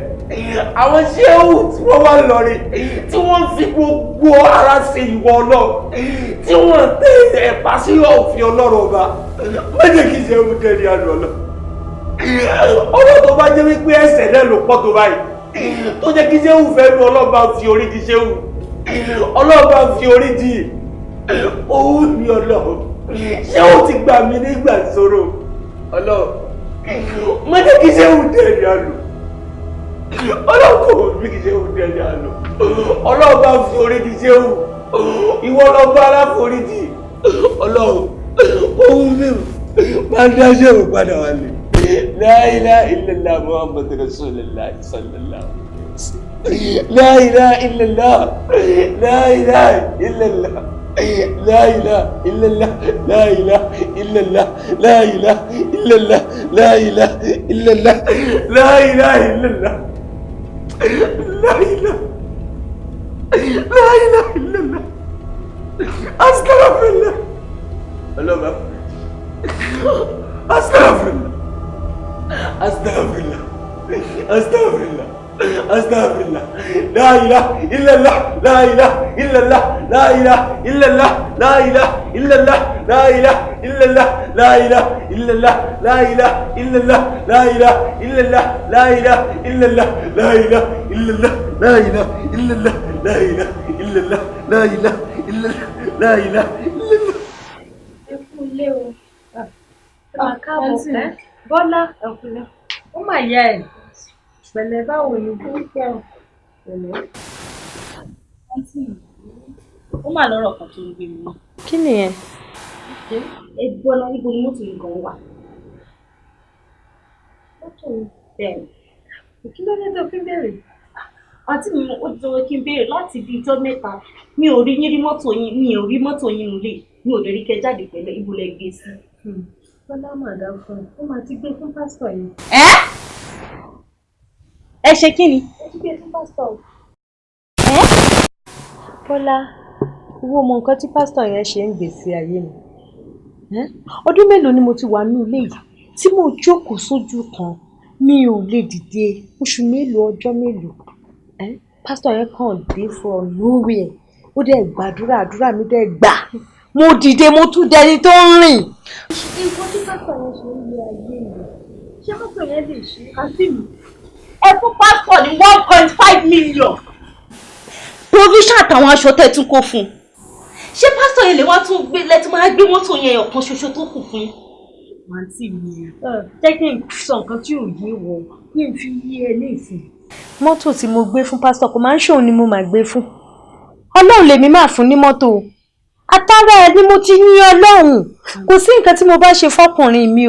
àwọn ṣéwù tí wọ́n wá lọ́rin tí wọ́n fi gbogbo ara ṣe ìwọ Ọlọ́run tí wọ́n tẹ ẹ̀pà sí òfin Ọlọ́run ọba má jẹ́ kí ṣéwù dẹni àánú Ọlọ́run tó bá jẹ́ wípé ẹ̀ṣẹ̀ náà ló pọ̀ tó báyìí tó jẹ́ kí ṣéwù fẹ́ lu Ọlọ́run bá fi orí di ṣéwù Ọlọ́run bá fi orí di òun ni Ọlọ́run ṣéwù ti gbà mí nígbà ìṣòro Ọlọ́run má jẹ́ kí ṣéwù dẹni àánú Ọlọ́run kò bí kí ṣéwù dẹni àánú Ọlọ́run bá fi orí di ṣéwù ìwọ lọ́ba aláforíjì Ọlọ́run ohun mímu máa ń dá ṣéwù padà wálé. La ilaha illallah Muhammad Rasulullah sallallahu alaihi wasallam. La ilaha illallah. La ilaha illallah. La ilaha illallah. La ilaha illallah. La ilaha illallah. La ilaha illallah. La ilaha illallah. La ilaha. La ilaha illallah. Astaghfirullah. Allah. Astaghfirullah. Astaghfirullah. Astaghfirullah. Astaghfirullah. La ilaha illallah. La ilaha illallah. La ilaha illallah. La ilaha illallah. La ilaha illallah. La ilaha illallah. La ilaha illallah. La ilaha illallah. La ilaha illallah. La ilaha illallah. La ilaha illallah. La ilaha illallah. La ilaha illallah. La ilaha illallah. Ẹ kú ilé o. Káàbọ̀ ẹ́. Bọ́lá ẹ̀kúnlẹ̀. Ó mà yá ẹ̀. Pẹ̀lẹ́ báwo ni kí n fẹ́ ọ? Pẹ̀lẹ́. Ó mà lọ́rọ̀ kan tó ń gbé mi náà. Kí ni ẹ? Ẹ Bọ́lá níbo ni mọ́tò yìí gan wà? Mọ́tò mi. Bẹ́ẹ̀ni. Kí ló dé tó fi béèrè? Àǹtí mi ó ti sọ kí n béèrè láti bí ijọ́ mẹ́ta. Mi ò rí yín rí mọ́tò yín, mi ò rí mọ́tò yín nílé. Mi ò lè rí kẹ́ jáde pẹ̀lẹ́ ibo lẹ gbé sí. Bọ́lá mà dá fún ẹ. Ó máa ti gbé fún pásítọ̀ yìí. Ẹ ṣe kí ni? Ó ti gbé fún pásítọ̀. Bọ́lá, wo mọ nǹkan tí pásítọ̀ yẹn ṣe ń gbèsè ayé mi. Ọdún mélòó ni mo ti wà nínú ilé yìí tí mo jókòó sójú kan mi ò lè dìde oṣù mélòó ọjọ́ mélòó. pásítọ̀ yẹn kàn dé for nowhere ó dẹ̀ gbàdúrà àdúrà mi dẹ̀ gbà mo dìde mo tún dẹni tó ń rìn. nǹkan tí pásítọ̀ yẹn ṣe ń lé ayé mi ṣé mọ́tò yẹn lè ṣe àti mi ẹ fún pásítọ̀ ní 1.5 million. provision àtàwọn aṣọ tẹ̀ tún kó fún un ṣé pásítọ̀ yẹn lè wá tún gbé lẹ́tí máa gbé mọ́tò yẹn ọ̀kan ṣoṣo tó kù fún yín. àǹtí mi jẹ́ kí n sọ nǹkan tí ò yé wọ kí n fi yé ẹ ní ìsìn. mọ́tò tí mo gbé fún pásítọ̀ kò máa ń ṣòun ni mo máa gbé fún ọlọ́run lèmi máa fún ní mọ́tò àtàrà ẹ ni mo ti yín ọlọ́run kò sí nǹkan tí mo bá ṣe fọkùnrin mi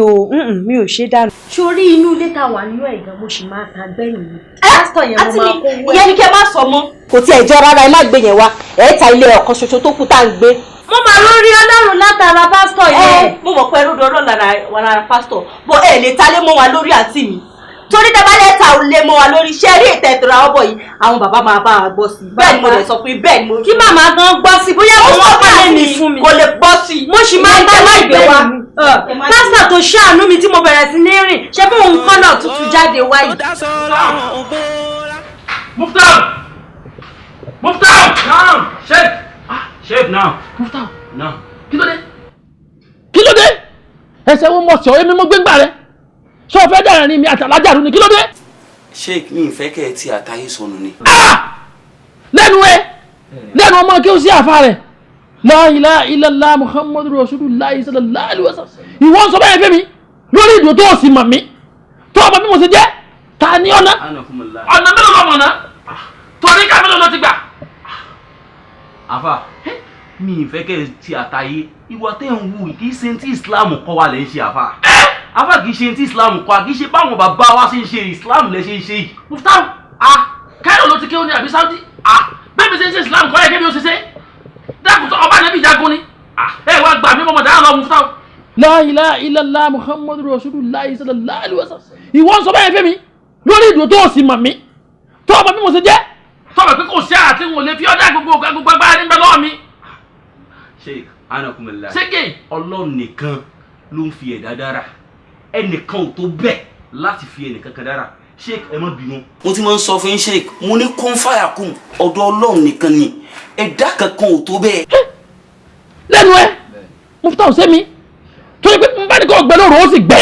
ò ṣe dànù. sórí inú ilé tá a wà nínú ẹ̀gán mo sì máa ta gbẹ̀yìn mi. pásítọ̀ yẹn mo máa kó wẹ́. ìyẹn ni kẹ́ má sọ mọ́. kò tiẹ̀ jọ rárá ẹ má gbé yẹn wá ẹ̀ ta ilé ọ̀kan ṣoṣo tó kù tá à ń gbé. mo máa lórí ọlọ́run látara pásítọ̀ yẹn. mo mọ̀ pé ẹrú dọ́rọ̀ lára pásítọ̀ bọ́ ẹ lè ta lé mọ́ wa lórí àǹtí mi torí tẹ bá lẹ́ta ò lè mọ́ wa lórí iṣẹ́ rí ètò ẹ̀tọ́ àwọn ọbọ̀ yìí àwọn bàbá máa bá wa gbọ́ sí i bẹ́ẹ̀ ni mo lè sọ pé bẹ́ẹ̀ ni mo. kí màmá gan gbọ́ sí i bóyá ó sọ pé mi fún mi kò lè gbọ́ sí i. mo sì máa ń tẹ́ láì gbé wa pásítọ̀ tó ṣàánú mi tí mo bẹ̀rẹ̀ sí ní rìn ṣé bí òun kọ́ náà tuntun jáde wáyé. Muftau naam sheikh naam Muftau naam kí ló dé ẹsẹ̀ wo mọ̀ sọ èmi mo gbégbá rẹ sọ fẹ́ dára ní mi àtàlájàrú ni kí ló dé. sheik mi ìfẹ́ kẹ́ ẹ tí àtàyè sọnù ni. lẹ́nu ọmọ kí o sí àfa rẹ̀ la ilaha illallah muhammadu rasulullah sallallahu alaihi wasallam ìwọ ń sọ bẹ́ẹ̀ fẹ́ mi lórí ìdúró tó o sì mọ̀ mí tó ọmọ bí mo ṣe jẹ́ ta ni ọ̀nà mélòó lọ́mọ náà torí ká mélòó ló ti gbà. àfà mi ìfẹ́ kẹ́ ẹ tí àtàyè ìwà tẹ́ ń wù kì í ṣe tí islam kọ́ wa lẹ́ ń ṣe àfà àfà kì í ṣe tí islam kọ́ wa kì í ṣe báwọn bàbá wa ṣe ń ṣe islam lẹ́ ṣe ń ṣe yìí. Muftau Cairo ló ti kéwọn ní àbí Saudi bẹ́ẹ̀ mi ṣe ń ṣe islam kọ́ ẹ̀ kébí ó ṣe ṣe dákùtọ̀ ọba nẹ́bí jagun ni ẹ wá gbà mí mọ́mọ́ dáhà lọ Muftau. la ilaha illallah muhammadu rasulullah sallallahu alaihi wasallam ìwọ ń sọ bẹ́ẹ̀ fẹ́ mi lórí ìdúró tó o sì mọ̀ mí tó ọmọ bí mo ṣe jẹ́ tọ́wọ̀ pé kò sí àti wọn ò lè fi ọjà gbogbo agbára nígbà lọ́wọ́ mi. sheik anakumala ṣége ọlọ́run nìkan ló ń fi ẹ̀dá dára ẹnìkan ò tó bẹ́ẹ̀ láti fi ẹnìkan kan dára sheik ẹ má bínú. mo ti máa ń sọ fún yín sheik mo ní kún fàyàkùn ọ̀dọ̀ ọlọ́run nìkan ni ẹ̀dá kankan ò tó bẹ́ẹ̀. lẹ́nu ẹ Muftau sẹ́mi torí pé n bá ní kó gbẹ lóru ó sì gbẹ.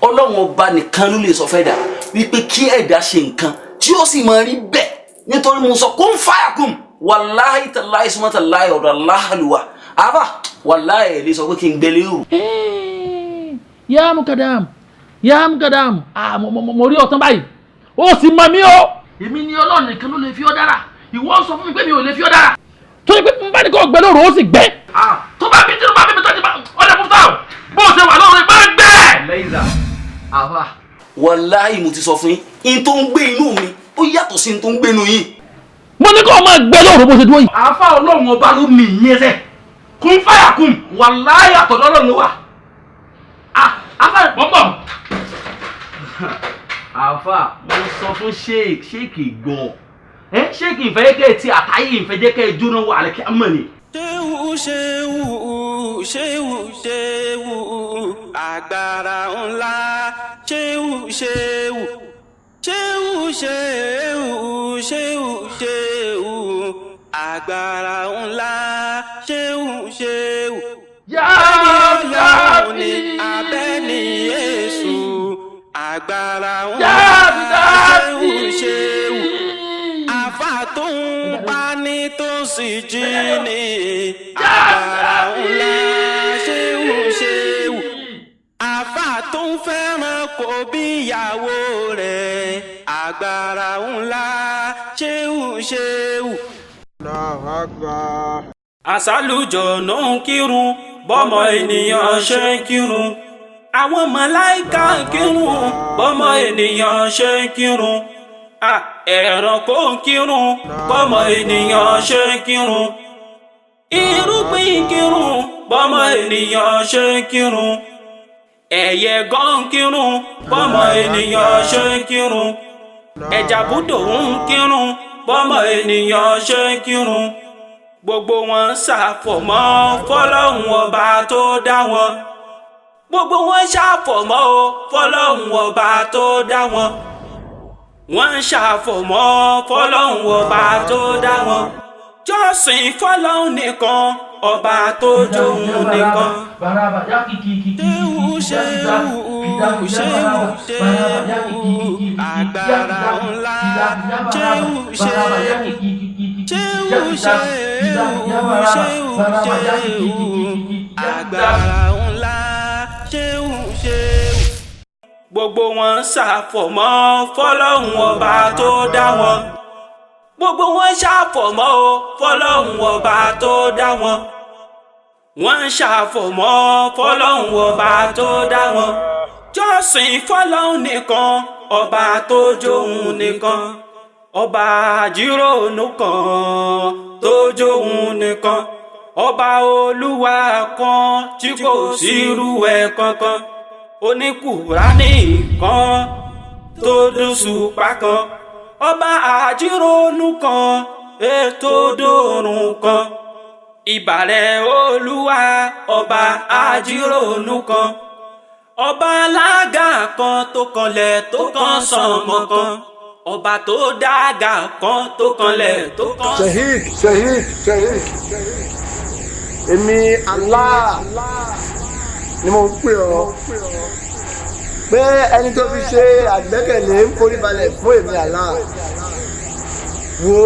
ọlọ́run ọba nìkan ló lè sọ fẹ́ dà wípé kí ẹ̀dá ṣe nǹkan tí ó sì máa rí bẹ́ẹ̀ nítorí mo sọ kún fàyàkùn wàláhì tàláhì sùmọ́tàláhì ọ̀dọ̀ aláhàlùwà àbá wàláhì ẹ̀ lè sọ pé kí n gbẹ́lẹ́ rò. yá mukadam mo rí ọ̀tán báyìí ó sì mọ mí o. èmi ni ọlọ́run nìkan ló lè fi ọ́ dára ìwọ sọ fún mi pé mi ò lè fi ọ́ dára torí pé n bá ní kó gbẹ lóru ó sì gbẹ. tó bá bí tínú bá bí mi tó ti bá ọ̀dẹ̀ Muftau bó ṣe wà lóru ìbá gbẹ. lẹ́yìn àbá wàláhì mo ti sọ fún yín in tó ń gbé inú mi ó yàtọ̀ sí in tó ń gbé inú yín. mo ní kó o máa gbẹ lóru bó ṣe dúró yìí. àáfà ọlọ́run ọba ló mi ìyẹn sẹ́ kún fàyàkùn wàláhì àtọ̀dọ̀ ọlọ́run ló wà. àáfà ìpọ́npọ̀. àáfà mo sọ fún sheik gbọ́ sheik ìfẹ́ kẹ́ ẹ ti àtàyè ìfẹ́ jẹ́ kẹ́ ẹ jóná wà lẹ́kẹ́ ọmọ ni. ṣéwù agbára ńlá ṣéwù agbára ńlá ṣéwù. ẹni ọlọ́run ni abẹ́ni Jésù agbára ńlá ṣéwù. àfà tó ń pa ní tó sì jí ní agbára ńlá ṣéwù. àfà tó ń fẹ́ràn kò bí ìyàwó rẹ̀ agbára ńlá ṣéwù. àṣàlùjọ náà ń kírun bọ́mọ ènìyàn ṣe ń kírun àwọn màláíkà ń kírun bọ́mọ ènìyàn ṣe ń kírun ẹranko ń kírun bọ́mọ ènìyàn ṣe ń kírun irúgbìn ń kírun bọ́mọ ènìyàn ṣe ń kírun ẹyẹ gan ń kírun bọ́mọ ènìyàn ṣe ń kírun ẹja búdò ń kírun bọ́mọ ènìyàn ṣe ń kírun gbogbo wọn ṣàfọ̀mọ́ fọlọ́hun ọba tó dá wọn gbogbo wọn ṣàfọ̀mọ́ fọlọ́hun ọba tó dá wọn wọ́n ń ṣàfọ̀mọ́ fọlọ́hún ọba tó dá wọn jọ́sìn fọlọ́hún nìkan ọba tó jóun nìkan. Agbára ńlá agbára ńlá gbogbo wọn ṣàfọ̀mọ́ fọlọ́hún ọba tó dá wọn gbogbo wọn ṣàfọ̀mọ́ fọlọ́hún ọba tó dá wọn wọ́n ṣàfọ̀mọ́ fọlọ́hún ọba tó dá wọn jọ́sìn fọlọ́hún nìkan ọba tó jóun nìkan ọba àjírònú kan tó jóun nìkan ọba olúwa kan tí kò sírú ẹ̀ kankan oníkùránì kan tó dùsùpá kan ọba àjírònú kan ètò dòrùn kan ìbàrẹ̀ olúwa ọba àjírònú kan ọba alága kan tó kanlẹ̀ tó kan sànmọ́ kan ọba tó dága kan tó kanlẹ̀ tó kan. Shahid èmi Allah ni mo ń pè ọ́ pé ẹni tó fi ṣe àgbẹ́kẹ̀lé ń forí balẹ̀ fún èmi Allah wo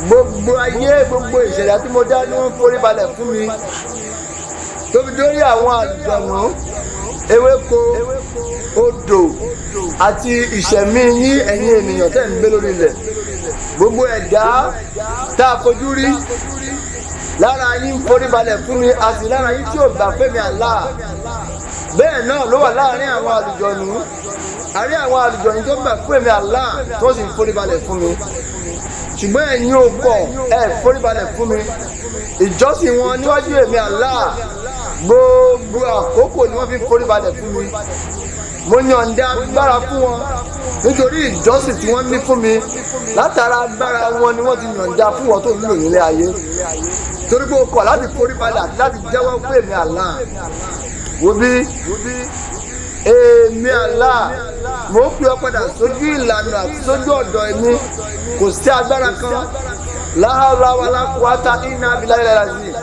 gbogbo ayé gbogbo ìṣẹ̀dá tí mo dá ní ń forí balẹ̀ fún mi tó fi dórí àwọn àjọ̀nù ewéko odò àti ìṣẹ̀mí yín ẹ̀yin ènìyàn tẹ́ ń gbé lórí ilẹ̀ gbogbo ẹ̀dá tá a fojú rí lára yín ń forí balẹ̀ fún mi àti lára yín tí ò gbà pé mi Allah bẹ́ẹ̀ náà ló wà láàrin àwọn àlùjọ̀nù àrí àwọn àlùjọ̀nù tó gbà pé mi Allah tó sì ń forí balẹ̀ fún mi ṣùgbọ́n ẹ̀yin ò kọ̀ ẹ̀ forí balẹ̀ fún mi ìjọsìn wọn níwájú èmi Allah gbogbo àkókò ni wọ́n fi forí balẹ̀ fún mi mo yọ̀ǹda agbára fún wọn nítorí ìjọsìn tí wọ́n ní fún mi látara agbára wọn ni wọ́n ti yọ̀ǹda fún wọn tó ń lò nílé ayé torí pé o kọ̀ láti forí balẹ̀ àti láti jẹ́wọ́ pé èmi Allah wo bí èmi Allah mo pè ọ́ padà sójú ìlànà àti sójú ọ̀dọ̀ ẹ̀mí kò sí agbára kan la hawla wala quwwata illa billahi al-azim.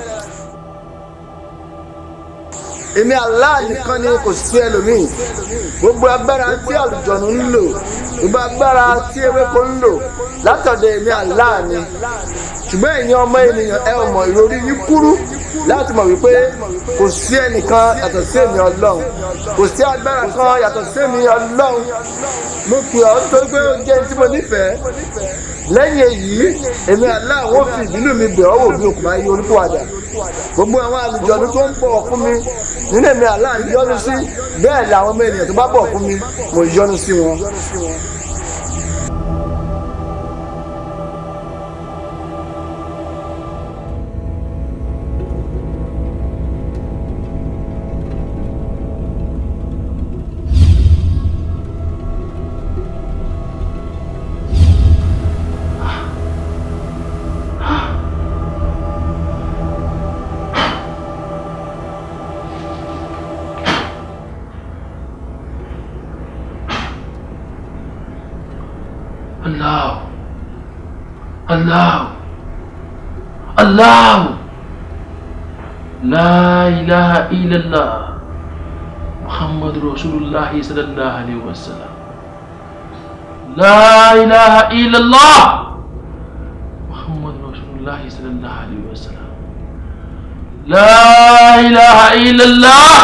Èmi Allah nìkan ni kò sí ẹlòmíì gbogbo agbára tí àlùjọ̀nù ń lò gbogbo agbára tí ewéko ń lò látọ̀dọ̀ èmi Allah ni ṣùgbọ́n ẹ̀yin ọmọ ènìyàn ẹ ò mọ̀ ìròrí yín kúrú láti mọ̀ wípé kò sí ẹnìkan yàtọ̀ sí èmi Ọlọ́run kò sí agbára kan yàtọ̀ sí èmi Ọlọ́run mo pè ọ́ nítorí pé ó jẹ́ tí mo nífẹ̀ẹ́ lẹ́yìn èyí èmi Allah wọ́n fi ìbínú mi bẹ̀ ọ́ wò bí òkú máa yí olúkúwàdà gbogbo àwọn àlùjọ̀nù tó ń bọ̀ fún mi nínú èmi Allah ń yọ́nú sí bẹ́ẹ̀ làwọn ọmọ ènìyàn tó bá bọ̀ fún mi mo yọ́nú sí wọn. Allah La ilaha illallah Muhammad Rasulullah sallallahu alaihi wasallam La ilaha illallah Muhammad Rasulullah sallallahu alaihi wasallam La ilaha illallah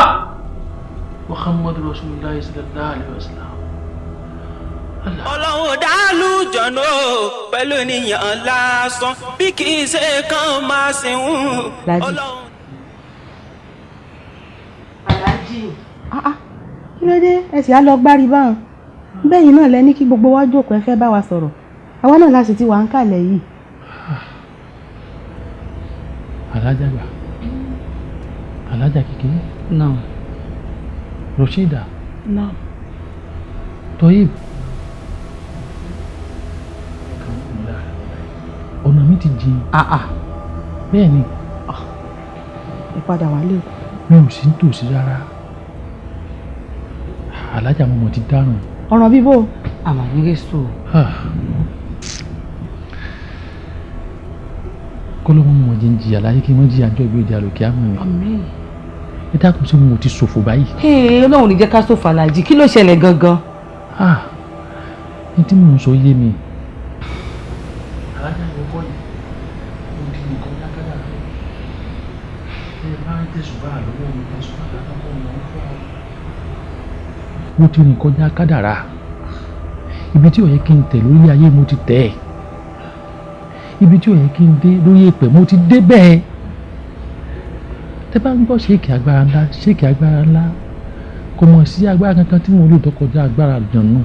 Muhammad Rasulullah sallallahu alaihi wasallam Ọlọ́run dálú jọ̀nà pẹ̀lú ènìyàn lásán bí kì í ṣe kàn máa sìn Ọlọ́run. Aláàjì kí ló dé ẹ sì á lọ gbárí báwọn bẹ́yìn náà lẹ ní kí gbogbo wa jókòó ẹ fẹ́ bá wa sọ̀rọ̀ àwa náà láti ti wà ń kàlẹ̀ yìí. Alájà gbà alájà kékeré náà Rashida náà Toyib ọ̀nà mi ti jìn bẹ́ẹ̀ ni ẹ padà wálé o. mi ò sí nítòsí rárá alájà mọ̀mọ́ ti dáràn. ọ̀ràn bíbó. àmàlẹ́rẹ́sọ. kọ́lọ́mù mọ̀ jẹ́ ń jìyà láyé kí wọ́n jìyà jọ ìgbé ìjà lòkè àmọ́ mi. àmín. ẹ dákun sí mo ti ṣòfò báyìí. Ọlọ́run ní jẹ́ ká ṣòfò aláàjì, kí ló ṣẹlẹ̀ gangan? ní tí mò ń sọ yé mi. alájà ìwọ bọ́ọ̀lù mo di nǹkan dákàdá rẹ ẹ bá ń tẹ̀sùn bá àlọ́wọ́ mi tẹ̀sùn bá àlọ́wọ́ mi ń fọ́ ọ. mo ti rìn kọjá kádàrá ibi tí ó yẹ kí n tẹ̀ lórí ayé mo ti tẹ̀ ẹ́ ibi tí ó yẹ kí n dé lórí èpè mo ti dé bẹ́ẹ̀. tẹ́ bá ń gbọ́ ṣéèkì agbára ńlá kò mọ̀ sí agbára kankan tí mo lò tó kọjá agbára àjànú.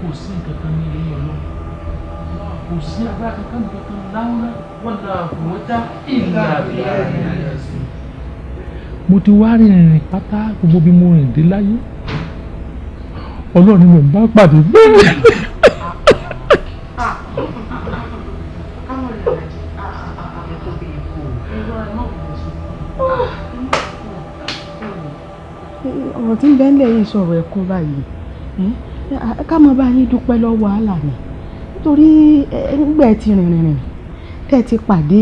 kò sí nǹkan kan ní ilé ọlọ́ kò sí agbára kankan láwọn wọn là wọ́n já ìlà ìlà. mo ti wá rìnrìn pátá gbogbo bí mo rìn dé láyé Ọlọ́run mo bá pàdé bẹ́ẹ̀. ọ̀rọ̀ tí ń bẹ ńlẹ̀ yìí sọ̀rọ̀ ẹ̀kún báyìí ká mọ bá yín dúpẹ́ lọ́wọ́ àlà ni nítorí nígbà ẹ ti rìnrìn tẹ́ ẹ ti pàdé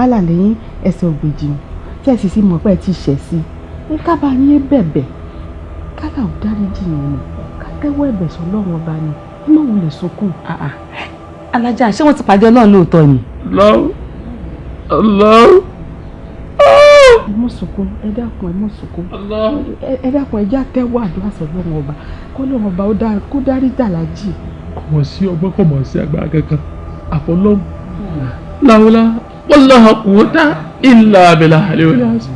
àlà lẹ́yìn ẹsẹ̀ ògbèjì tẹ́ ẹ sì sì mọ̀ pé ẹ ti ṣẹ̀ sí ká bá yín bẹ̀bẹ̀ kálá ò dáríjì yín ni ká tẹ́wọ́ ẹ̀bẹ̀ sọ lọ́wọ́ ọba ni ẹ má wọlé sunkún. alájà ṣé wọ́n ti pàdé Ọlọ́run lóòótọ́ ni. Allah. ẹ mọ̀ sunkún ẹ dákun ẹ mọ̀ sunkún ẹ dákun ẹ já tẹ́wọ́ àdúrà sọ́dọ̀ wọn ọba kó lọ́wọ́ ọba kó dárí dàlájì. kò mọ̀ sí ọgbọ́n kò mọ̀ sí agbára kankan àfọlọ́mù láwùlá wala quwwata illa billahi àlewòlé àti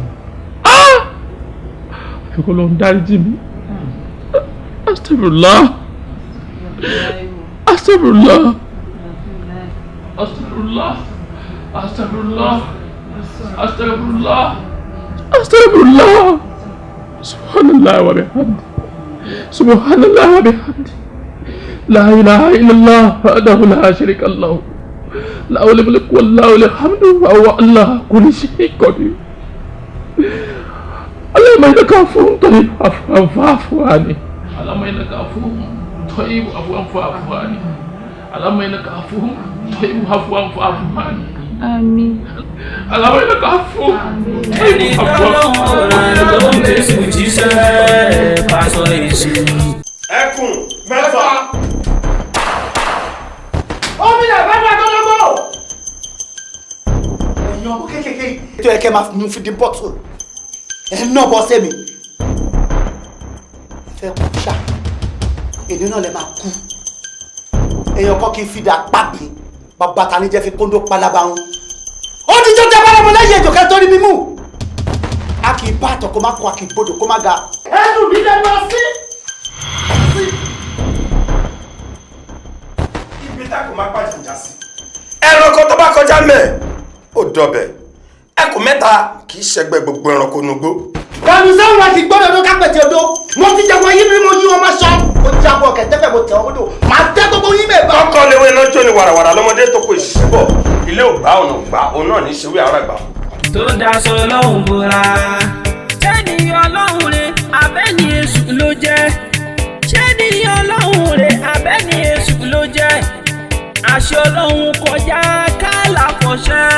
àfikún lọ́n dáríjì mi. Astaghfirullah astaghfirullah astaghfirullah astaghfirullah astaghfirullah astaghfirullah subhanallah wa bihamdi subhanallah wa bihamdi la ilaha illallah wahdahu la sharika lahu lahul mulku wa lahul hamdu wa huwa ala kulli shay'in qadir. اللهم انك عفو طيب عفوا فاعف عني اللهم انك عفو طيب عفوا فاعف عني اللهم انك عفو طيب عفوا فاعف عني àmín. اللهم انك عفو ẹni tọ́lọ́wọ́ rẹ̀ ló ń bẹ̀sù jíṣẹ́ pásọ èṣù. ẹkùn mẹ́fà. omi náà bá bá gbọ́dọ̀gbọ́. ẹ̀yin ọmọ kékeré ètò ẹ̀kẹ́ máa mú fi di bọ́tù ẹ̀ náà bọ́ sẹ́mi fẹ́ kú ṣá èdè náà lè máa kú èèyàn kan kì í fi dà pàbí bàbá ta ni jẹ́ fi kóńdó palaba wọn ó ti jọ́ tẹ́ bá lọ́mọ lẹ́yìn èjò kẹ́tọ́ ní mímú a kì í bá àtọ̀ kó má kó a kì í bodò kó má ga. ẹnu mi lè lọ sí. ibi tá kò má pàjìjà sí. ẹranko tó bá kọjá mẹ́ẹ̀ ó dọ̀bẹ̀ ẹkùn mẹ́ta kì í ṣẹgbẹ́ gbogbo ẹranko nugbó. kàmí sẹ́wọ̀n àti gbọ́dọ̀ ló kápẹ́tì odò mo ti jẹ́ wọ́n yí bí mo yí wọn máa sọ. ó jábọ̀ kẹ̀tẹ́fẹ̀ mo tẹ̀ wọ́n bọ́dọ̀ máa tẹ́ gbogbo yín bẹ́ẹ̀ bá. ọkọ lewé iná jó ni wàràwàrà lọ́mọdé tó kó ìṣẹ́bọ̀ ilé ò gbá ọ̀nà ògbà òun náà ní ṣèwé àárọ̀ gbà. tó daṣọ lọ́hùn bora ṣẹ́ni ọlọ́hun rẹ̀ abẹ́ni èṣù ló jẹ́ ṣẹ́ni ọlọ́hun rẹ̀ abẹ́ni èṣù ló jẹ́ àṣẹ ọlọ́hun kọjá kálá fọṣẹ́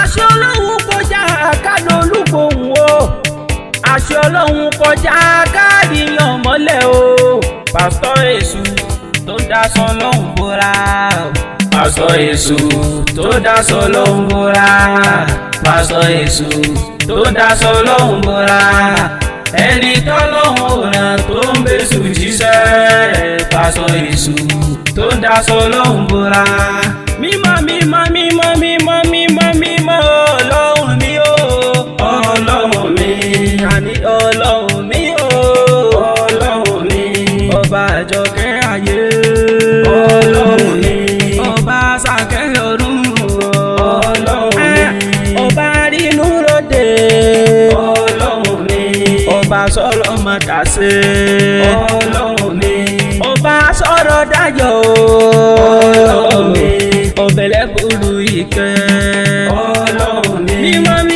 àṣẹ ọlọ́hun kọjá kánà olúgbòhùn o àṣẹ ọlọ́hun kọjá káàdìyàn mọ́lẹ̀ o pásítọ̀ èṣù tó daṣọ lọ́hùn bora pásítọ̀ èṣù tó daṣọ lọ́hùn bora pásítọ̀ èṣù tó daṣọ lọ́hùn bora ẹni tọ́lọ́hùn ràn tó ń bẹ̀sù jíṣẹ́ pásítọ̀ èṣù tó daṣọ lọ́hùn bora mímọ́ mímọ́ mímọ́ mímọ́ mímọ́ mímọ́ ọlọ́hun mi o ọlọ́hun mi àní ọlọ́hun mi o ọlọ́hun mi ọba àjọkẹ́ ayé ọlọ́hun mi ọba sàkẹ́ ọ̀run ọlọ́hun mi ọba rínú ròde ọlọ́hun mi ọba sọ̀rọ̀ mọ̀tàṣe ọlọ́hun mi ọba sọ̀rọ̀ dayọ̀ ọlọ́hun mi ọbẹ̀lẹ̀ gbòòrò ìkẹ́ ọlọ́hun mi mímọ́ mi.